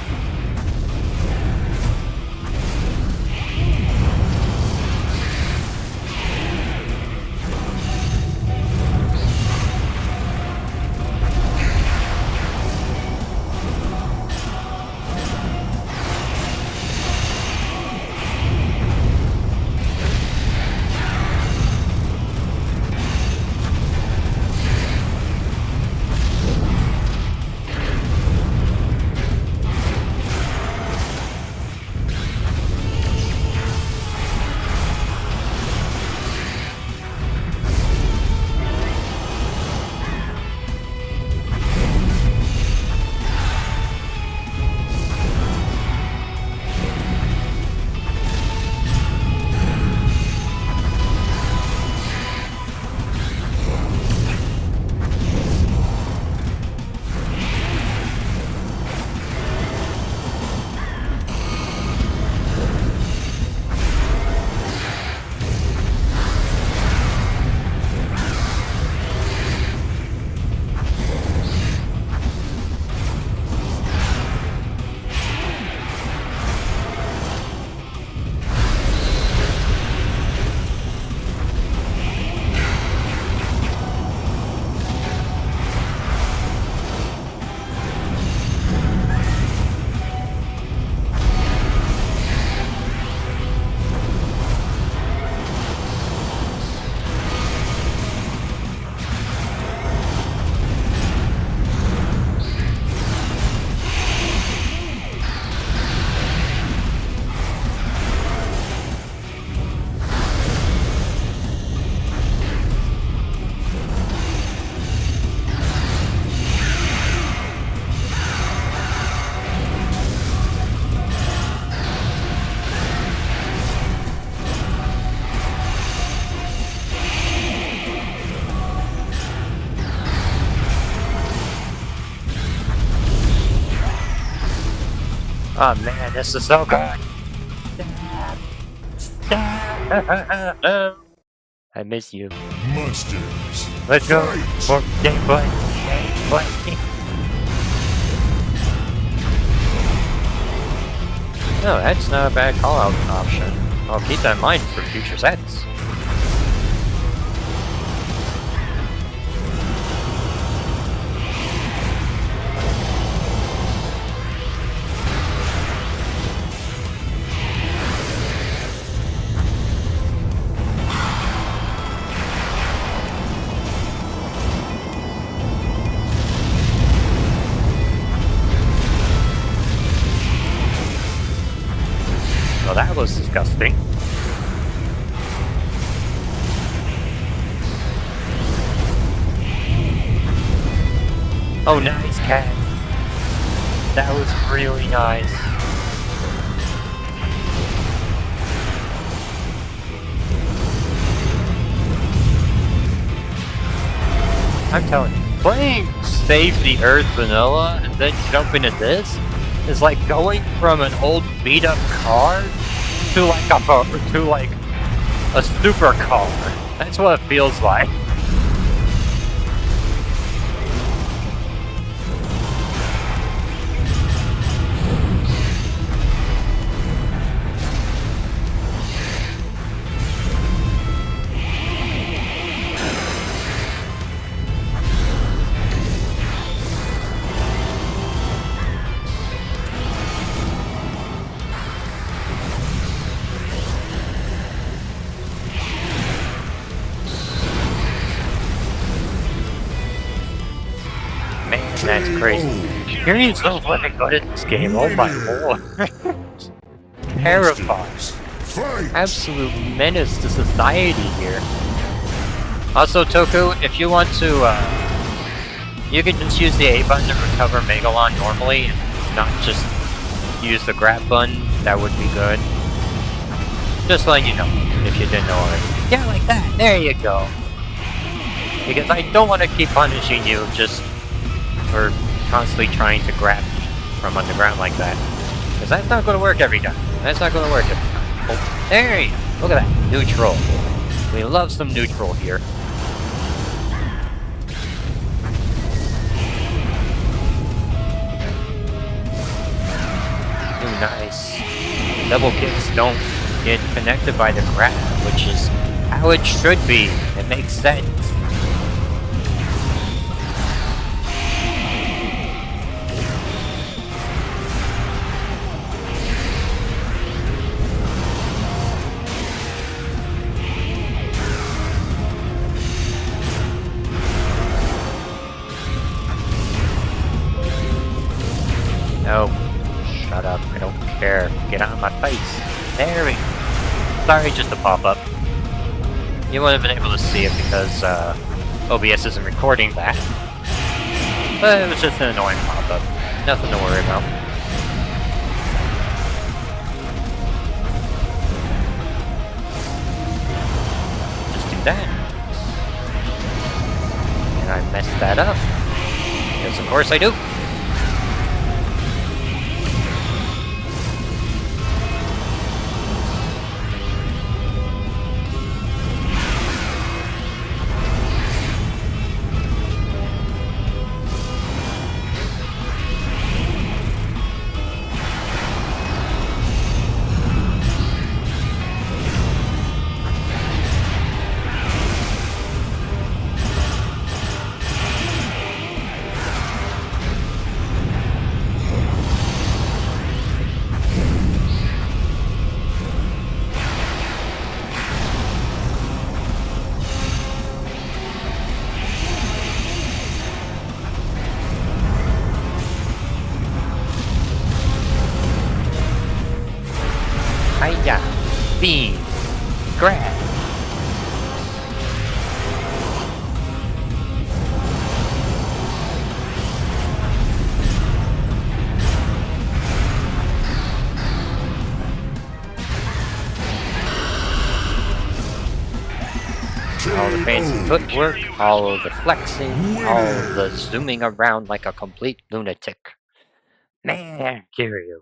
Oh man, this is so good. I miss you. Monsters. Let's go Fight. for gameplay. Gameplay. No, that's not a bad call-out option. I'll keep that in mind for future sets. Well, that was disgusting. Oh, nice cat. That was really nice. I'm telling you, playing Save the Earth Vanilla and then jumping into this is like going from an old beat-up car to like a supercar. That's what it feels like. That's crazy. Kiryu's so fucking good at this game, oh my lord. Terrifying. Fight. Absolute menace to society here. Also, Toku, if you want to, you can just use the A button to recover Megalon normally, and not just use the grab button. That would be good. Just letting you know, if you didn't know already. Yeah, like that. There you go. Because I don't want to keep punishing you just for constantly trying to grab me from underground like that. Because that's not going to work every time. That's not going to work every time. Oh, there you go. Look at that. Neutral. We love some neutral here. Ooh, nice. Double kicks don't get connected by the grab, which is how it should be. It makes sense. No. Shut up. I don't care. Get out of my face. There we go. Sorry, just a pop-up. You wouldn't have been able to see it because OBS isn't recording that. But it was just an annoying pop-up. Nothing to worry about. Just do that. And I messed that up. Because of course I do. Hiya! Beam! Grab! All the fancy footwork, all of the flexing, all of the zooming around like a complete lunatic. Man, Kiryu.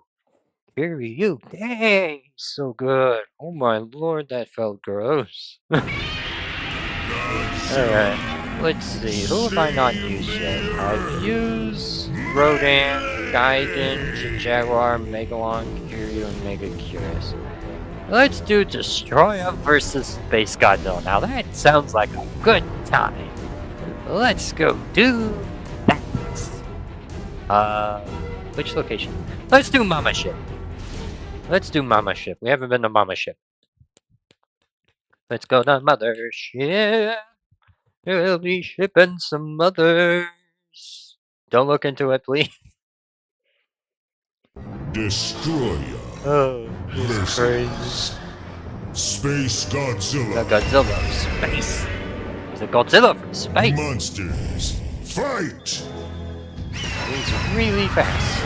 Kiryu, dang, so good. Oh my lord, that felt gross. Alright, let's see, who have I not used yet? I've used Rodan, Gigan, Jaguar, Megalon, Kiryu, and Megaguirus. Let's do Destoroyah versus SpaceGodzilla. Now that sounds like a good time. Let's go do that. Which location? Let's do Mama Ship. Let's do Mama Ship. We haven't been to Mama Ship. Let's go to Mother Ship. We'll be shipping some mothers. Don't look into it, please. Destoroyah Oh, this is crazy. SpaceGodzilla. The Godzilla of space. It's a Godzilla from space. Monsters, fight! He's really fast.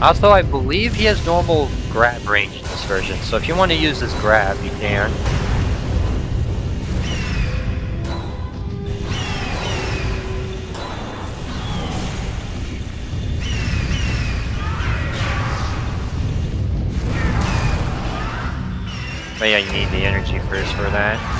Also, I believe he has normal grab range in this version, so if you want to use his grab, you can. But yeah, you need the energy first for that.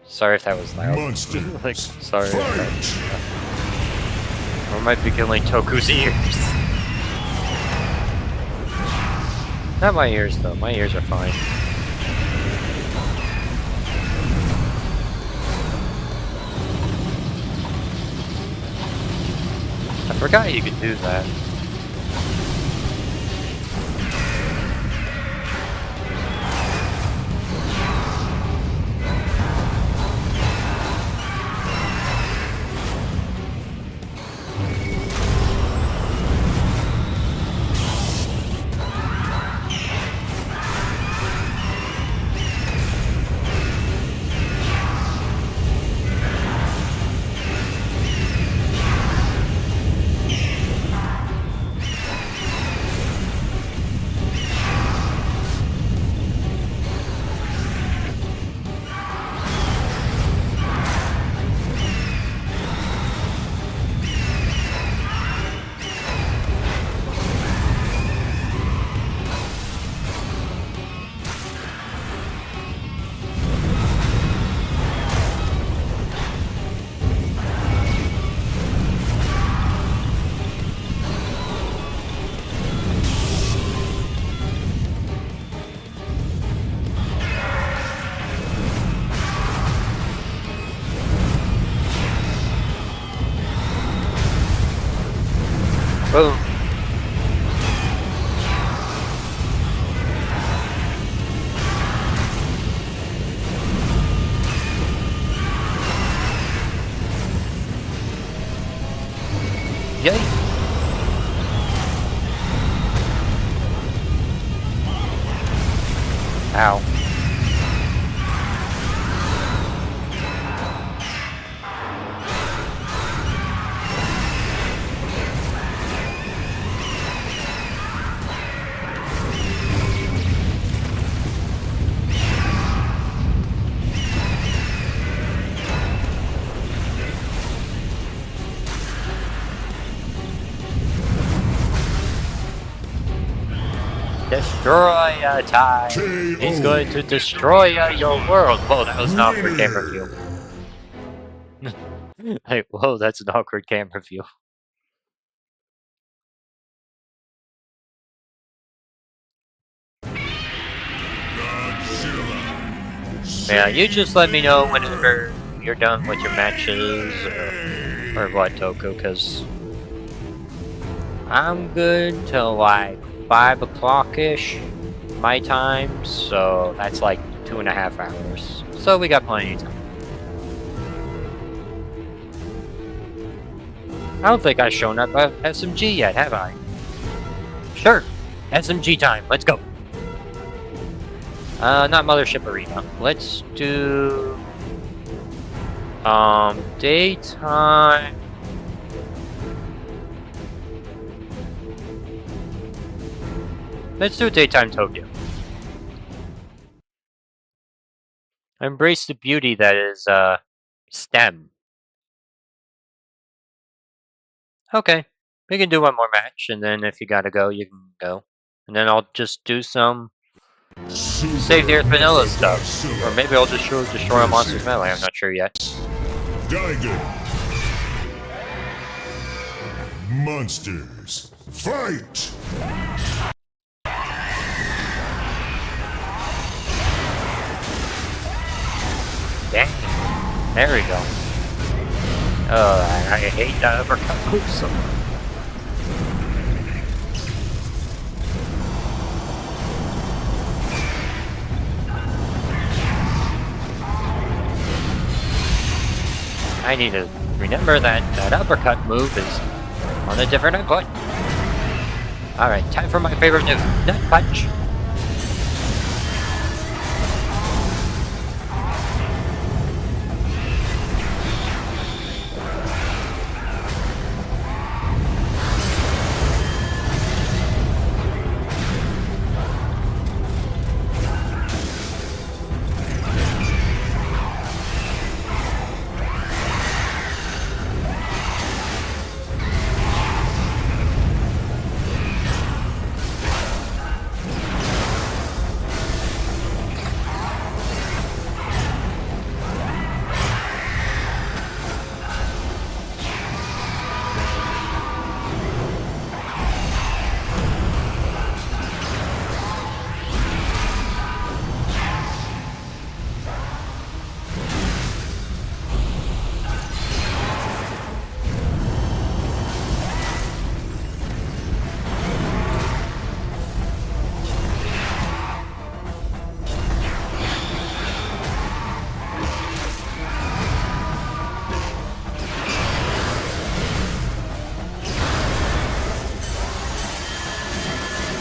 Sorry if that was loud. Monsters. Like, sorry. Fight! I might be killing Toku's ears. Not my ears though. My ears are fine. I forgot you could do that. Boom. Yay! Ow. Destoroyah time! He's going to destroy your world! Whoa, that was an awkward camera view. Hey, whoa, that's an awkward camera view. Yeah, you just let me know whenever you're done with your matches, or what, Toku, because I'm good till like 5 o'clock-ish my time, so that's like 2.5 hours. So we got plenty of time. I don't think I've shown up at SMG yet, have I? Sure, SMG time, let's go. Not Mothership Arena. Let's do daytime. Let's do daytime Tokyo. Embrace the beauty that is STEM. Okay, we can do one more match, and then if you gotta go, you can go. And then I'll just do some Save the Earth vanilla stuff. Or maybe I'll just destroy a monster's melee, I'm not sure yet. Gigan. Monsters. Fight! Dang. There we go. I hate that uppercut move so much. I need to remember that that uppercut move is on a different input. Alright, time for my favorite move, Nut Punch.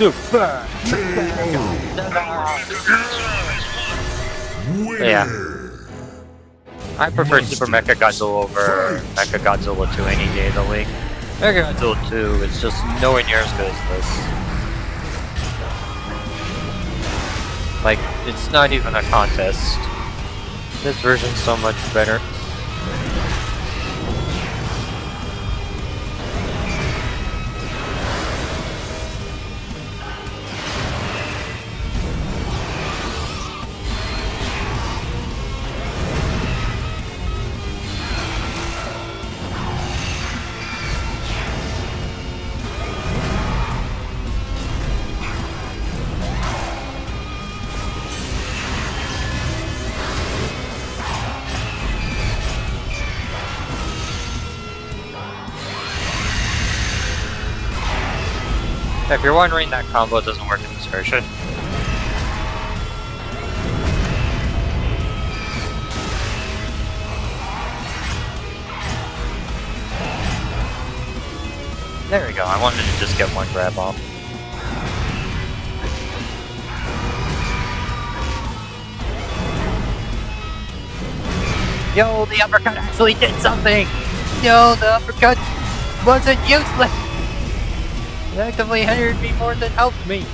Super Winner. Yeah. I prefer Super Mechagodzilla over Mechagodzilla 2 any day of the week. Mechagodzilla 2 is just nowhere near as good as this. Like, it's not even a contest. This version's so much better. If you're wondering, that combo doesn't work in this version. There we go, I wanted to just get one grab off. Yo, the uppercut actually did something! Yo, the uppercut wasn't useless! It actively hindered me more than helped me.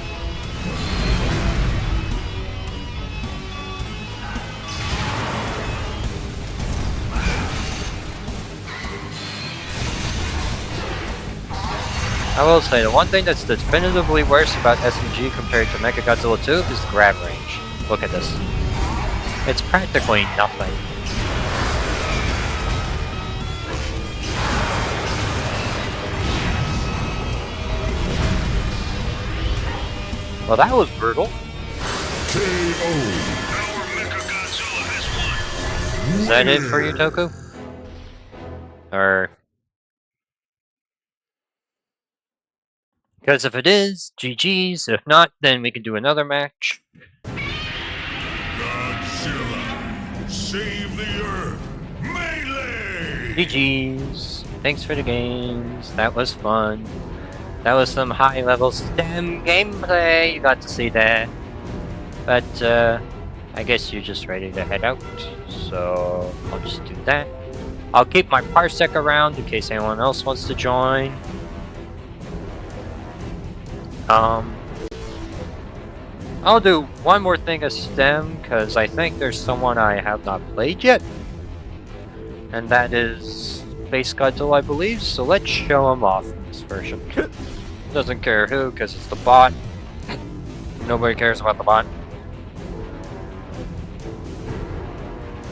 I will say, the one thing that's definitively worse about SMG compared to Mechagodzilla 2 is the grab range. Look at this. It's practically nothing. Well, that was brutal. KO. Is that it for you, Toku? Or... Because if it is, GG's. If not, then we can do another match. Godzilla, save the Earth. Melee. GG's. Thanks for the games. That was fun. That was some high-level STEM gameplay. You got to see that. But, I guess you're just ready to head out. So, I'll just do that. I'll keep my Parsec around in case anyone else wants to join. I'll do one more thing of STEM, because I think there's someone I have not played yet. And that is SpaceGodzilla, I believe, so let's show him off in this version. Doesn't care who, because it's the bot. Nobody cares about the bot.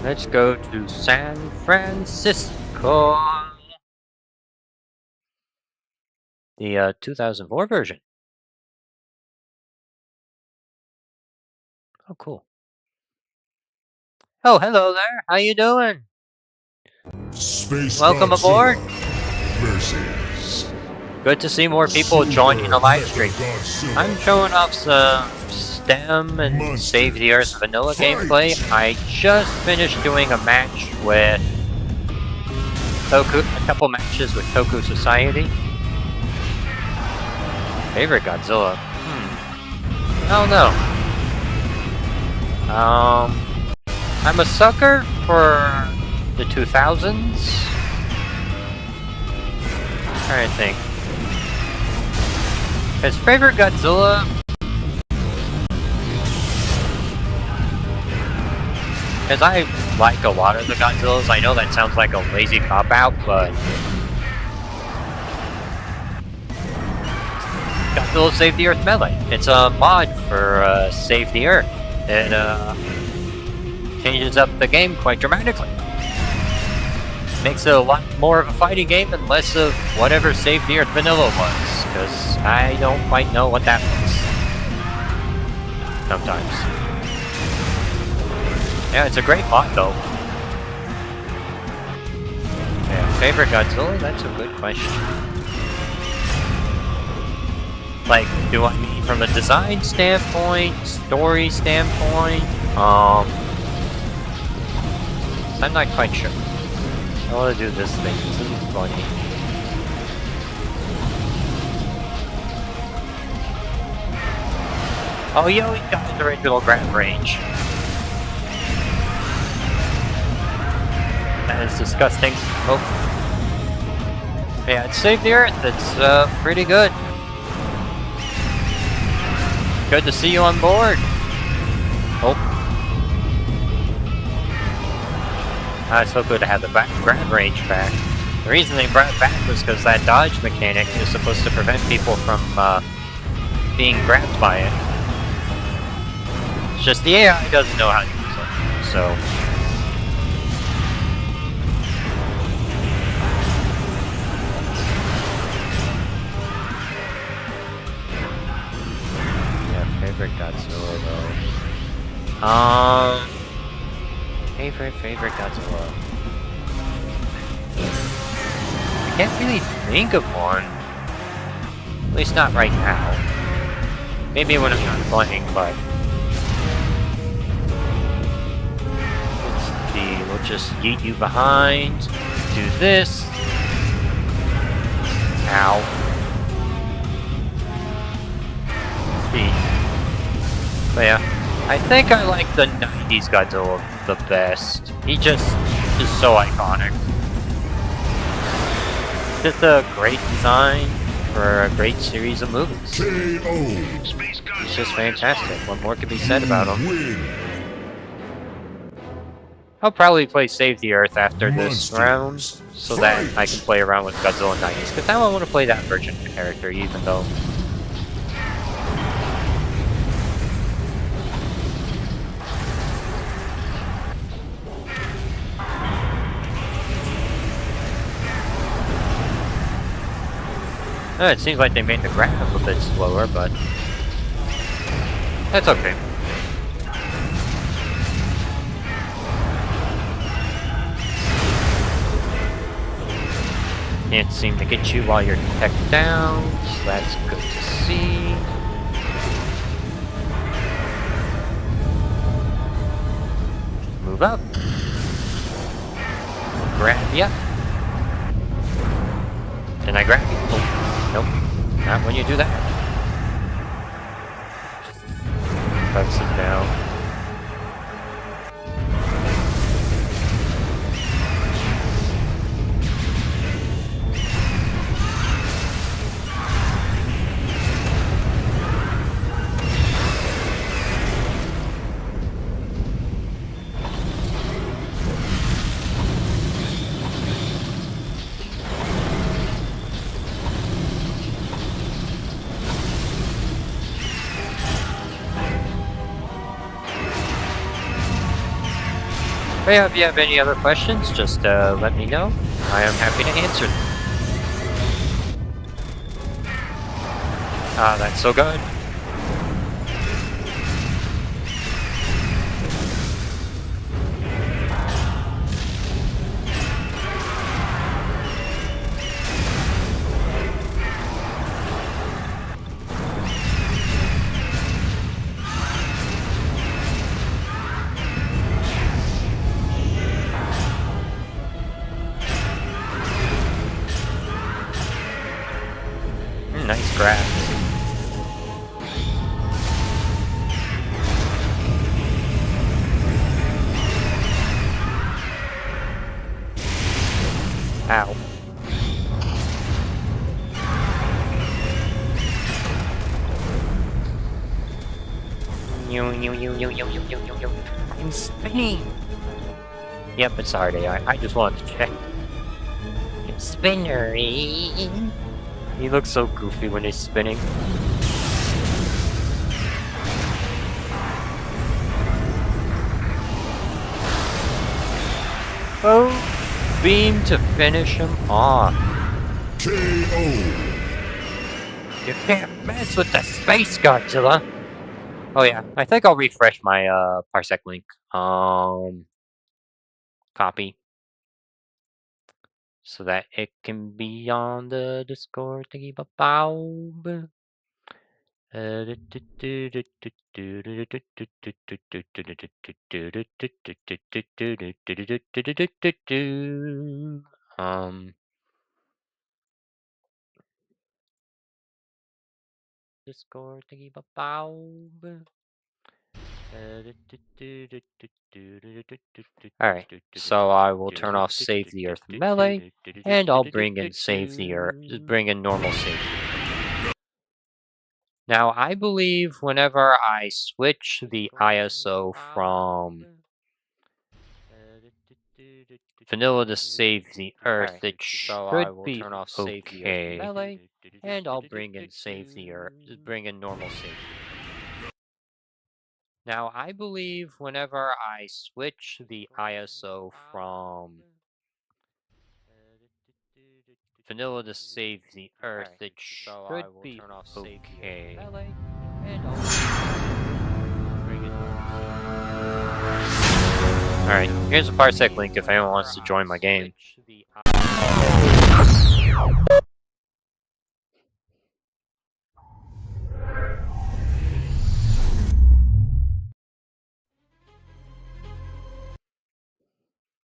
Let's go to San Francisco. The 2004 version. Oh, cool. Oh, hello there. How you doing? Space Welcome aboard. Versus Good to see more people joining the live stream. Mechagodzilla. I'm showing off some STEM and Save the Earth vanilla gameplay. I just finished doing a match with Toku, a couple matches with Toku Society. Favorite Godzilla? I don't know. I'm a sucker for the 2000s. Trying to think. His favorite Godzilla. Because I like a lot of the Godzillas. I know that sounds like a lazy cop-out, but Godzilla Save the Earth Melee. It's a mod for Save the Earth. It changes up the game quite dramatically. Makes it a lot more of a fighting game and less of whatever Save the Earth vanilla was, because I don't quite know what that means. Sometimes. Yeah, it's a great mod though. Yeah, favorite Godzilla? That's a good question. Like, do I mean from a design standpoint, story standpoint? I'm not quite sure. I want to do this thing. This is funny. Oh, he always got the original grab range. That is disgusting. Oh. Yeah, it saved the Earth. It's pretty good. Good to see you on board. Oh. It's so good to have the grab range back. The reason they brought it back was because that dodge mechanic is supposed to prevent people from being grabbed by it. It's just the AI doesn't know how to use it, so... Yeah, favorite Godzilla though. Favorite Godzilla. I can't really think of one. At least not right now. Maybe when I'm not playing, but... Let's see, we'll just yeet you behind. Do this. Ow. Let's see. But yeah. I think I like the 90s Godzilla the best. He just is so iconic. Just a great design for a great series of movies. It's just fantastic. What more can be said about him? I'll probably play Save the Earth after this round, so that I can play around with Godzilla 90s, because now I want to play that version character, even though... it seems like they made the graph a bit slower, but that's okay. Can't seem to get you while you're tech down, so that's good to see. Move up. Grab ya. Can I grab you? Oh. Nope, not when you do that. Cuts it down. But yeah, if you have any other questions, just let me know. I am happy to answer them. Ah, that's so good. Nice grab. Ow. I'm spinning! Yep, it's hard AI. I just wanted to check. It's spinnery. He looks so goofy when he's spinning. Oh, beam to finish him off. KO. You can't mess with the SpaceGodzilla. Oh yeah, I think I'll refresh my parsec link. Copy. So that it can be on the Discord thingy bob. Um Discord thingy bow. Alright, so I will turn off Save the Earth Melee, and I'll bring in Save the Earth, bring in normal Save the Earth. Now, I believe whenever I switch the ISO from vanilla to Save the Earth, it should be okay. And I'll bring in Save the Earth, bring in normal Save the Earth. Now, I believe whenever I switch the ISO from vanilla to Save the Earth, it should be okay. And I'll bring in Alright, here's a Parsec link if anyone wants to join my game.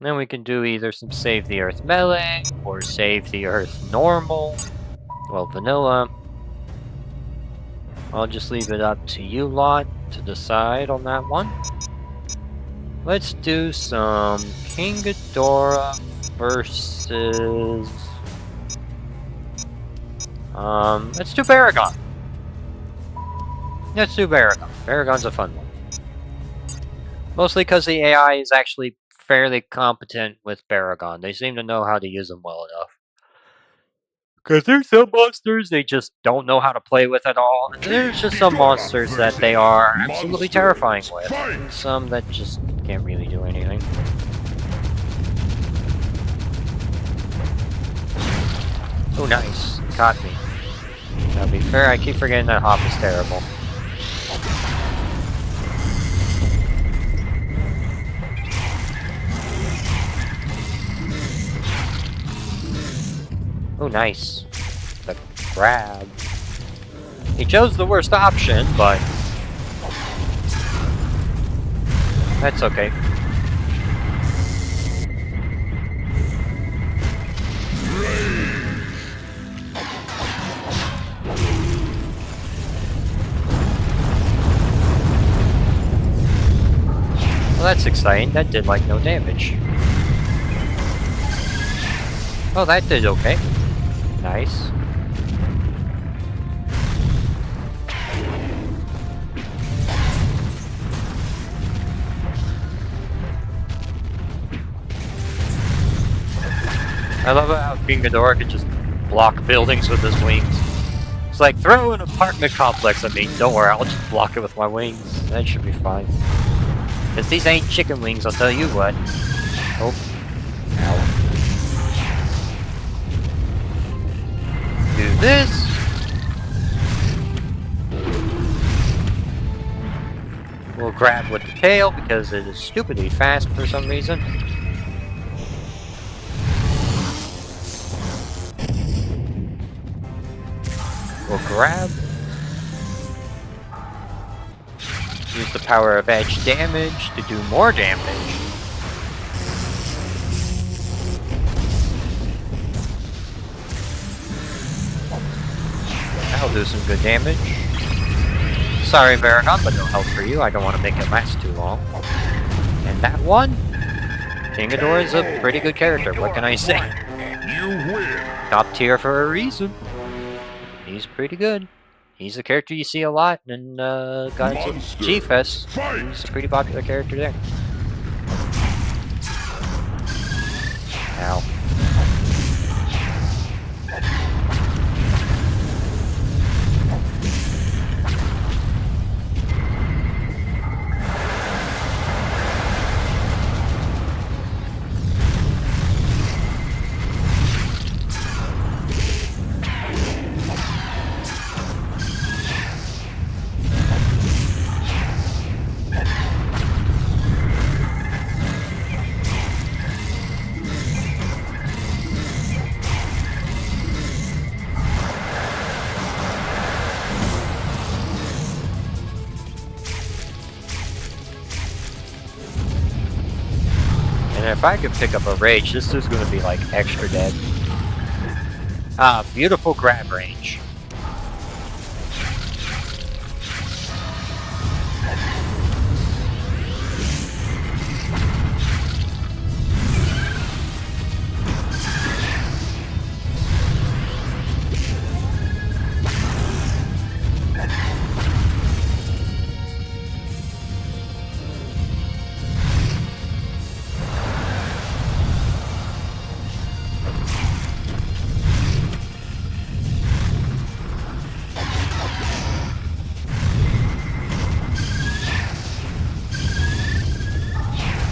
Then we can do either some Save the Earth Melee, or Save the Earth Normal, well, Vanilla. I'll just leave it up to you lot to decide on that one. Let's do some King Ghidorah versus... let's do Baragon. Let's do Baragon. Baragon's a fun one. Mostly because the AI is actually fairly competent with Baragon. They seem to know how to use them well enough. Because there's some monsters they just don't know how to play with at all, and there's just some monsters that they are absolutely terrifying with, and some that just can't really do anything. Oh, nice. Caught me. Now, to be fair, I keep forgetting that Hop is terrible. Oh, nice. The crab. He chose the worst option, but... that's okay. Well, that's exciting. That did, like, no damage. Oh, that did okay. Nice. I love how King Ghidorah can just block buildings with his wings. It's like, throw an apartment complex at me. Don't worry, I'll just block it with my wings. That should be fine. Because these ain't chicken wings, I'll tell you what. Oh. Ow. Do this. We'll grab with the tail because it is stupidly fast for some reason. We'll grab. Use the power of edge damage to do more damage. That'll do some good damage. Sorry, Baragon, but no health for you. I don't want to make it last too long. And that one? King Ghidorah is a pretty good character. What can I say? You win. Top tier for a reason. He's pretty good. He's a character you see a lot in Godzilla G-Fest. He's a pretty popular character there. Ow. If I could pick up a rage, this is going to be like extra dead. Ah, beautiful grab range.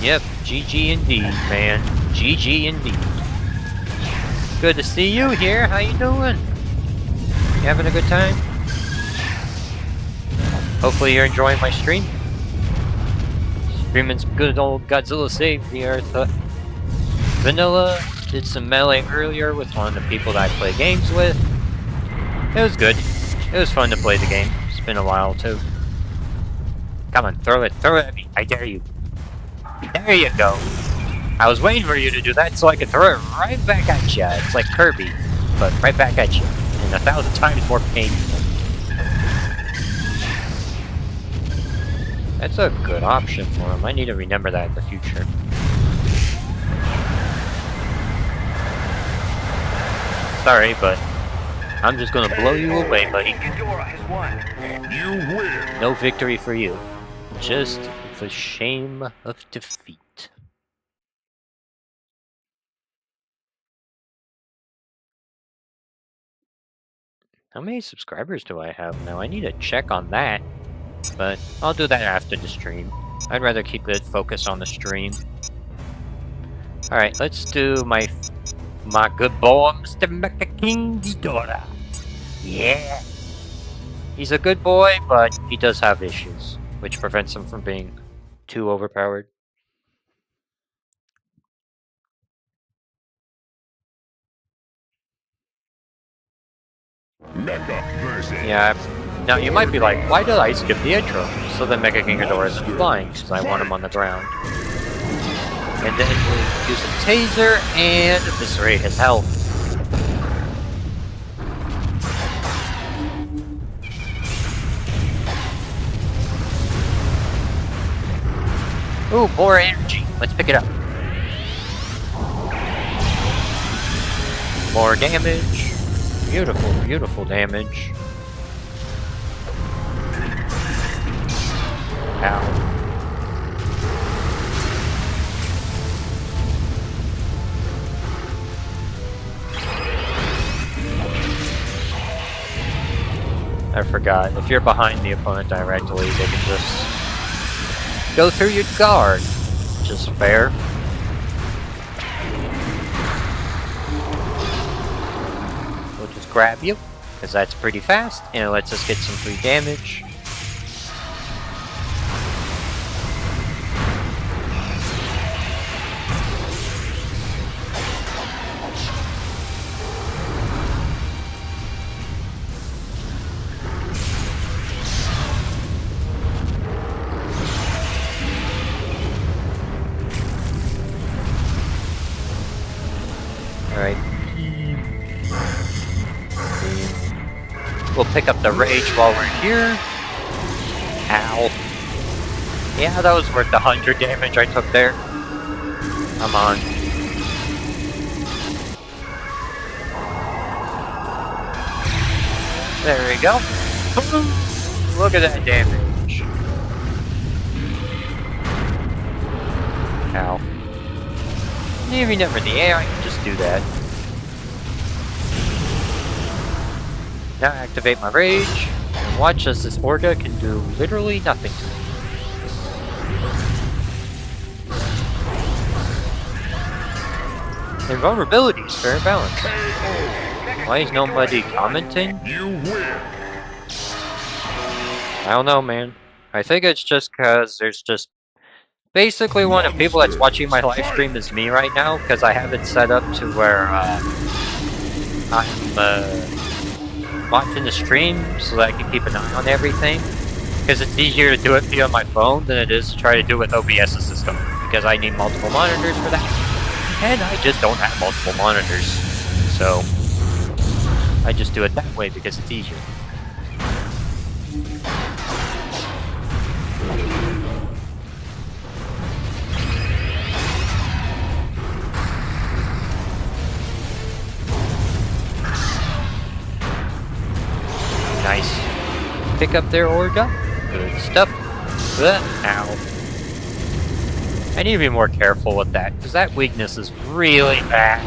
Yep, GG indeed, man. GG indeed. Good to see you here. How you doing? You having a good time? Hopefully you're enjoying my stream. Streaming some good old Godzilla Save the Earth. Vanilla did some melee earlier with one of the people that I play games with. It was good. It was fun to play the game. It's been a while too. Come on, throw it at me. I dare you. There you go. I was waiting for you to do that so I could throw it right back at you. It's like Kirby, but right back at you. And 1,000 times more painful. That's a good option for him. I need to remember that in the future. Sorry, but I'm just gonna blow you away, buddy. Ghidorah has won. You win. No victory for you. Just the shame of defeat. How many subscribers do I have now? I need to check on that. But I'll do that after the stream. I'd rather keep it focused on the stream. Alright, let's do my good boy, Mr. Mecha-King Ghidorah. Yeah! He's a good boy, but he does have issues, which prevents him from being too overpowered. Mecha versus. Yeah, now you might be like, why did I skip the intro? So then Mecha-King Ghidorah isn't flying, because I want him on the ground. And then we'll use a taser and eviscerate his health. Ooh, more energy. Let's pick it up. More damage. Beautiful, beautiful damage. Ow. I forgot. If you're behind the opponent directly, they can just go through your guard. Which is fair. We'll just grab you, because that's pretty fast, and it lets us get some free damage. Alright. We'll pick up the rage while we're here. Ow. Yeah, that was worth the 100 damage I took there. Come on. There we go. Look at that damage. Ow. Even never in the air, I can just do that. Now activate my rage, and watch as this Orga can do literally nothing to me. Invulnerability is fair balance. Why is nobody commenting? You win. I don't know, man. I think it's just because there's just basically one of the people that's watching my live stream is me right now, because I have it set up to where I'm watching the stream so that I can keep an eye on everything. Because it's easier to do it via my phone than it is to try to do it with OBS's system. Because I need multiple monitors for that. And I just don't have multiple monitors. So I just do it that way because it's easier. Nice. Pick up their Orga. Good stuff. Ow. I need to be more careful with that, because that weakness is really bad.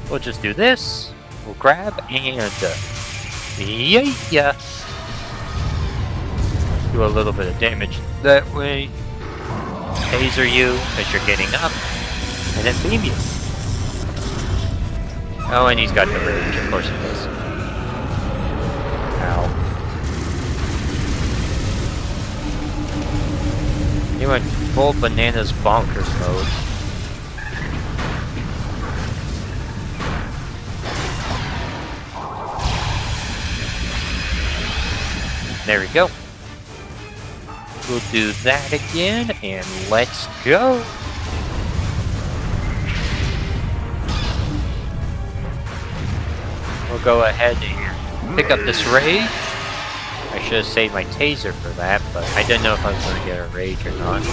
We'll just do this. We'll grab and... yeah. do a little bit of damage that way. Taser you as you're getting up, and then beam you. Oh, and he's got the rage, of course he does. Ow. He went full bananas bonkers mode. There we go. We'll do that again, and let's go! We'll go ahead and pick up this rage. I should have saved my taser for that, but I didn't know if I was going to get a rage or not.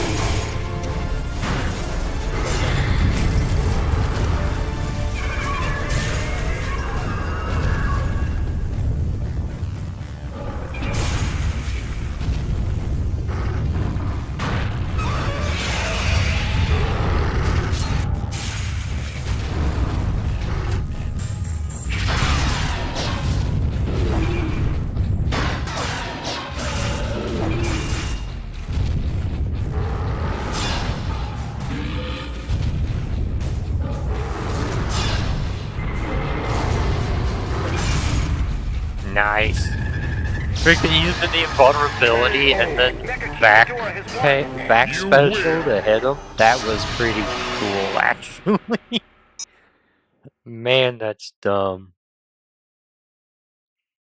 Nice. Freaking using the invulnerability and then back special to hit him. That was pretty cool, actually. Man, that's dumb.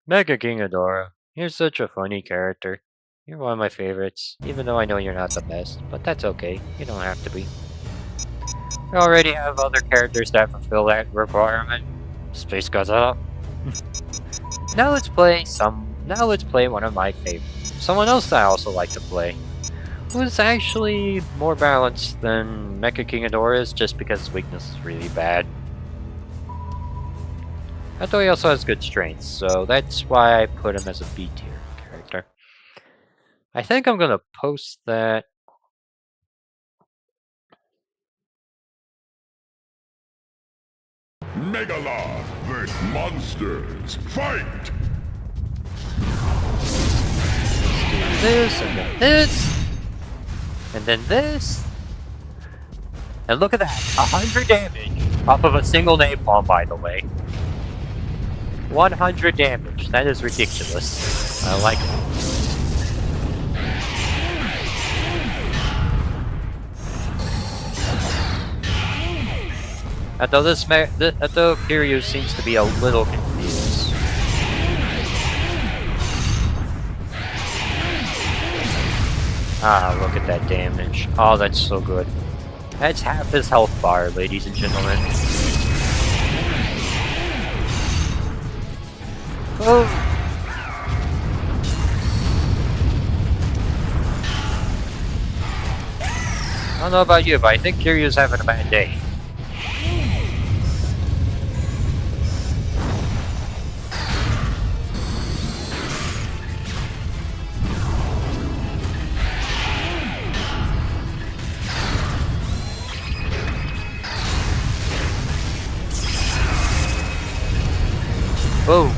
Mecha-King Ghidorah. You're such a funny character. You're one of my favorites, even though I know you're not the best, but that's okay. You don't have to be. We already have other characters that fulfill that requirement. SpaceGodzilla. Now let's play one of my favorites. Someone else that I also like to play. Who's actually more balanced than Mecha-King Ghidorah is just because his weakness is really bad. I thought he also has good strengths, so that's why I put him as a B tier character. I think I'm gonna post that. Megalon vs. monsters. Fight! Let's do this, and then this, and then this. And look at that, 100 damage off of a single napalm, by the way. 100 damage, that is ridiculous. I like it. Although Kiryu seems to be a little confused. Ah, look at that damage. Oh, that's so good. That's half his health bar, ladies and gentlemen. Oh! I don't know about you, but I think Kiryu's having a bad day. Boom.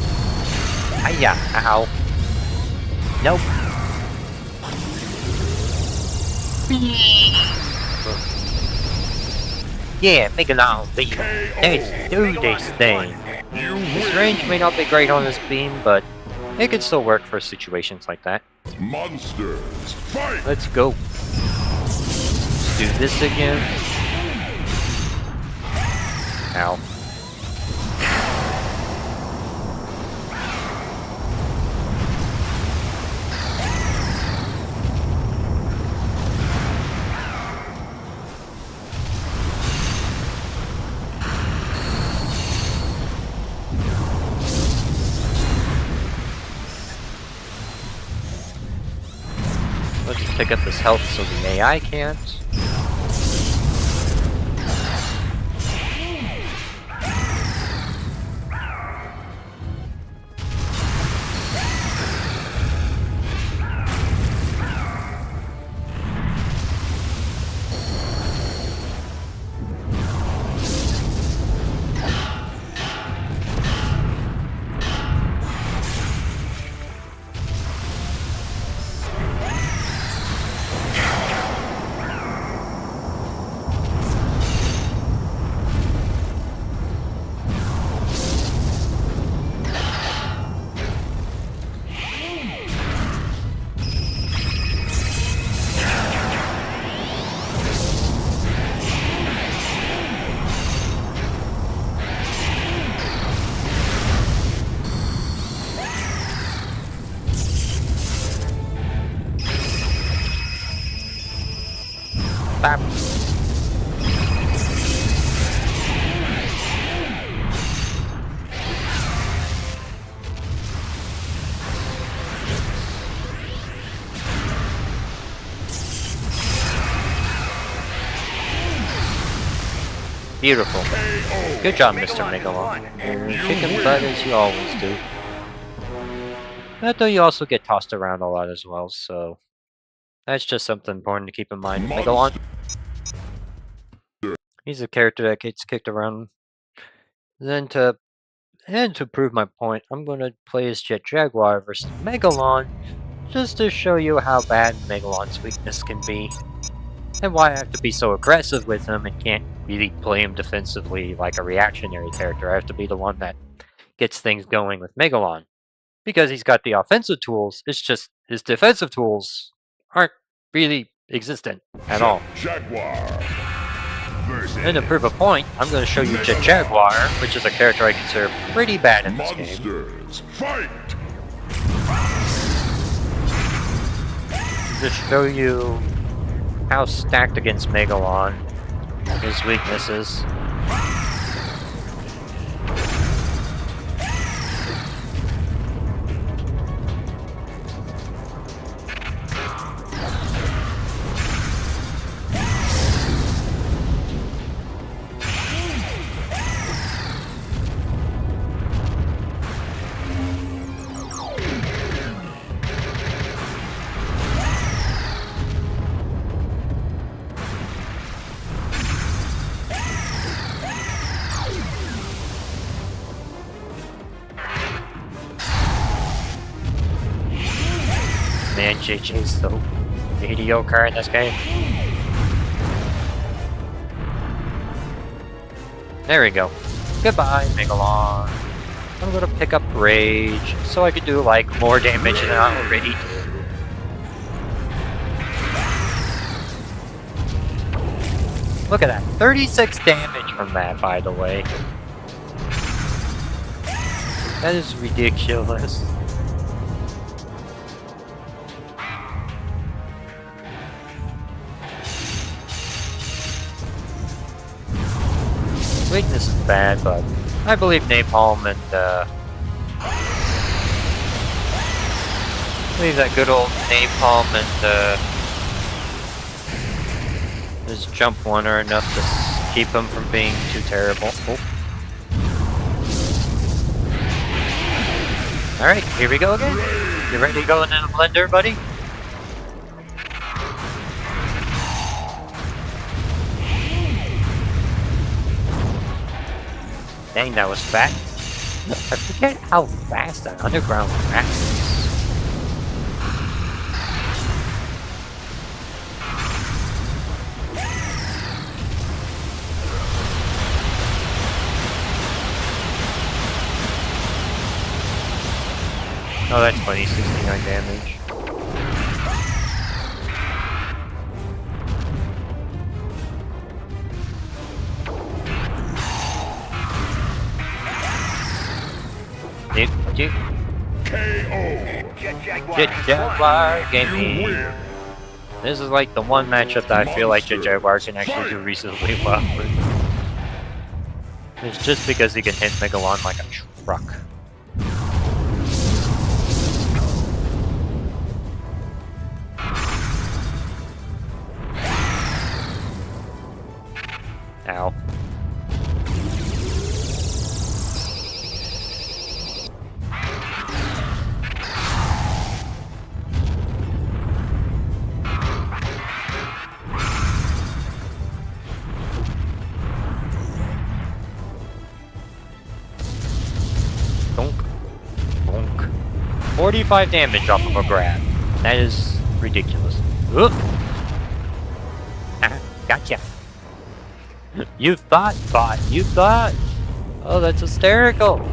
Hiya. Ow. Nope. Yeah, Megalon beam. Let's do this thing. His range may not be great on this beam, but it could still work for situations like that. Monsters. Fight! Let's go. Let's do this again. Ow. Let's pick up this health so the AI can't. Bap. Beautiful. Good job, Mr. Megalon. You're kicking butt as you always do. But though you also get tossed around a lot as well, so that's just something important to keep in mind. Megalon. He's a character that gets kicked around. Then to prove my point, I'm gonna play as Jaguar versus Megalon, just to show you how bad Megalon's weakness can be. And why I have to be so aggressive with him and can't really play him defensively like a reactionary character. I have to be the one that gets things going with Megalon. Because he's got the offensive tools, it's just his defensive tools aren't really existent at all. Jaguar versus And to prove a point, I'm going to show you Jaguar, which is a character I consider pretty bad in this game. monsters. Fight! To show you how stacked against Megalon his weaknesses. Man, JJ's so mediocre in this game. There we go. Goodbye, Megalon. I'm gonna pick up Rage, so I can do, like, more damage than I already do. Look at that. 36 damage from that, by the way. That is ridiculous. Weakness is bad, but I believe Napalm and, I believe that good old Napalm and, his jump one are enough to keep him from being too terrible. Oh. Alright, here we go again. You ready to go in the blender, buddy? Dang, that was fast. I forget how fast that underground rat is. Oh, that's funny, 69 damage. Jaguar gaming. This is like the one matchup that I feel like Jaguar can actually do reasonably well with. It's just because he can hit Megalon like a truck. Ow. Donk. Bonk. 45 damage off of a grab. That is ridiculous. Oop. Ah, gotcha. You thought, bot. You thought. Oh, that's hysterical.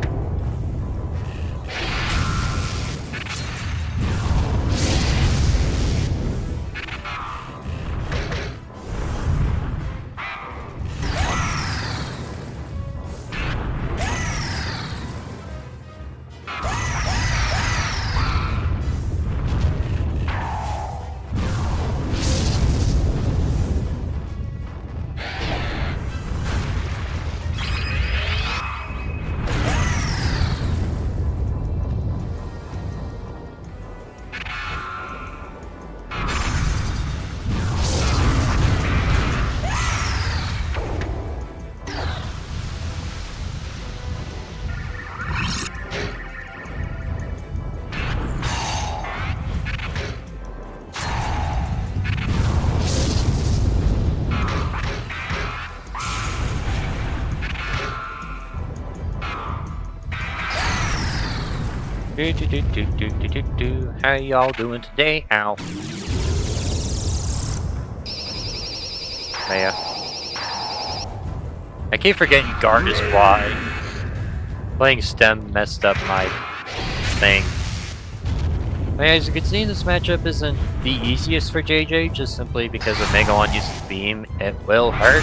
How y'all doing today? Ow. Man. I keep forgetting guard is wide. Playing STEM messed up my thing. But as you can see, this matchup isn't the easiest for JJ, just simply because if Megalon uses Beam, it will hurt.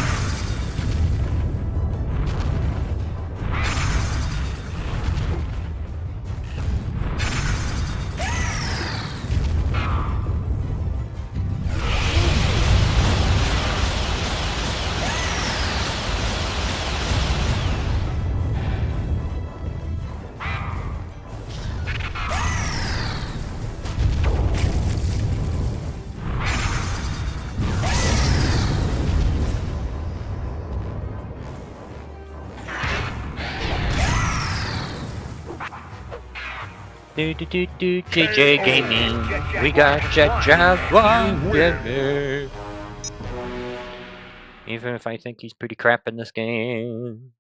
JJ Gaming, we got Jaguar, yeah. Even if I think he's pretty crap in this game.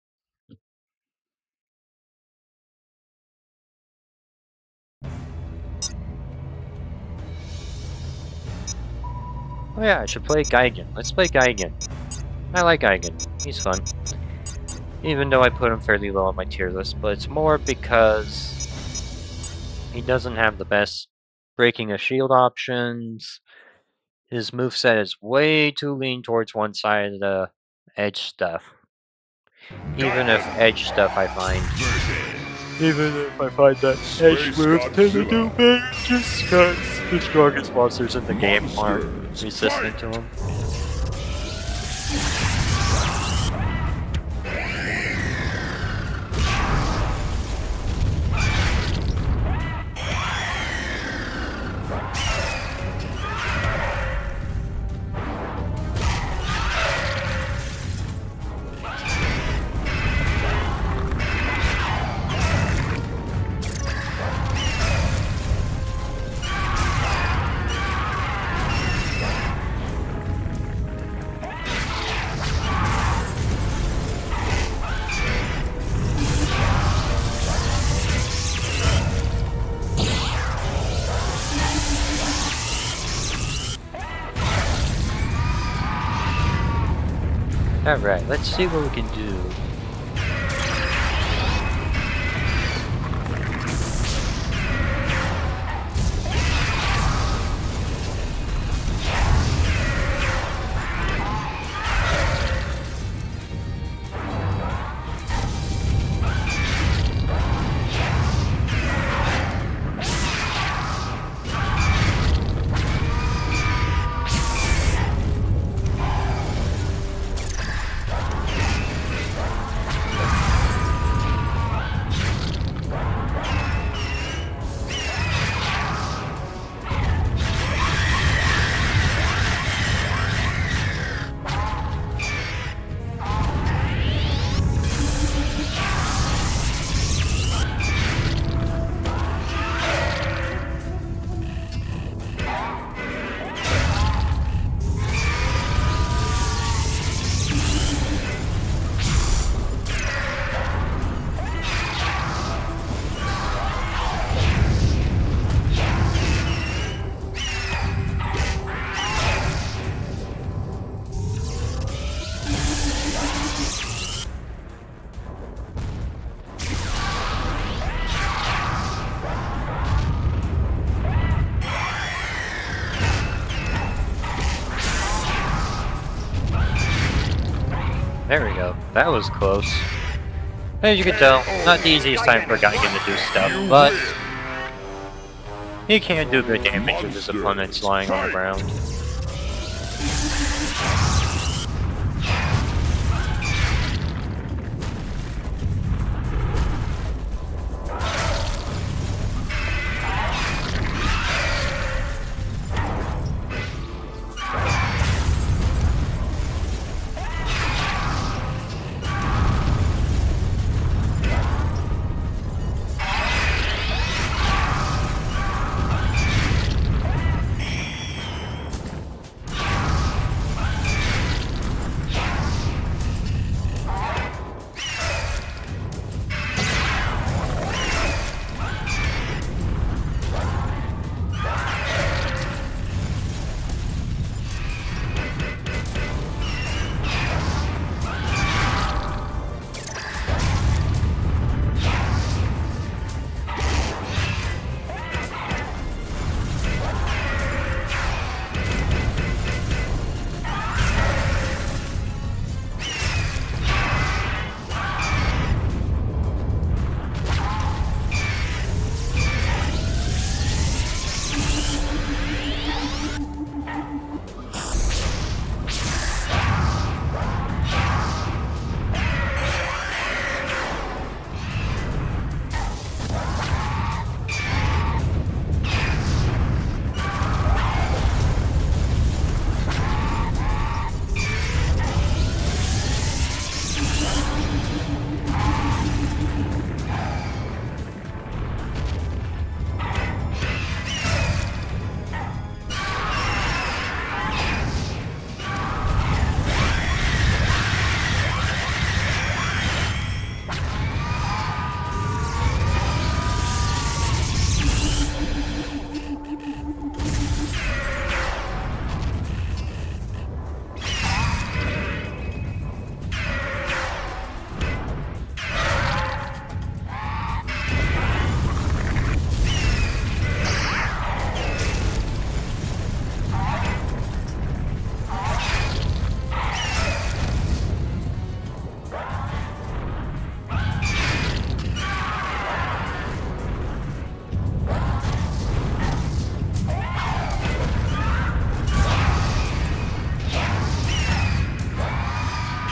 Oh yeah, I should play Gigan. Let's play Gigan. I like Gigan. He's fun. Even though I put him fairly low on my tier list, but it's more because he doesn't have the best breaking of shield options. His moveset is way too lean towards one side of the edge stuff. Even if edge stuff I find. Even if I find that edge moves tend to do better just because the strongest monsters in the game aren't resistant to him. Alright, let's see what we can do. There we go. That was close. As you can tell, not the easiest time for Gigan to do stuff, but he can do good damage with his opponents lying on the ground.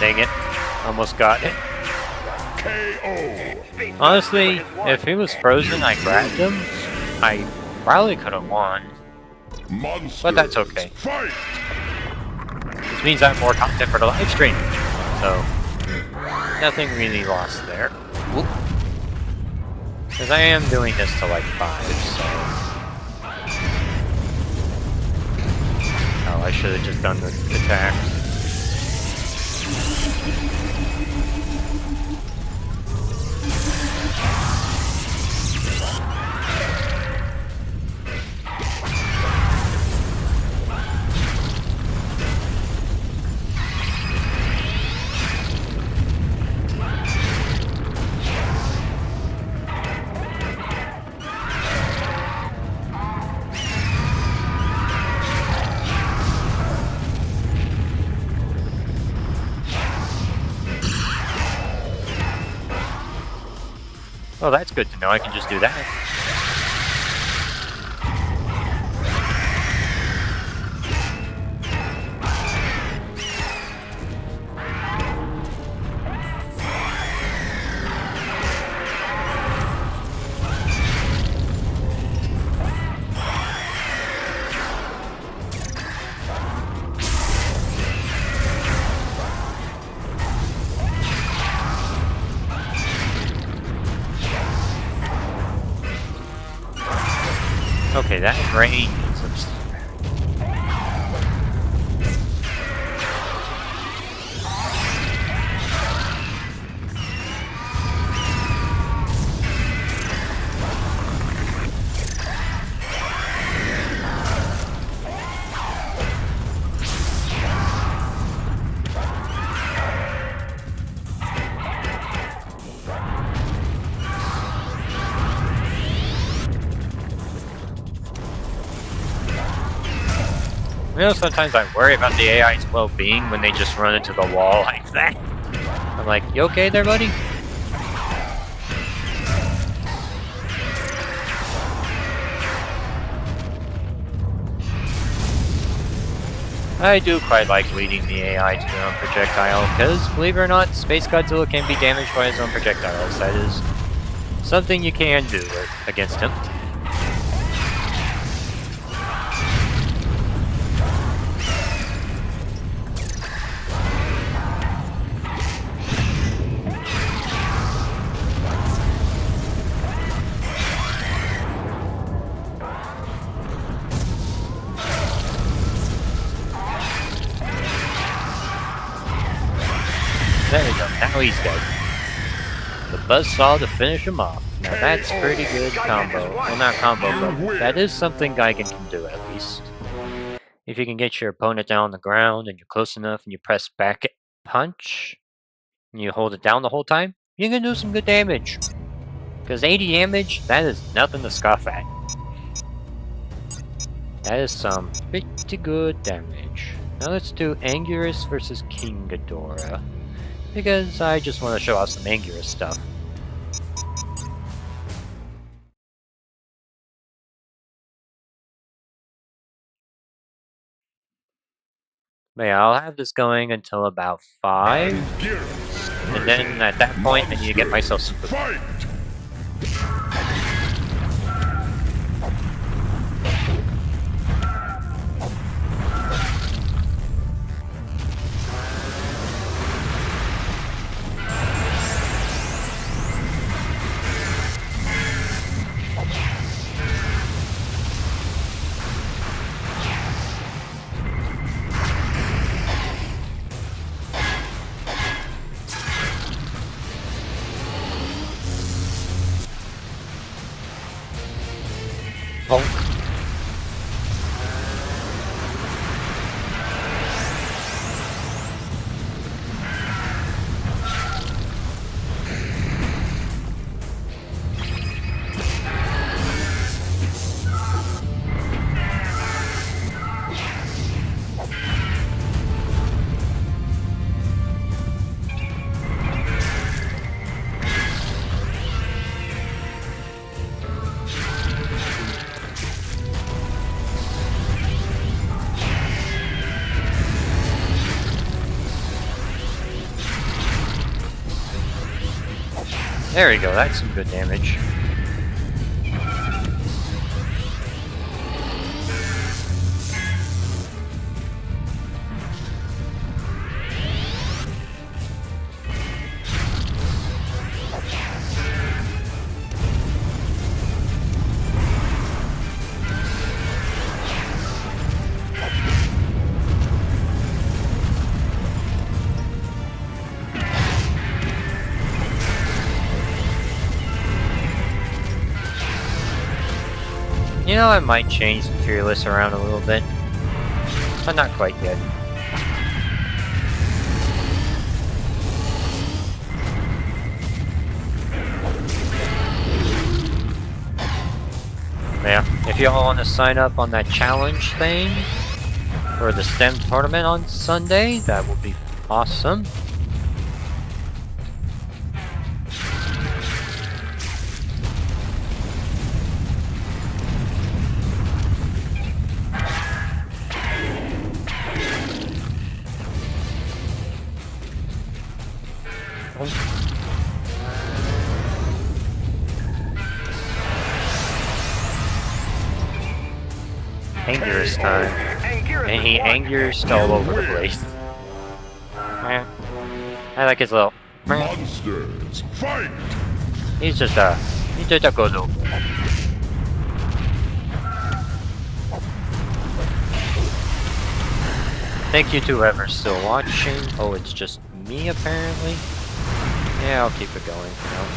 Dang it. Almost got it. KO. Honestly, if he was frozen, I grabbed him, I probably could have won. Monsters. But that's okay. Fight. Which means I have more content for the live stream. So, nothing really lost there. Because I am doing this to like 5, so... Oh, I should have just done the attack. Oh, that's good to know. I can just do that. Okay, that range is... You know, sometimes I worry about the AI's well-being when they just run into the wall like that. I'm like, you okay there, buddy? I do quite like leading the AI to their own projectile, because, believe it or not, SpaceGodzilla can be damaged by his own projectiles. That is something you can do against him. There we go, now he's dead. The buzzsaw to finish him off. Now that's pretty good combo. Well, not combo, but that is something Gigan can do at least. If you can get your opponent down on the ground and you're close enough and you press back punch, and you hold it down the whole time, you can do some good damage. Because 80 damage, that is nothing to scoff at. That is some pretty good damage. Now let's do Anguirus versus King Ghidorah. Because I just want to show off some Anguirus stuff. But yeah, I'll have this going until about 5. And then at that point, I need to get myself some food. Fight. There we go, that's some good damage. You know, I might change the tier list around a little bit, but not quite yet. Yeah, if y'all want to sign up on that challenge thing for the STEM tournament on Sunday, that would be awesome. Anguirus time. And he Anguirus all over the place. I like his little... Monsters, fight! He's just a good little... Thank you to whoever's still watching. Oh, it's just me apparently. Yeah, I'll keep it going for now.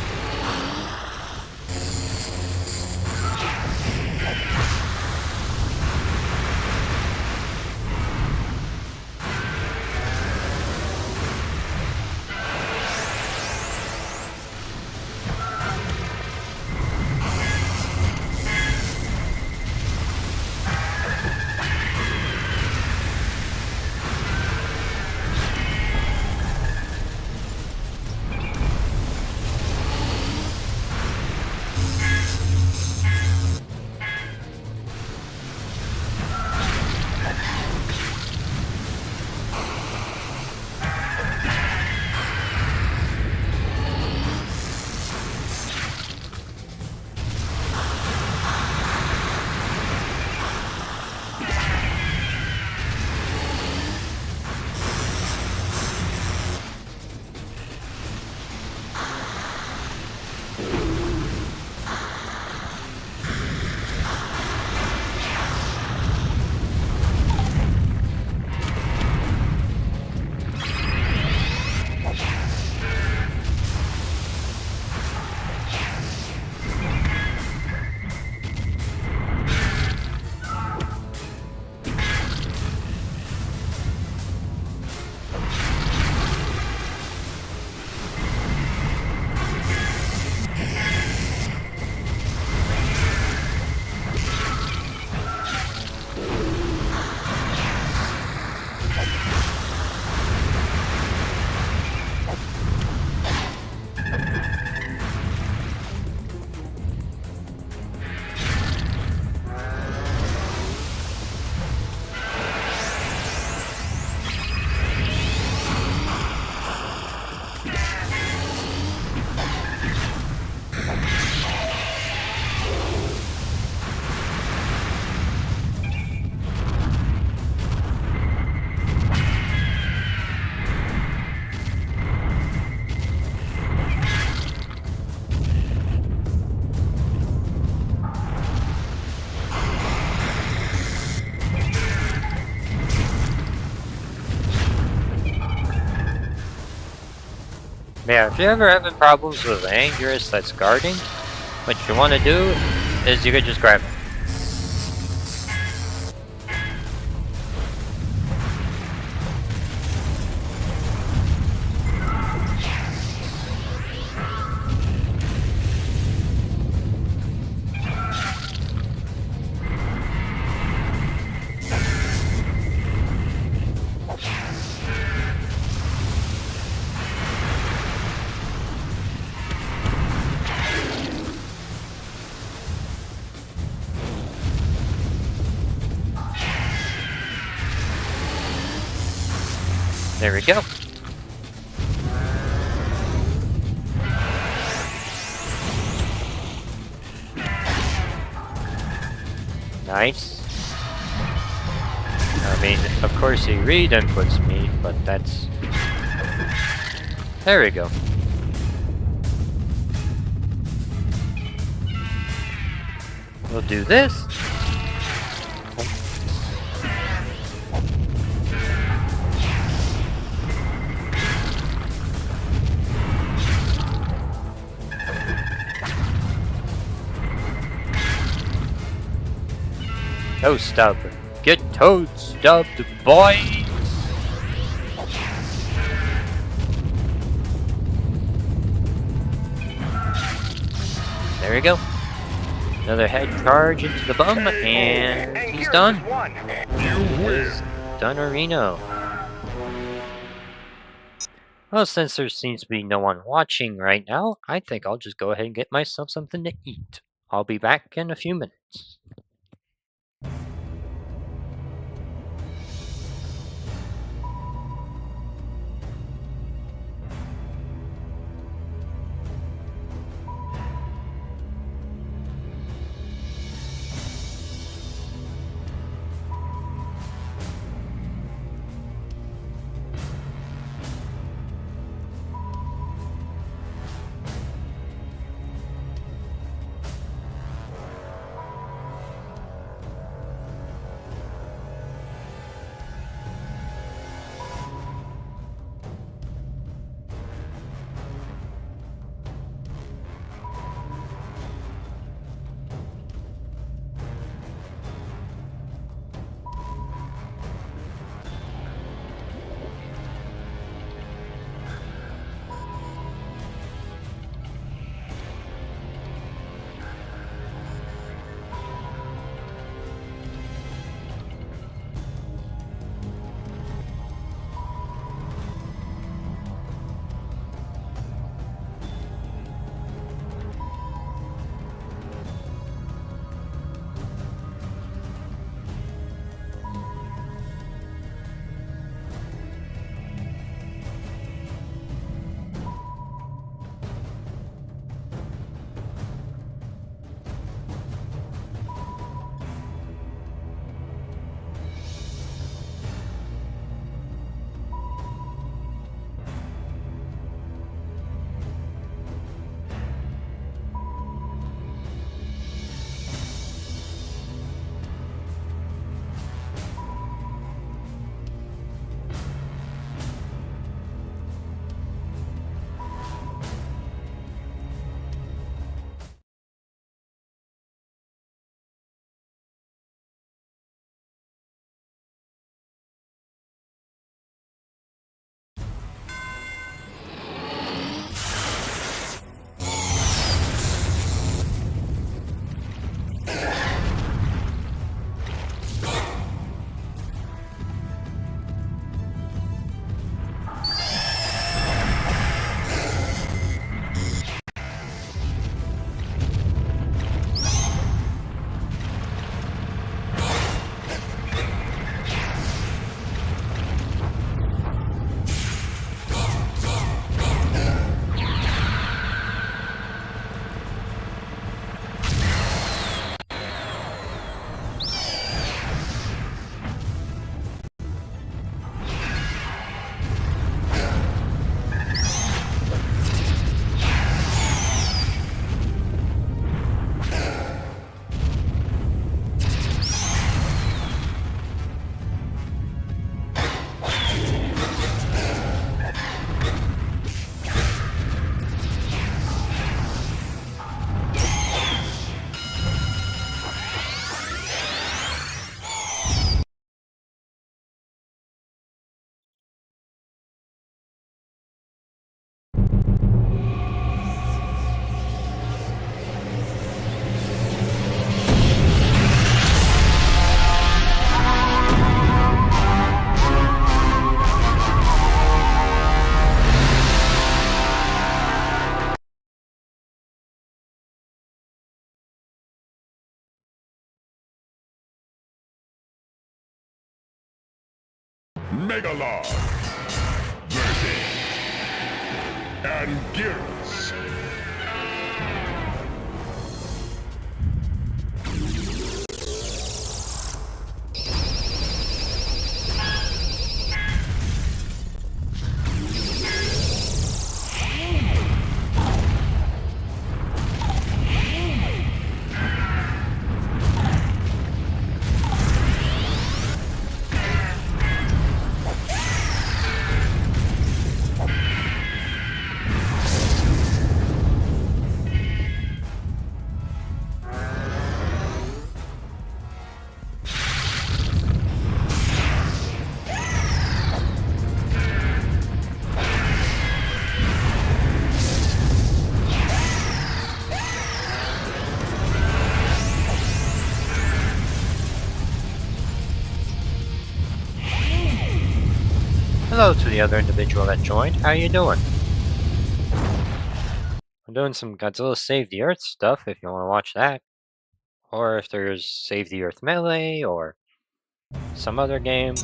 Yeah, if you're ever having problems with an Anguirus that's guarding, what you want to do is you could just grab it. There we go. Nice. I mean, of course he re-inputs me, but that's... There we go. We'll do this. Toe stub. Get toad stubbed, boy! There we go. Another head charge into the bum, and he's done. You win. Donorino. Well, since there seems to be no one watching right now, I think I'll just go ahead and get myself something to eat. I'll be back in a few minutes. Megalon versus Anguirus. the other individual that joined. How you doing? I'm doing some Godzilla Save the Earth stuff if you want to watch that. Or if there's Save the Earth Melee or some other game.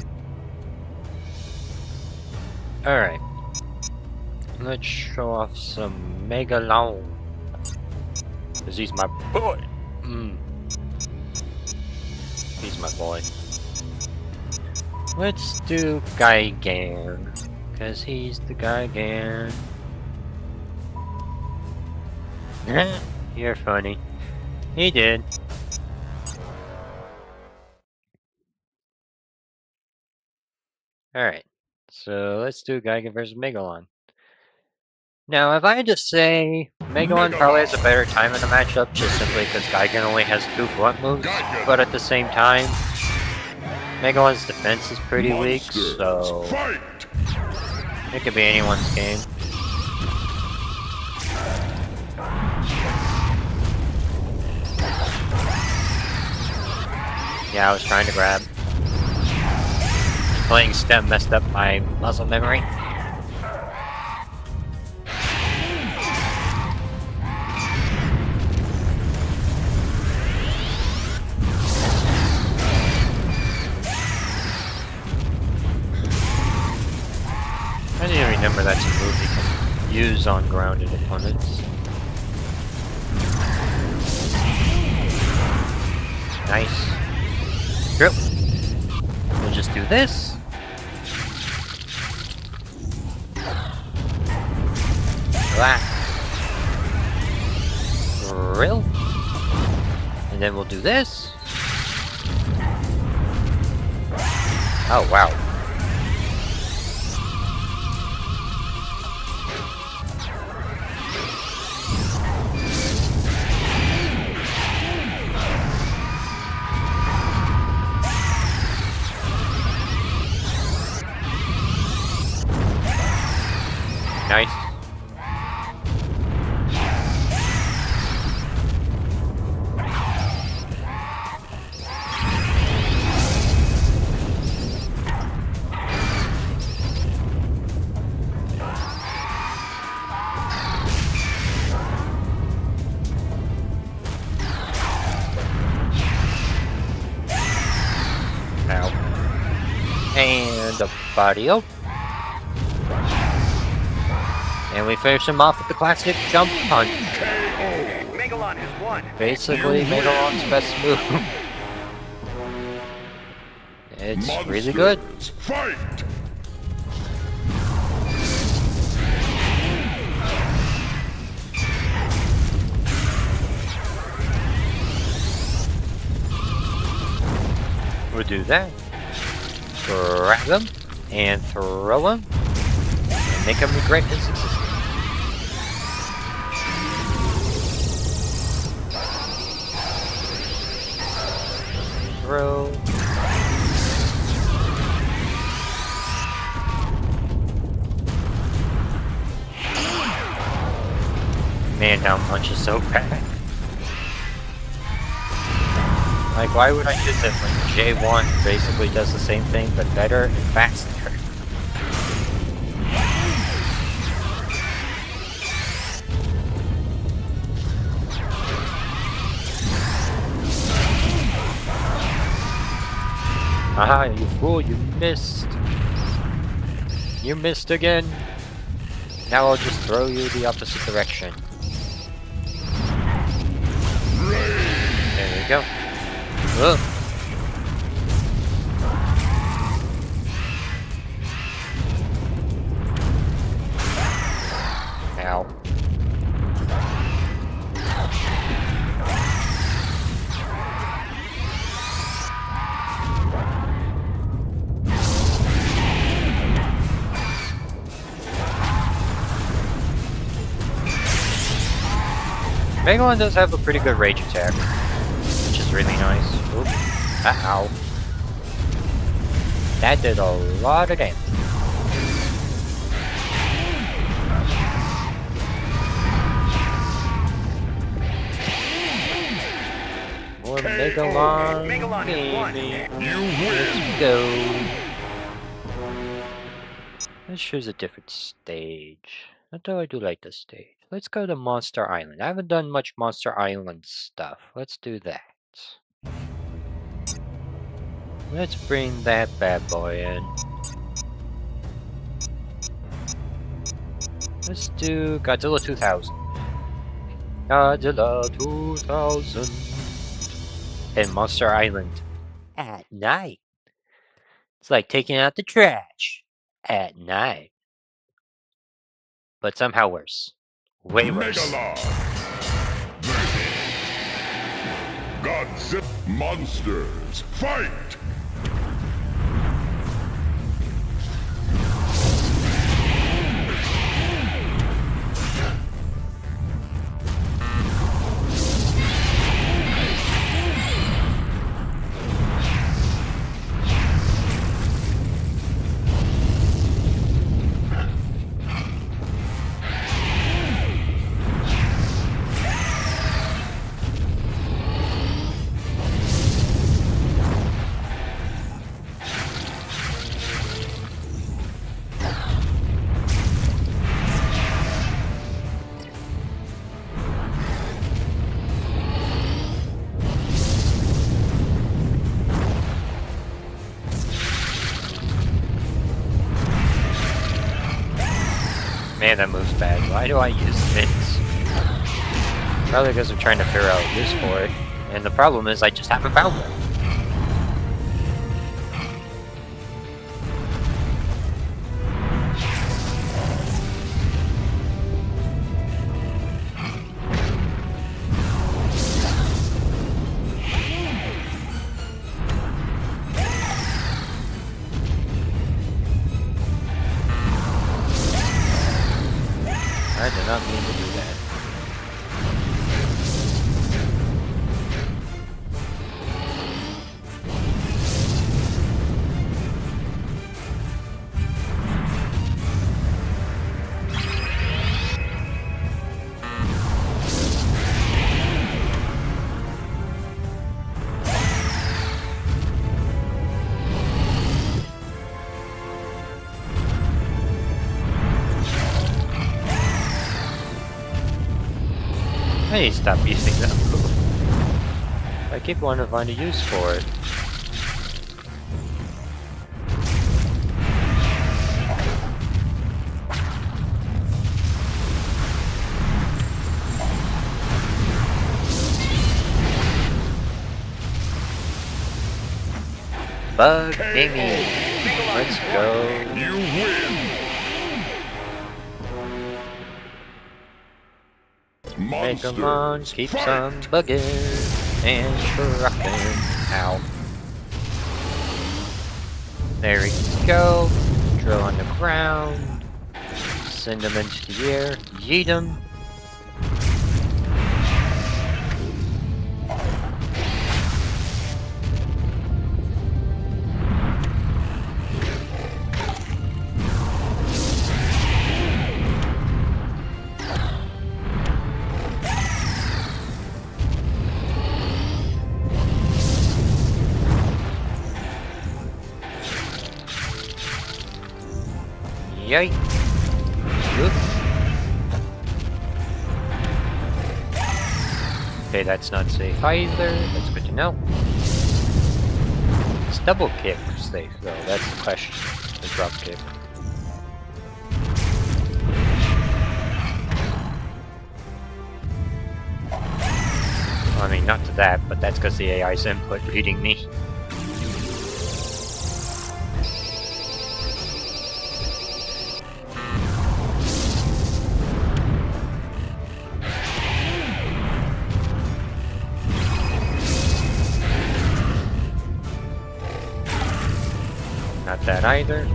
Alright. Let's show off some Megalon. Because he's my boy. He's my boy. Let's do Gigan. Because he's the Gigan. You're funny. He did. Alright. So let's do Gigan versus Megalon. Now, if I had to say, Megalon probably has a better time in the matchup just simply because Gigan only has 2 blunt moves, but at the same time, Megalon's defense is pretty weak, so it could be anyone's game. Yeah, I was trying to grab. Playing stem messed up my muscle memory. I didn't even remember that's a move you can use on grounded opponents. Nice. Yep. We'll just do this. Relax. Drill. And then we'll do this. Oh, wow. Nice. Ow. And a body up. And we finish him off with the classic jump punch. Megalon has won. Basically, Megalon's best move. It's really good. Fight! We'll do that. Grab him and throw him and make him regret his existence. Throw. Man, down punch is so bad. Like, why would I use it when J1 basically does the same thing, but better and faster? Aha, you fool, you missed. You missed again. Now I'll just throw you the opposite direction. There we go. Ugh. Ow. Megalon does have a pretty good rage attack, which is really nice. Oop. Ow. That did a lot of damage. More Megalon. Megalon has won. Baby. You win! Let's go. Let's choose a different stage. Although I do like this stage. Let's go to Monster Island. I haven't done much Monster Island stuff. Let's do that. Let's bring that bad boy in. Let's do Godzilla 2000. Godzilla 2000. And Monster Island. At night. It's like taking out the trash. At night. But somehow worse. Way worse. Megalon. Godzilla. Monsters, fight! Man, that moves bad. Why do I use fins? Probably because I'm trying to figure out a use for it. And the problem is I just haven't found one. I did not mean to do that. I need to stop using them. I keep wanting to find a use for it. Bug Gaming! Let's go! You win! Megalon keeps on bugging and trucking. Ow. There we go. Drill on the ground. Send them into the air. Yeet them. Yay! Good. Okay, that's not safe either. That's good to know. It's double kick safe though. That's the question. The drop kick. I mean, not to that, but that's because the AI's input reading me. Not that either.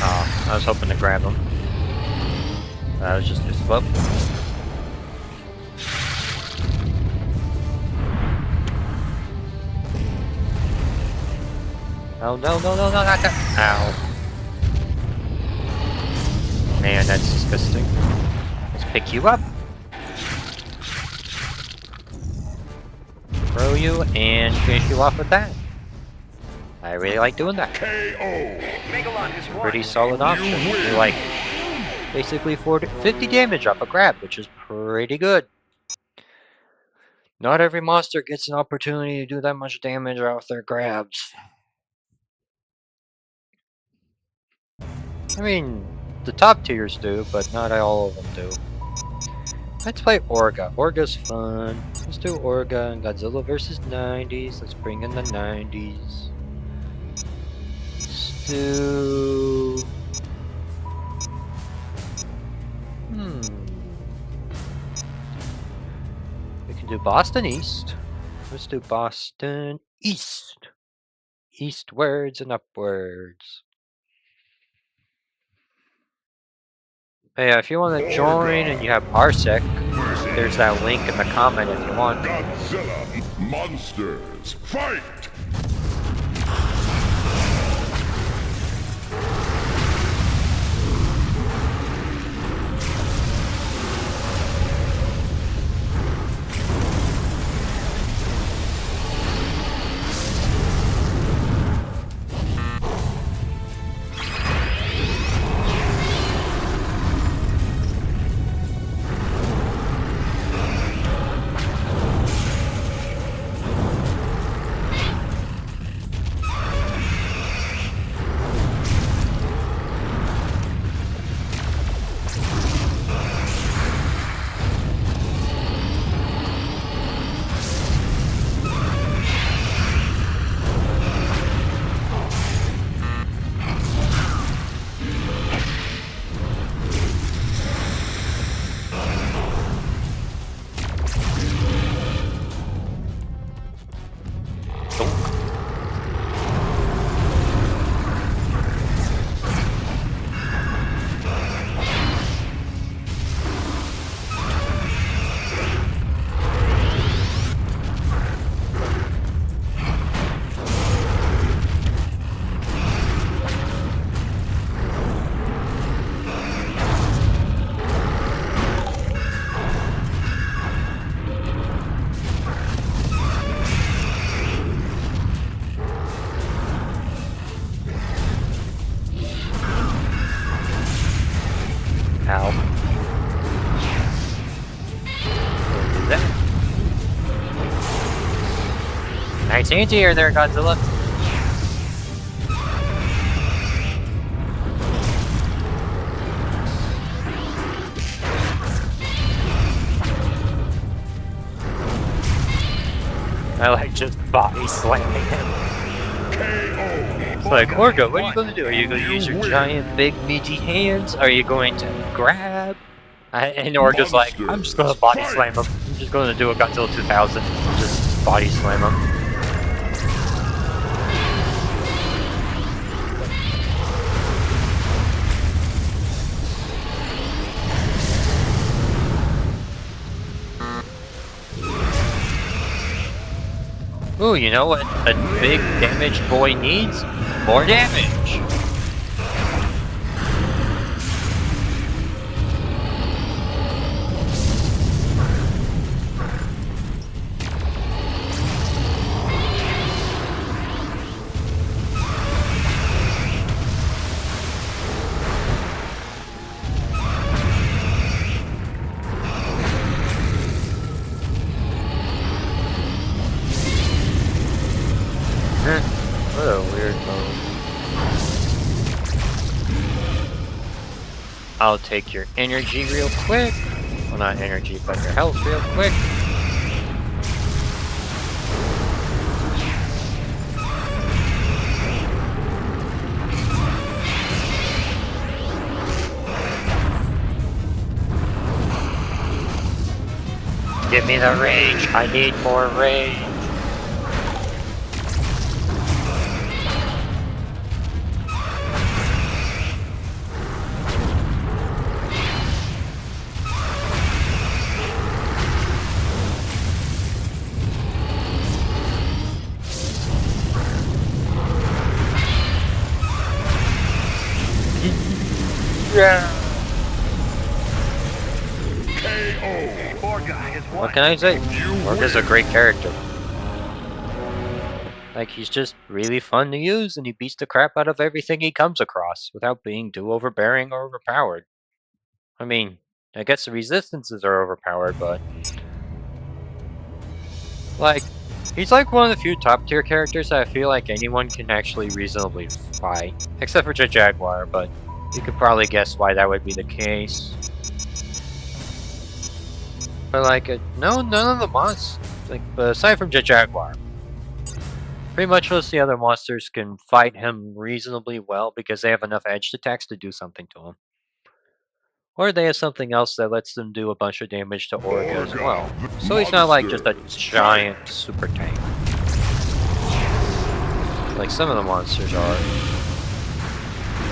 Oh, I was hoping to grab him. That was just too slow. Oh no, no, no, no, not that. Ow. Man, that's disgusting. Let's pick you up. Throw you and finish you off with that. I really like doing that. KO. Megalon has won. Pretty solid option. You're like basically 50 damage off a grab, which is pretty good. Not every monster gets an opportunity to do that much damage off their grabs. I mean, the top tiers do, but not all of them do. Let's play Orga. Orga's fun. Let's do Orga and Godzilla versus 90s. Let's bring in the 90s. Let's do... We can do Boston East. Let's do Boston East. Eastwards and upwards. But yeah, if you want to join and you have Parsec, there's that link in the comment if you want. Godzilla. Monsters, fight! Ow. Don't do that. Nice anti-air there, Godzilla. I like just body slamming him. It's like, Orga, what are you going to do? Are you going to use your giant, big, meaty hands? Are you going to grab? And Orga's like, I'm just going to body slam him. I'm just going to do a Godzilla 2000. Just body slam him. Ooh, you know what a big damaged boy needs? More damage! What a weird mode. I'll take your energy real quick. Well, not energy, but your health real quick. Give me the rage. I need more rage. Yeah. Orga has won. What can I say? You Orga's a win. great character. Like, he's just really fun to use, and he beats the crap out of everything he comes across without being too overbearing or overpowered. I mean, I guess the resistances are overpowered, but like, he's like one of the few top tier characters that I feel like anyone can actually reasonably fight. Except for Jaguar, but you could probably guess why that would be the case. But like, no, none of the monsters, like, aside from Jaguar, pretty much most of the other monsters can fight him reasonably well because they have enough edge attacks to do something to him. Or they have something else that lets them do a bunch of damage to Orga as well. So he's not like just a giant super tank, like some of the monsters are.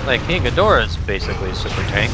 Like King Ghidorah is basically a super tank.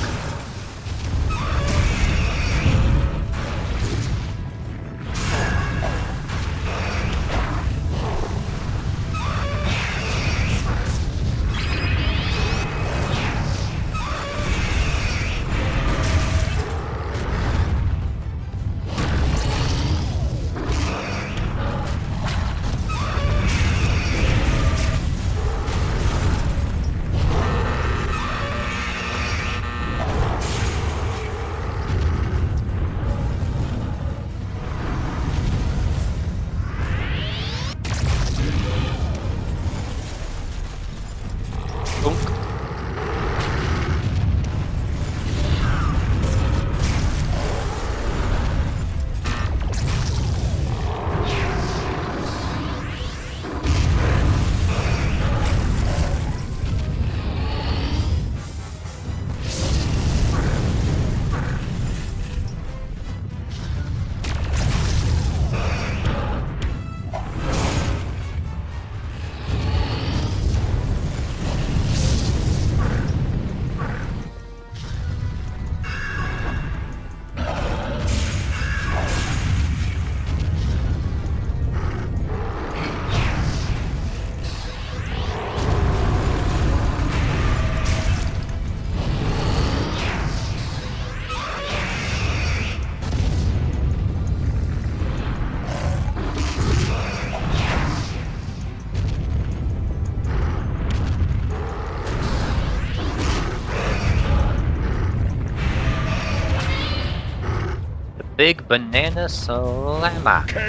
Big Banana Slammer. KO.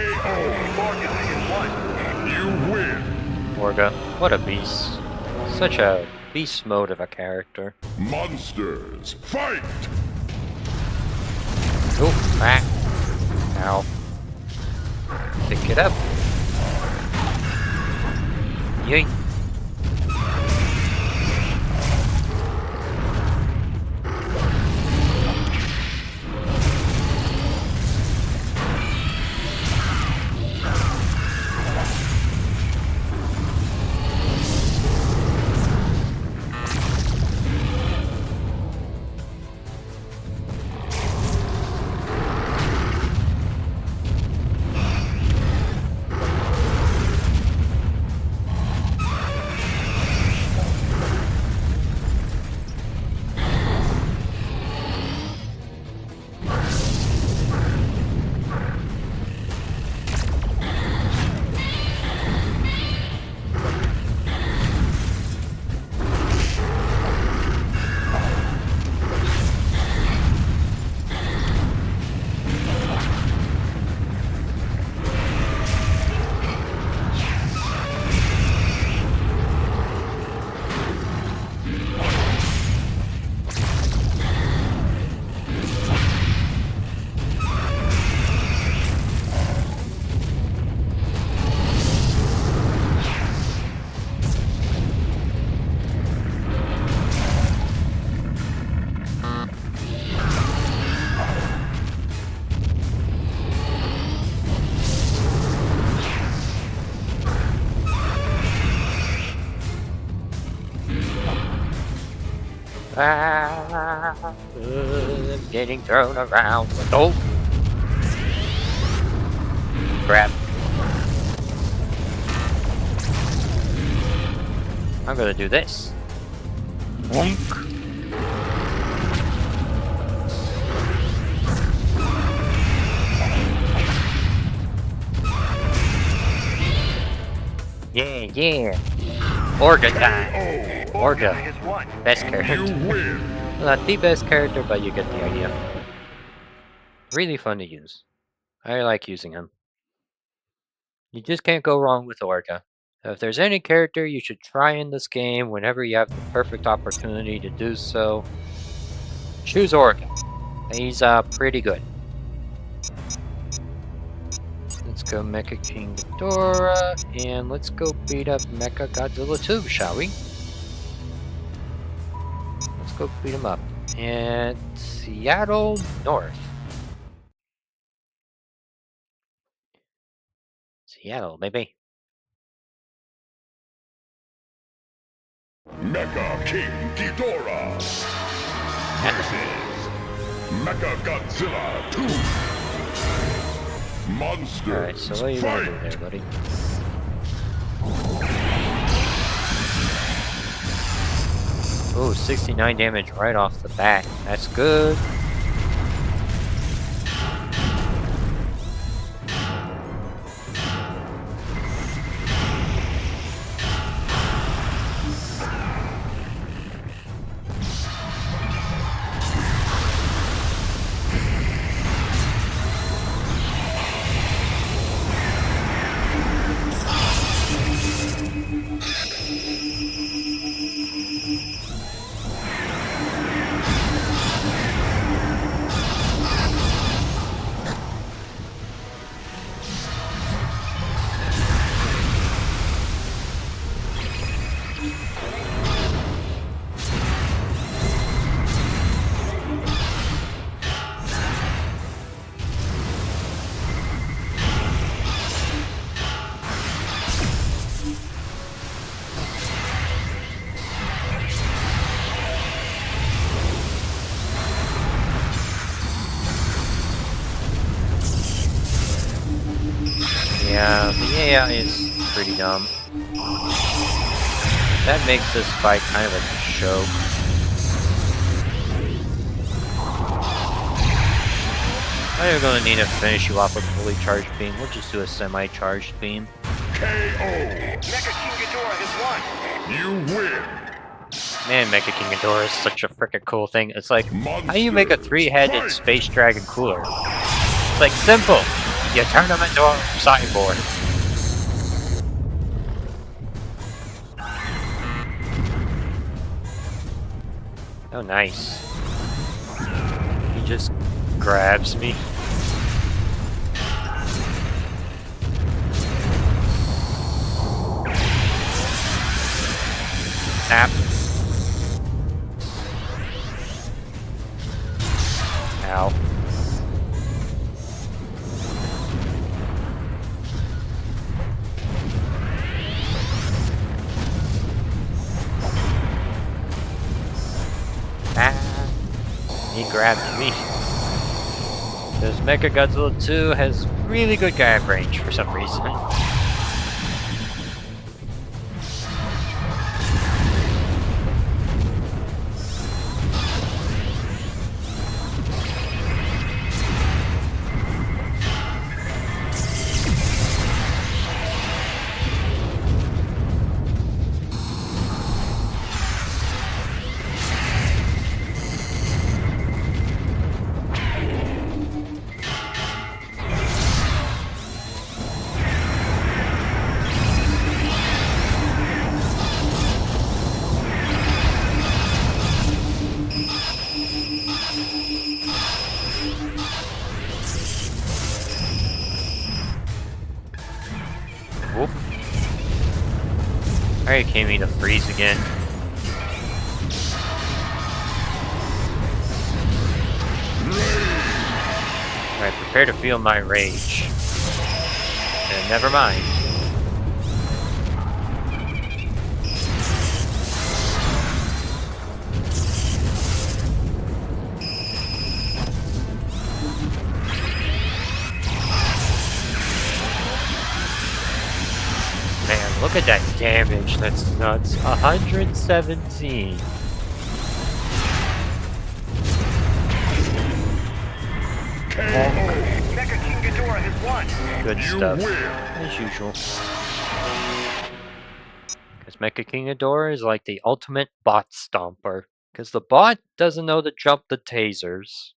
Orga has won. You win. Orga, what a beast. Such a beast mode of a character. Monsters, fight! Oh, back. Ow. Pick it up. Yeet. I'm getting thrown around with oh crap. I'm gonna do this. Wonk. Yeah, yeah. Orga time. Orga. has won. Best You character. win. Not the best character, but you get the idea. Really fun to use. I like using him. You just can't go wrong with Orga. If there's any character you should try in this game whenever you have the perfect opportunity to do so, choose Orga. He's pretty good. Let's go Mecha-King Ghidorah, and let's go beat up Mechagodzilla 2, shall we? Let's go beat him up. And Seattle North. Seattle, baby. Mecha-King Ghidorah versus Mechagodzilla 2. Monsters Alright, so what are you gonna do fight! there, buddy? Oh, 69 damage right off the bat. That's good. Yeah, the AI is pretty dumb. That makes this fight kind of a joke. I'm not gonna need to finish you off with a fully charged beam. We'll just do a semi-charged beam. KO. Mecha-King Ghidorah has won. You win. Man, Mecha-King Ghidorah is such a freaking cool thing. It's like, Monsters how do you make a three-headed fight! space dragon cooler? It's like simple. You turn them into a cyborg. Oh, nice. He just grabs me. Tap. Ow. He grabbed me. Because Mechagodzilla 2 has really good grab range for some reason. Whoop. Alright, came me to freeze again. Alright, prepare to feel my rage. And never mind. Man, look at that damage. That's nuts. 117. Mecha-King Ghidorah has won. Good You stuff. win. As usual. This Mecha-King Ghidorah is like the ultimate bot stomper, because the bot doesn't know to jump the tasers.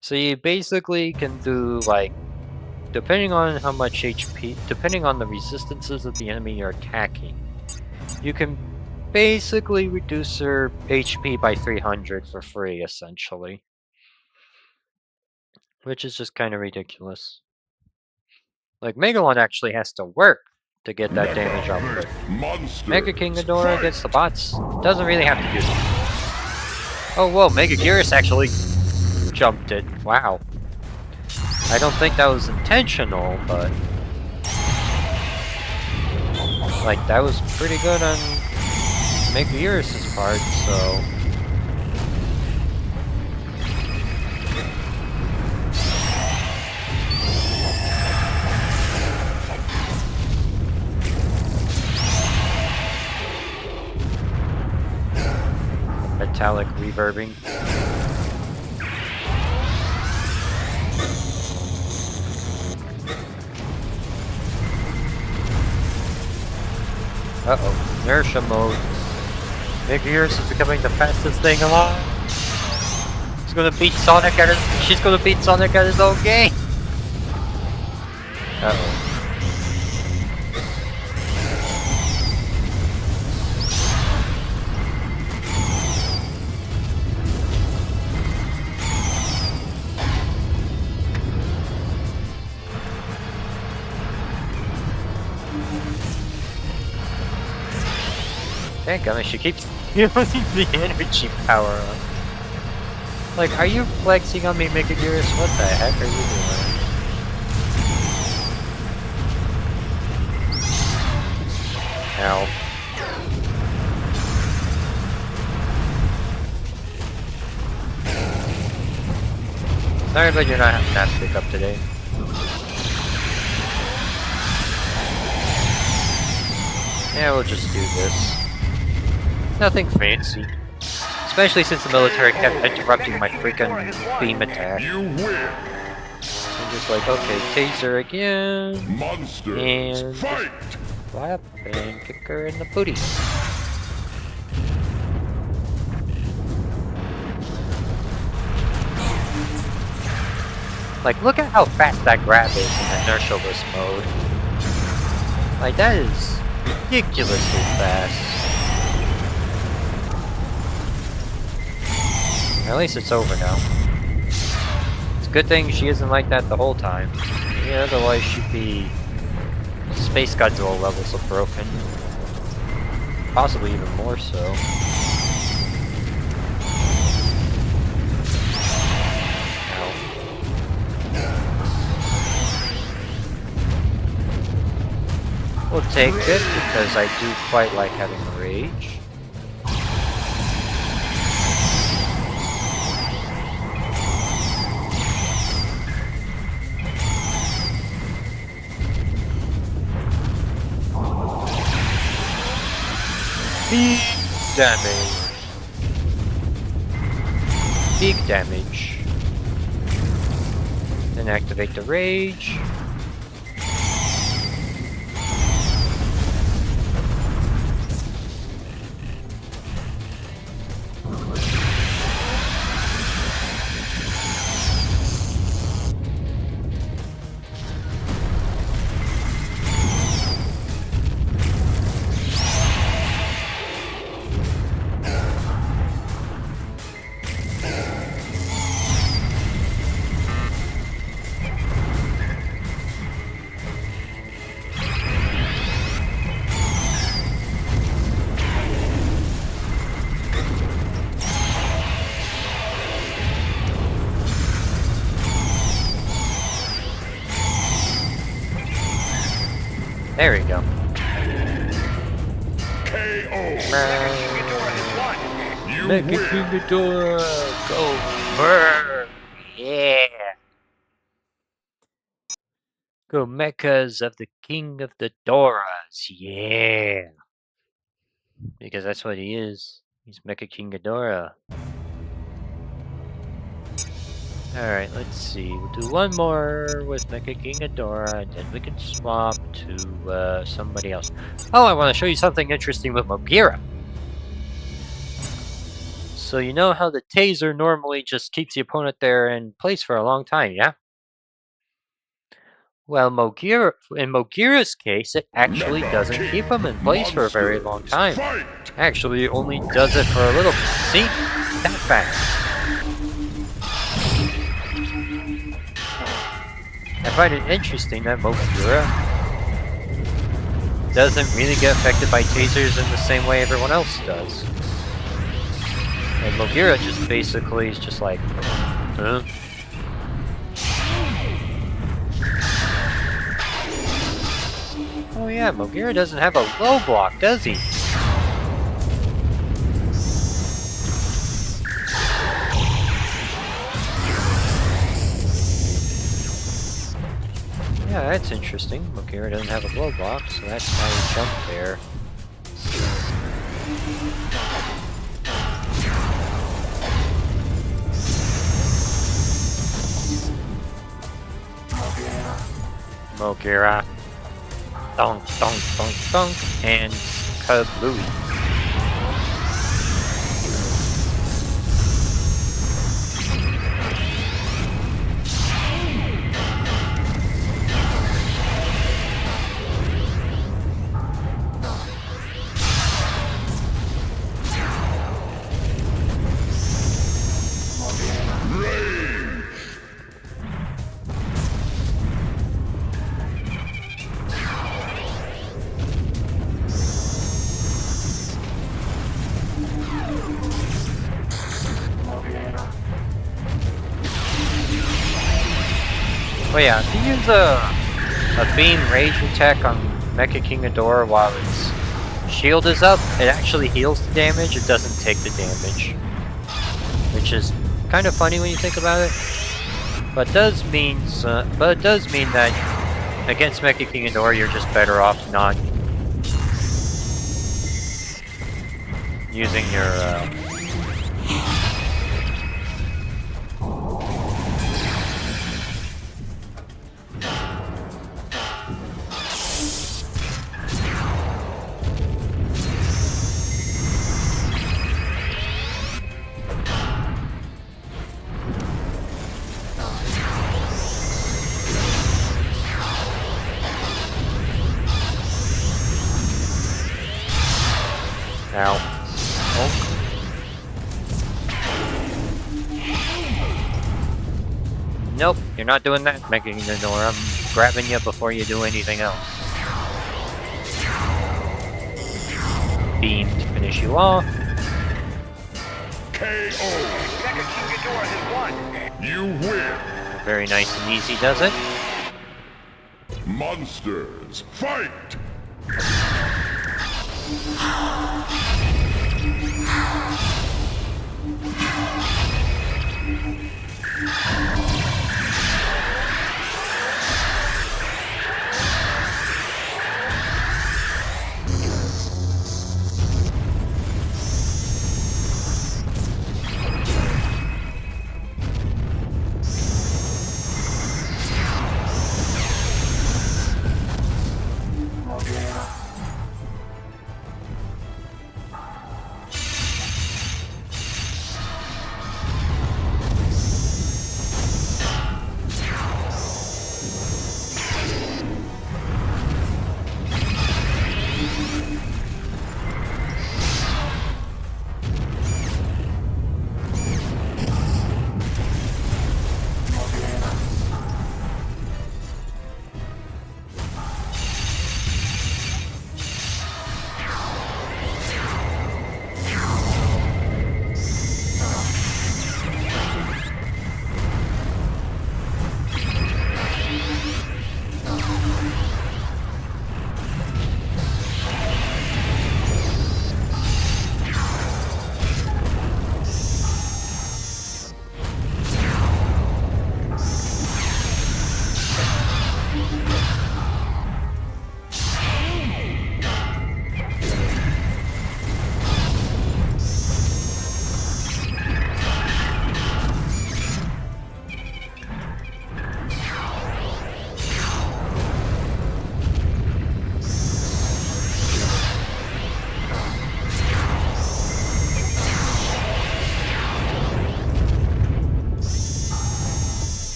So you basically can do like, depending on how much HP, depending on the resistances of the enemy you're attacking, you can basically reduce their HP by 300 for free, essentially. Which is just kind of ridiculous. Like, Megalon actually has to work to get that damage output. Mecha-King Ghidorah against the bots doesn't really have to do something. Oh, whoa, Megaguirus actually jumped it. Wow. I don't think that was intentional, but... like, that was pretty good on Megaguirus' part, so... metallic reverbing. Uh-oh, inertia mode. Megaguirus is becoming the fastest thing alive. She's gonna beat Sonic at his. She's gonna beat Sonic at his own game. Uh-oh. Dang, I mean, she keeps using the energy power up. Like, are you flexing on me, Megaguirus? What the heck are you doing? Ow. Sorry, but you're not having that pick up today. Yeah, we'll just do this. Nothing fancy. Especially since the military kept interrupting my freaking beam attack. You win. I'm just like, okay, taser again. Monsters And fight. slap and kick her in the booty. Like, look at how fast that grab is in inertialess mode. Like, that is ridiculously fast. At least it's over now. It's a good thing she isn't like that the whole time. Yeah, otherwise she'd be SpaceGodzilla levels of broken. Possibly even more so. Ow. We'll take it because I do quite like having rage. Big damage. Big damage. Then activate the rage. There we go. KO. You Mecha-King win. Ghidorah, go burn! Yeah! Go mechas of the King of the Doras, yeah! Because that's what he is. He's Mecha-King Ghidorah. Alright, let's see. We'll do one more with Mecha-King Ghidorah, and then we can swap to somebody else. Oh, I want to show you something interesting with Mogira. So you know how the taser normally just keeps the opponent there in place for a long time, yeah? Well, in Mogira's case, it actually doesn't Mecha-King keep him in place for a very long Monsters, time. fight! Actually, it only does it for a little bit. See? That fast. I find it interesting that Mogira doesn't really get affected by tasers in the same way everyone else does. And Mogira just basically is just like, huh? Oh yeah, Mogira doesn't have a low block, does he? Yeah, that's interesting. Mogira doesn't have a blow block, so that's why he jumped there. Mogira. Donk, donk, donk, donk, and kablooey. Oh yeah, if you use a beam rage attack on Mecha-King Ghidorah while its shield is up, it actually heals the damage, it doesn't take the damage. Which is kind of funny when you think about it. But it does mean that against Mecha-King Ghidorah you're just better off not using your Ow. Oh. Nope, you're not doing that, Mecha-King Ghidorah. I'm grabbing you before you do anything else. Beam to finish you off. KO! Mecha-King Ghidorah has won. You win! Very nice and easy, does it? Monsters, fight!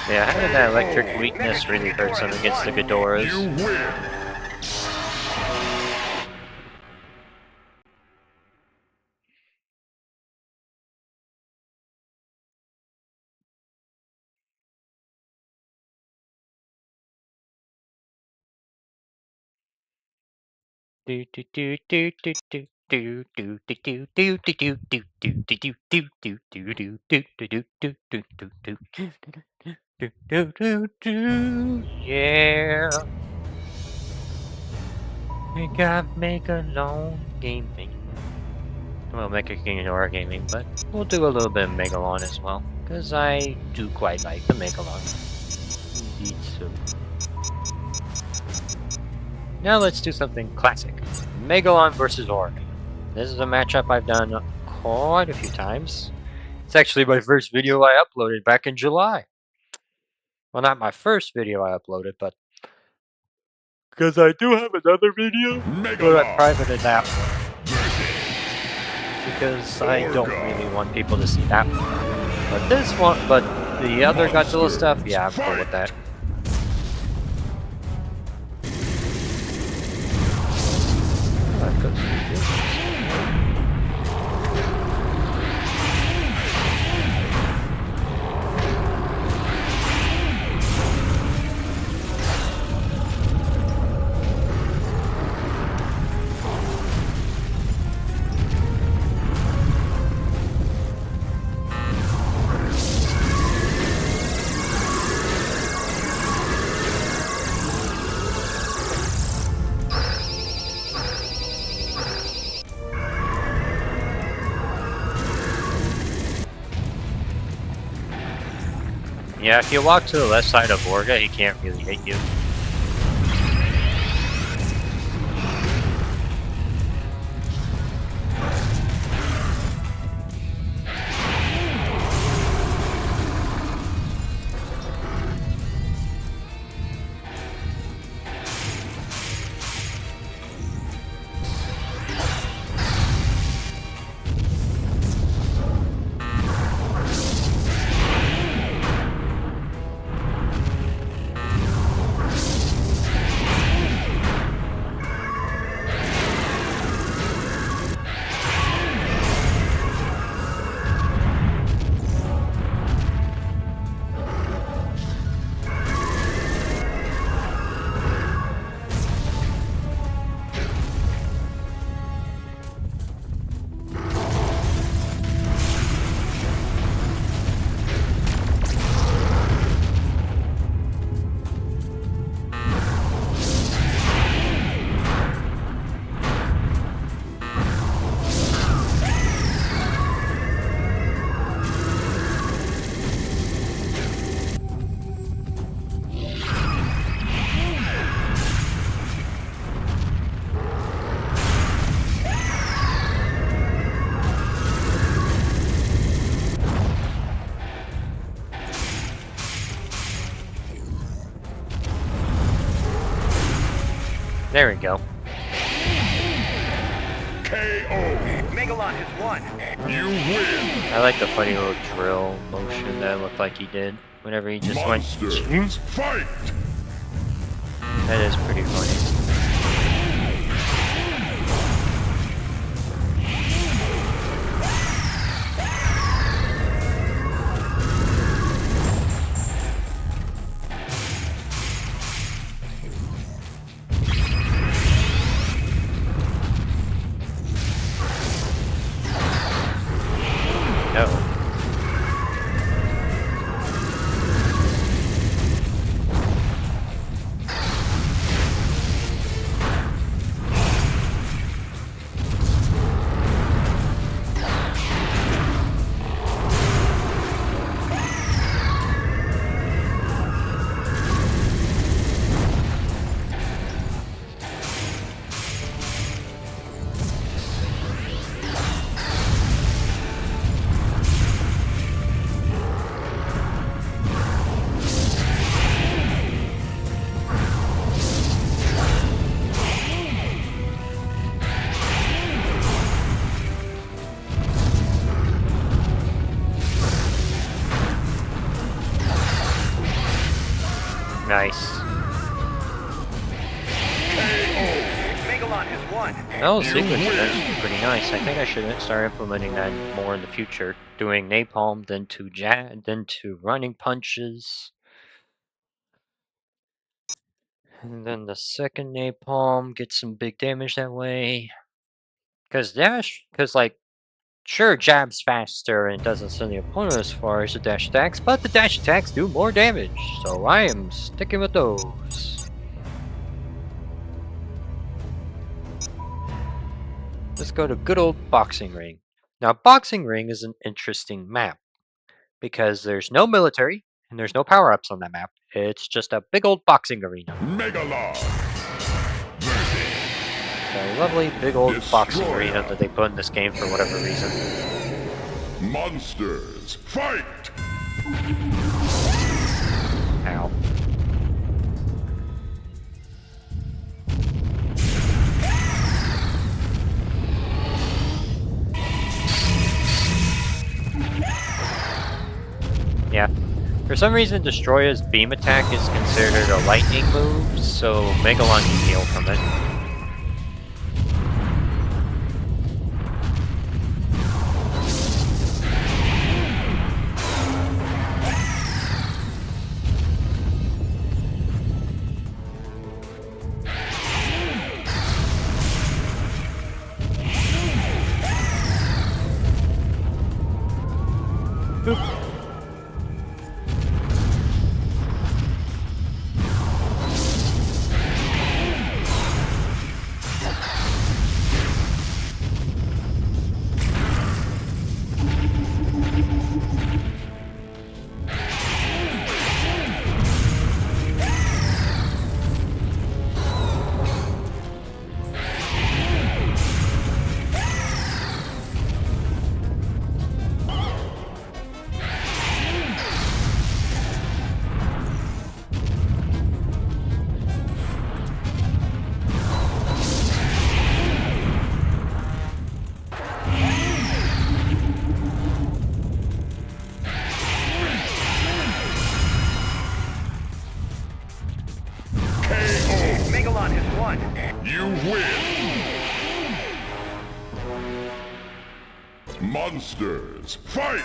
Yeah, having that electric weakness really hurts him against the Ghidorahs. You win. Yeah, we got Megalon gaming. Well, Mecha-King Ghidorah gaming, but we'll do a little bit of Megalon as well, because I do quite like the Megalon. Indeed so. Now let's do something classic. Megalon versus Orga. This is a matchup I've done quite a few times. It's actually my first video I uploaded back in July. Well, not my first video I uploaded, but because I do have another video, but I Megalon. privated that one. Because I don't really want people to see that one. But this one, but the other Godzilla stuff, yeah, I'm cool with that. That goes pretty good. Yeah, if you walk to the left side of Orga, he can't really hit you. There we go. KO. Megalon has won. You win. I like the funny little drill motion that it looked like he did whenever he just Monsters, went. fight. That is pretty funny. Oh. Nice. Megalon has won. No, sequence events are pretty nice. I think I should start implementing that more in the future. Doing napalm, then to running punches. And then the second napalm gets some big damage that way. Because like, sure, jab's faster and it doesn't send the opponent as far as the dash attacks, but the dash attacks do more damage, so I am sticking with those. Let's go to good old Boxing Ring. Now, Boxing Ring is an interesting map, because there's no military, and there's no power-ups on that map. It's just a big old boxing arena. Megalon. A lovely big old boxing arena that they put in this game for whatever reason. Monsters, fight! Ow. Yeah. For some reason, Destoroyah's beam attack is considered a lightning move, so Megalon can heal from it. Boop. Megalon has won. You win! Monsters, fight!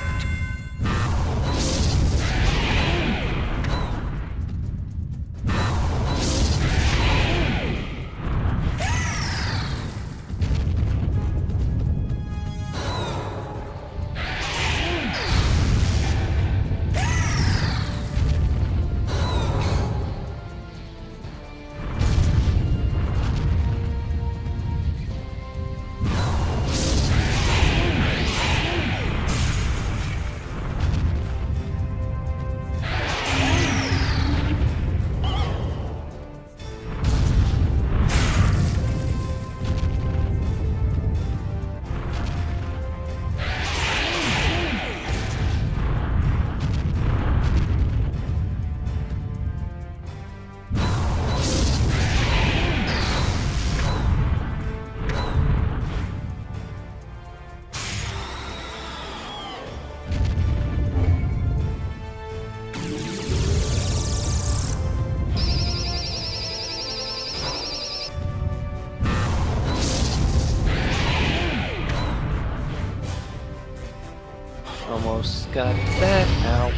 Almost got that out.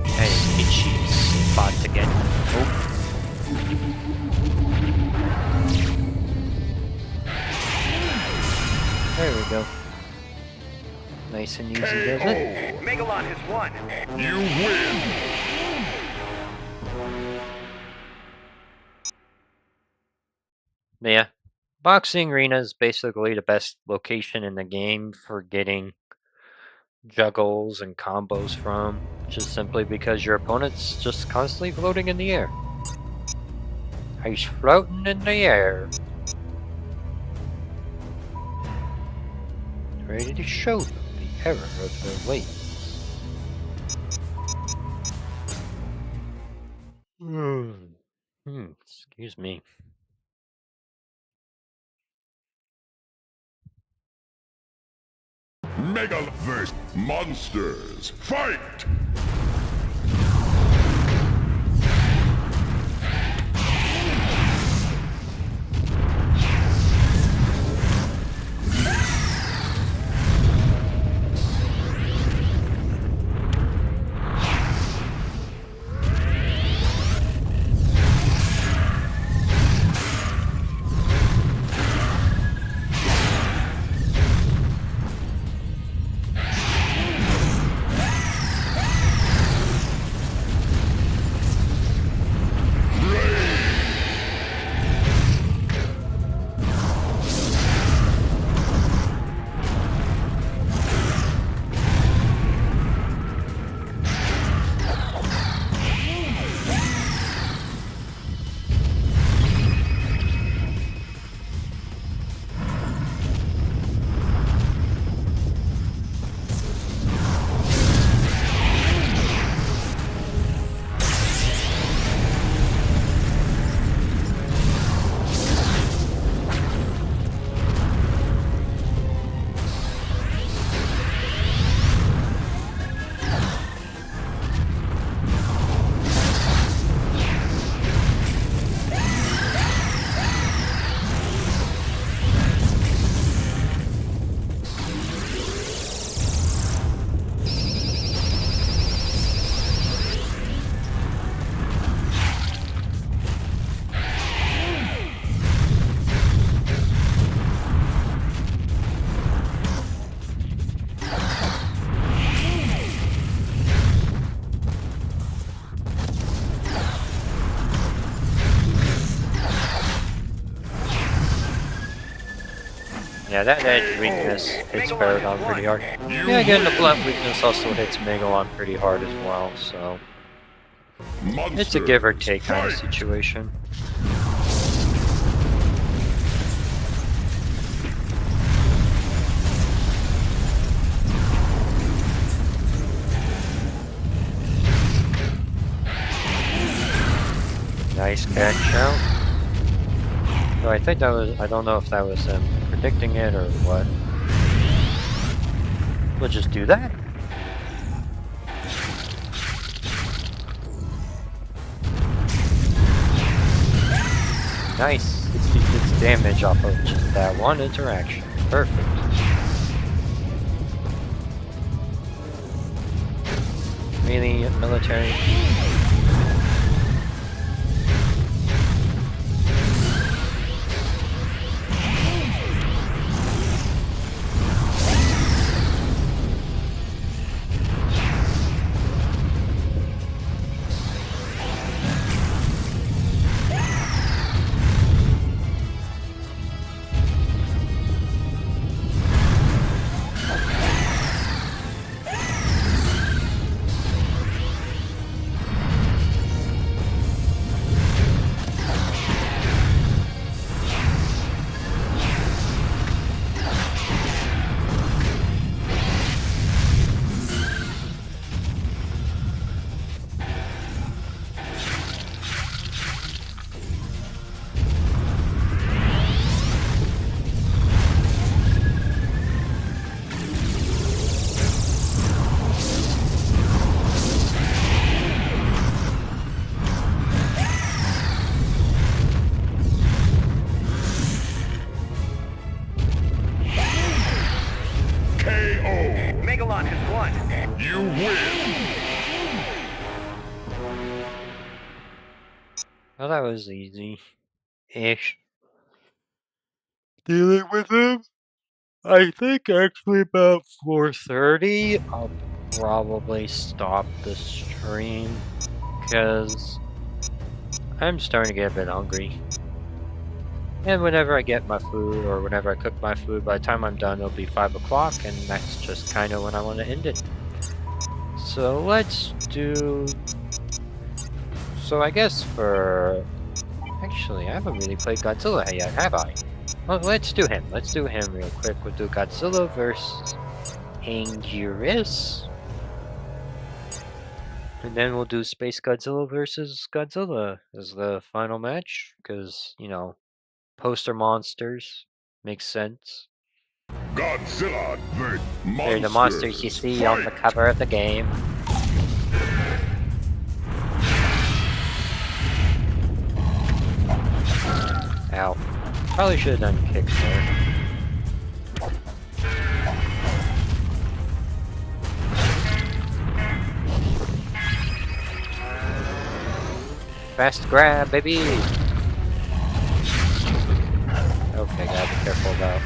That is itchy spot again. Oh. There we go. Nice and easy, does it? Megalon has won. You win! Yeah. Boxing Arena is basically the best location in the game for getting juggles and combos from, just simply because your opponent's just constantly floating in the air. He's floating in the air. Ready to show them the error of their ways. Excuse me. Megalon vs. Monsters, fight! Yeah, that edge weakness hits Megalon Baragon has pretty won. hard. Yeah, again, the blunt weakness also hits Megalon pretty hard as well, so Monsters, it's a give or take kind of fight! situation. Nice catch out. So I think that was, I don't know if that was him predicting it or what. We'll just do that. Nice. 66 damage off of just that one interaction. Perfect. Really, military. Megalon has won. You win! Well, that was easy-ish. Dealing with him? I think actually about 4:30, I'll probably stop the stream because I'm starting to get a bit hungry. And whenever I get my food or whenever I cook my food, by the time I'm done, it'll be 5 o'clock, and that's just kind of when I want to end it. So let's do. So I guess for. Actually, I haven't really played Godzilla yet, have I? Well, let's do him. Let's do him real quick. We'll do Godzilla versus Anguirus. And then we'll do SpaceGodzilla versus Godzilla as the final match. Because, you know, poster monsters. Makes sense. Godzilla, They're the monsters you see on the cover of the game. Ow. Probably should have done kicks there. Fast grab, baby! Okay, gotta be careful about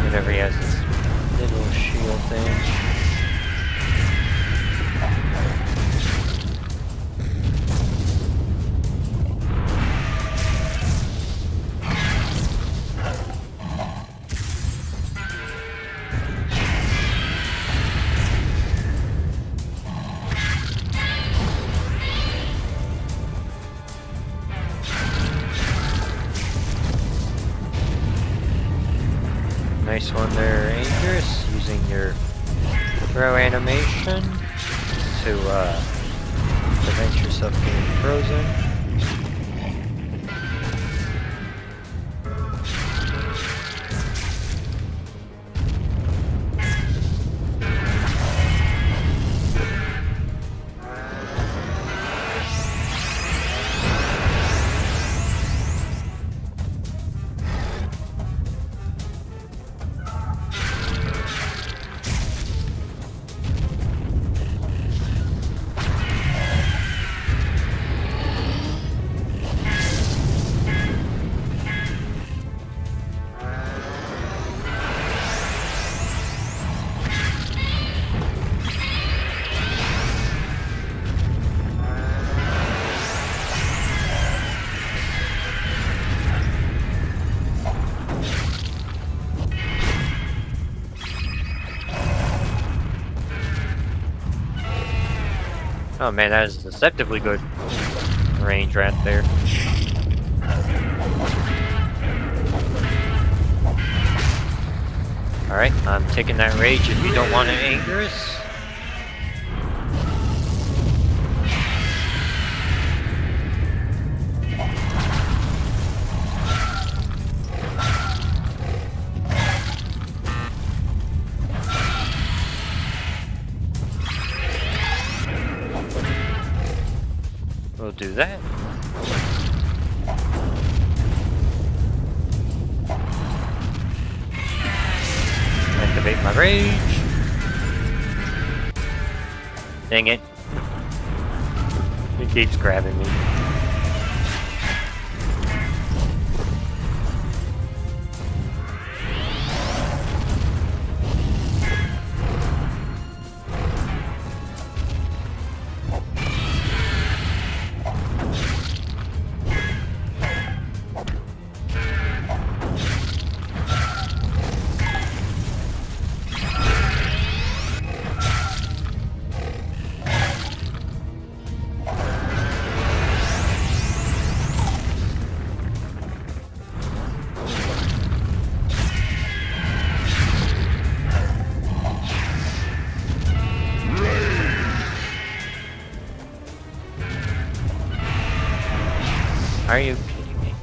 whenever he has this little shield thing. Nice one there, Anguirus, using your throw animation to prevent yourself getting frozen. Oh man, that is deceptively good range right there. Alright, I'm taking that rage if you don't want an Anguirus. We'll do that. Activate my rage. Dang it. It keeps grabbing me. Are you kidding me?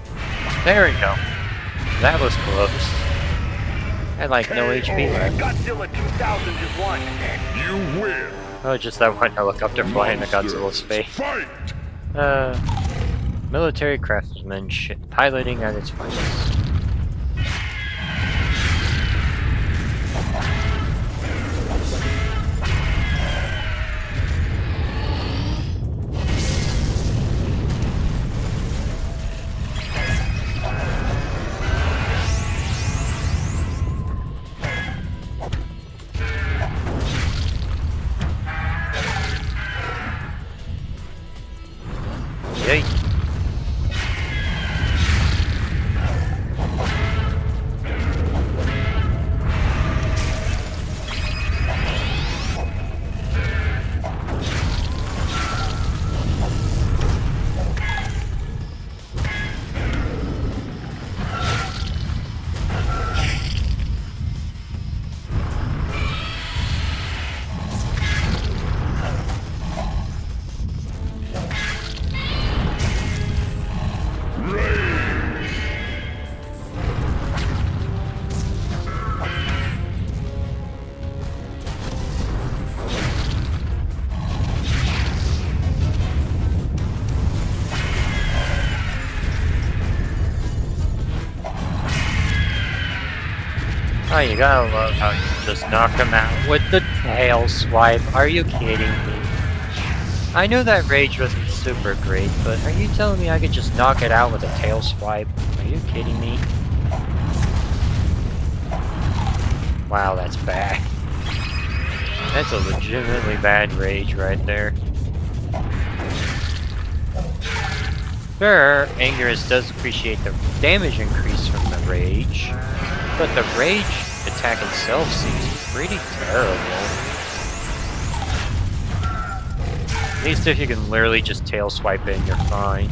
There we go. That was close. I had like no HP left. Godzilla 2000 is won. You win. Oh, just that one helicopter flying into Godzilla's face. Fight. Military craftsmanship, piloting at its finest. Yay. Oh, you gotta love how you just knock him out with the tail swipe. Are you kidding me? I knew that rage wasn't super great, but are you telling me I could just knock it out with a tail swipe? Are you kidding me? Wow, that's bad. That's a legitimately bad rage right there. Sure, Anguirus does appreciate the damage increase from the rage, but the rage attack itself seems pretty terrible. At least if you can literally just tail swipe in, you're fine.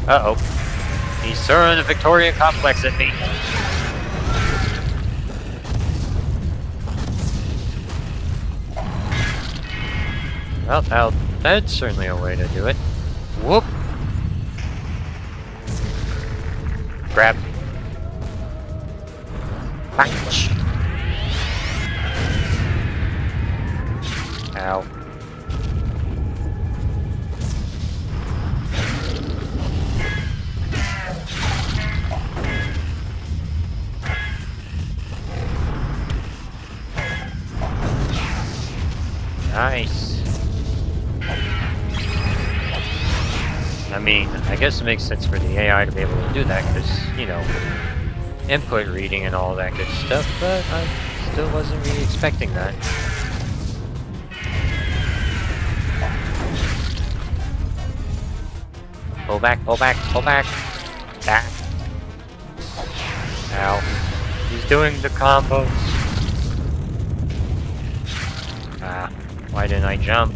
Uh-oh. He's throwing a Victoria complex at me. Well, now, that's certainly a way to do it. Whoop! Grab. Punch! Ow. Nice. I mean, I guess it makes sense for the AI to be able to do that because, you know, input reading and all that good stuff, but I still wasn't really expecting that. Pull back, pull back, pull back. Back. Ow. He's doing the combos. Ah, why didn't I jump?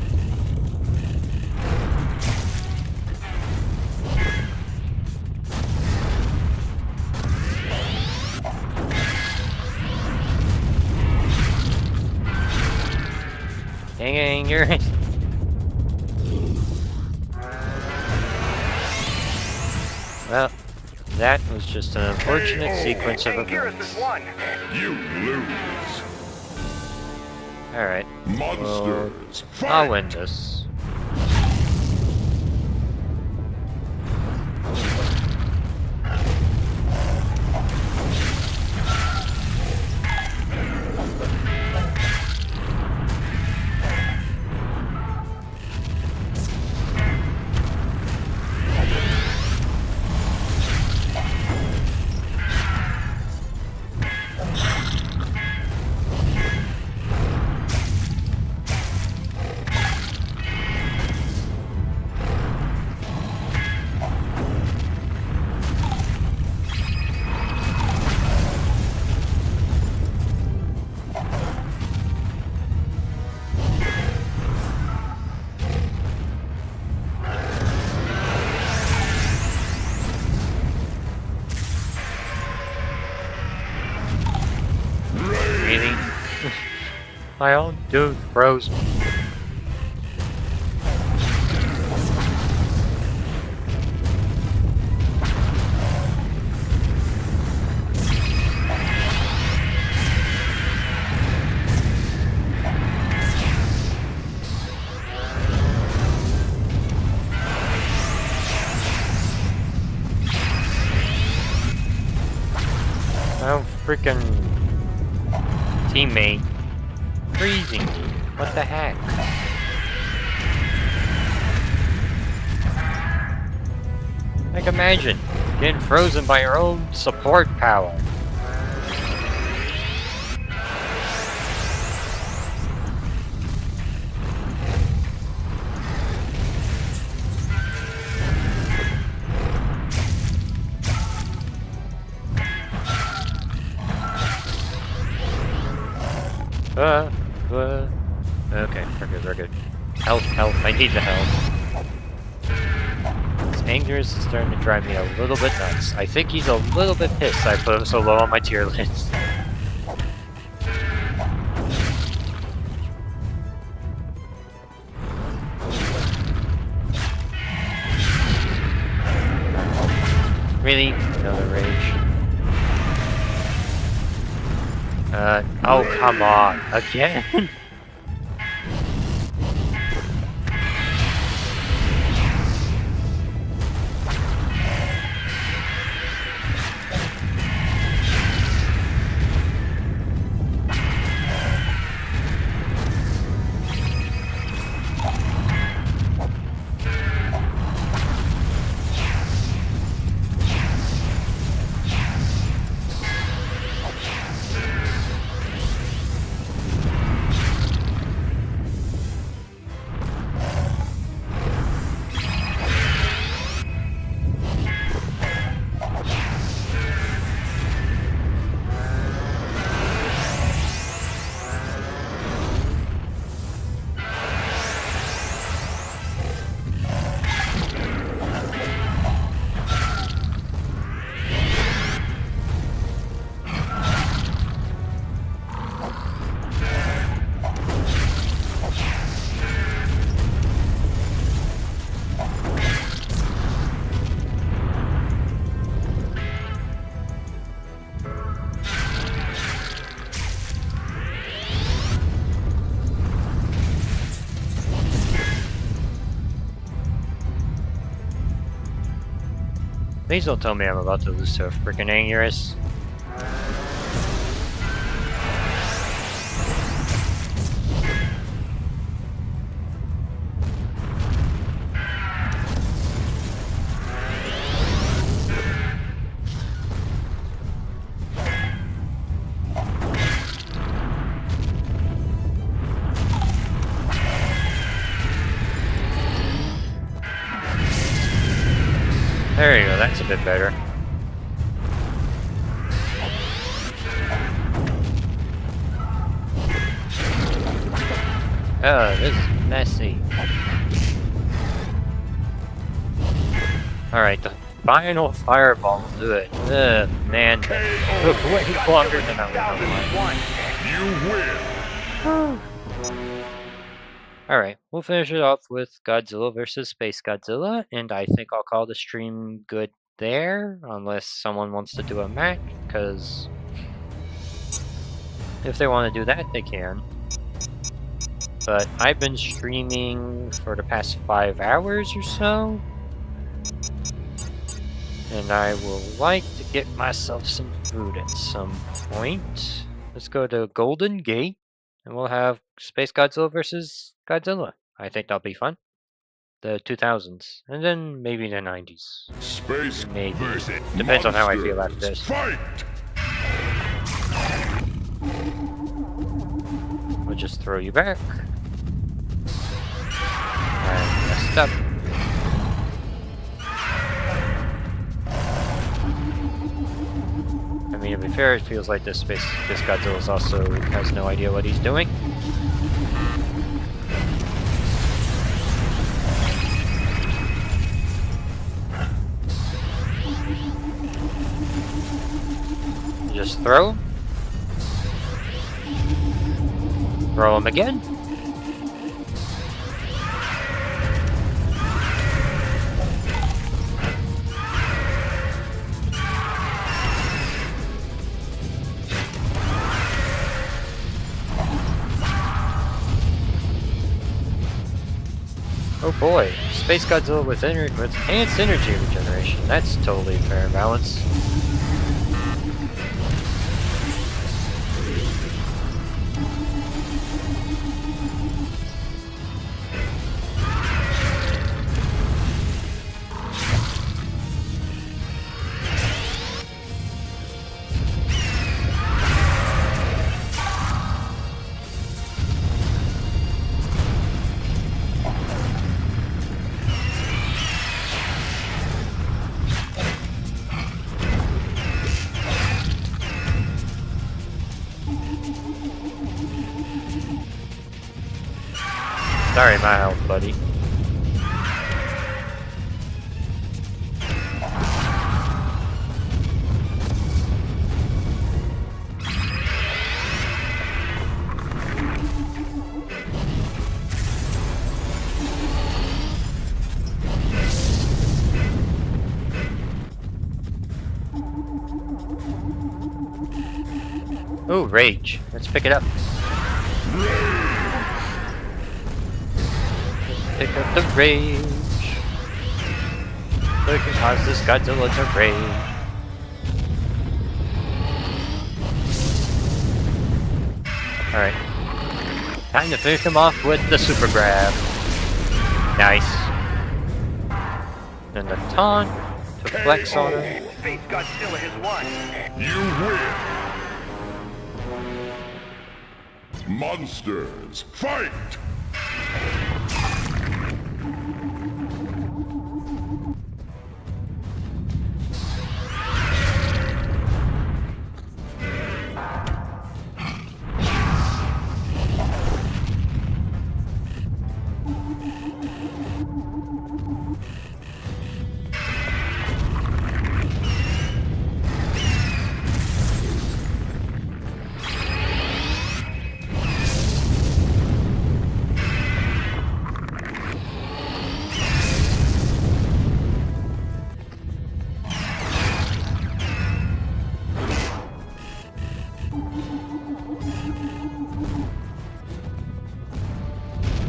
Dang, you're... Well, that was just an unfortunate sequence of Anguirus events. has won. You lose. Alright, Monsters, I'll fight! win this. Really? My own dude froze me. Oh, freaking teammate freezing me. What the heck? Like, imagine getting frozen by your own support power. Okay, we're good. Health, I need the health. This Anguirus is starting to drive me a little bit nuts. I think he's a little bit pissed I put him so low on my tier list. Really? Another rage. Oh, come on. Again? Please don't tell me I'm about to lose to a freaking Anguirus. There you go, that's a bit better. Oh, this is messy. Alright, the final fireball will do it. Ugh, man, that took way longer than I would You win. Alright, we'll finish it off with Godzilla versus SpaceGodzilla, and I think I'll call the stream good there, unless someone wants to do a match, because if they want to do that, they can. But I've been streaming for the past 5 hours or so, and I will like to get myself some food at some point. Let's go to Golden Gate, and we'll have SpaceGodzilla versus Godzilla. I think that'll be fun. The 2000s, and then maybe the 90s. Space Maybe. versus Depends on how I feel after this. Fight! We'll just throw you back. And messed up. I mean, to be fair, it feels like this Godzilla also has no idea what he's doing. Just throw him. Throw him again. Oh boy, SpaceGodzilla with enhanced energy regeneration. That's totally fair and balanced. Sorry, my health, buddy. Oh, rage. Let's pick it up. Pick up the rage. We can cause this Godzilla to rage. Alright. Time to finish him off with the super grab. Nice. And the taunt to flex on him. SpaceGodzilla has won. You win. Monsters, fight!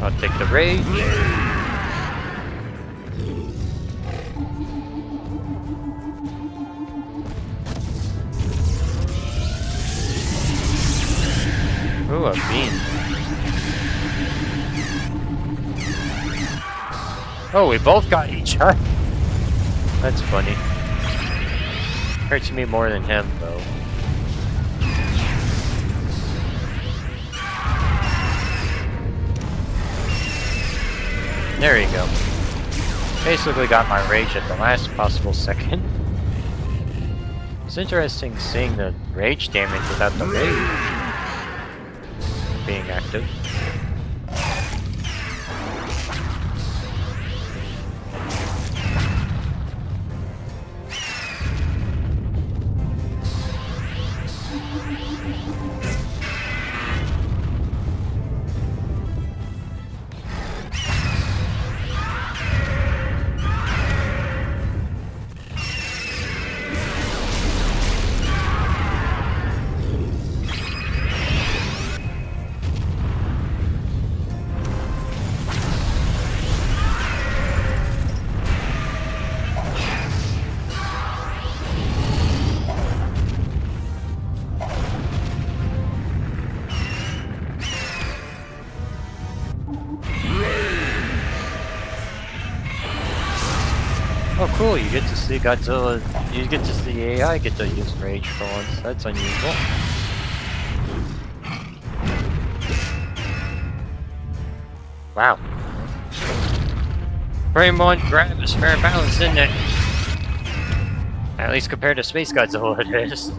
I'll take the rage. Ooh, a beam. Oh, we both got each other. That's funny. Hurts me more than him, though. There you go. Basically got my rage at the last possible second. It's interesting seeing the rage damage without the rage being active. Oh cool, you get to see Godzilla, you get to see AI get to use rage for once, that's unusual. Wow. Frame 1 grab is fair balance, isn't it? At least compared to SpaceGodzilla it is.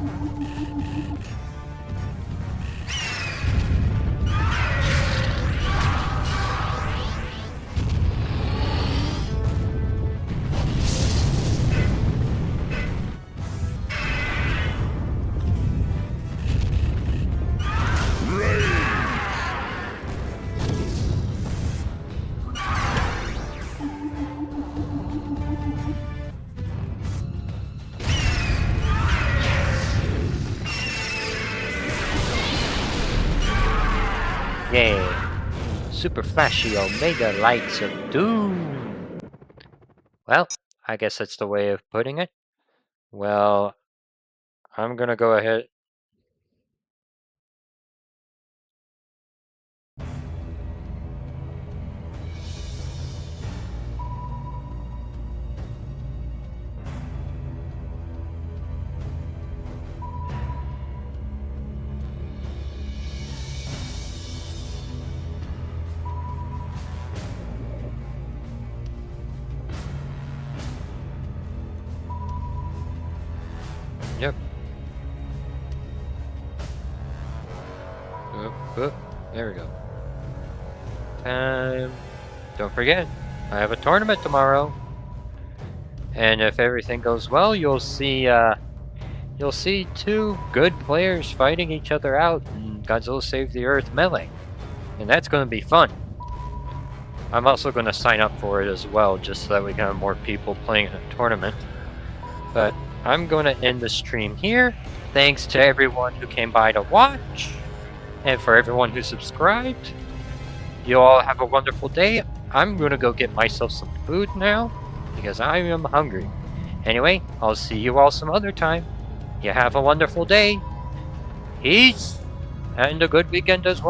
Yeah, super flashy Omega Lights of Doom. Well, I guess that's the way of putting it. Well, I'm gonna go ahead. Yep. There we go. Don't forget, I have a tournament tomorrow, and if everything goes well, you'll see two good players fighting each other out in Godzilla Save the Earth melee, and that's going to be fun. I'm also going to sign up for it as well, just so that we can have more people playing in a tournament. But I'm going to end the stream here. Thanks to everyone who came by to watch, and for everyone who subscribed. You all have a wonderful day. I'm going to go get myself some food now, because I am hungry. Anyway, I'll see you all some other time. You have a wonderful day. Peace, and a good weekend as well.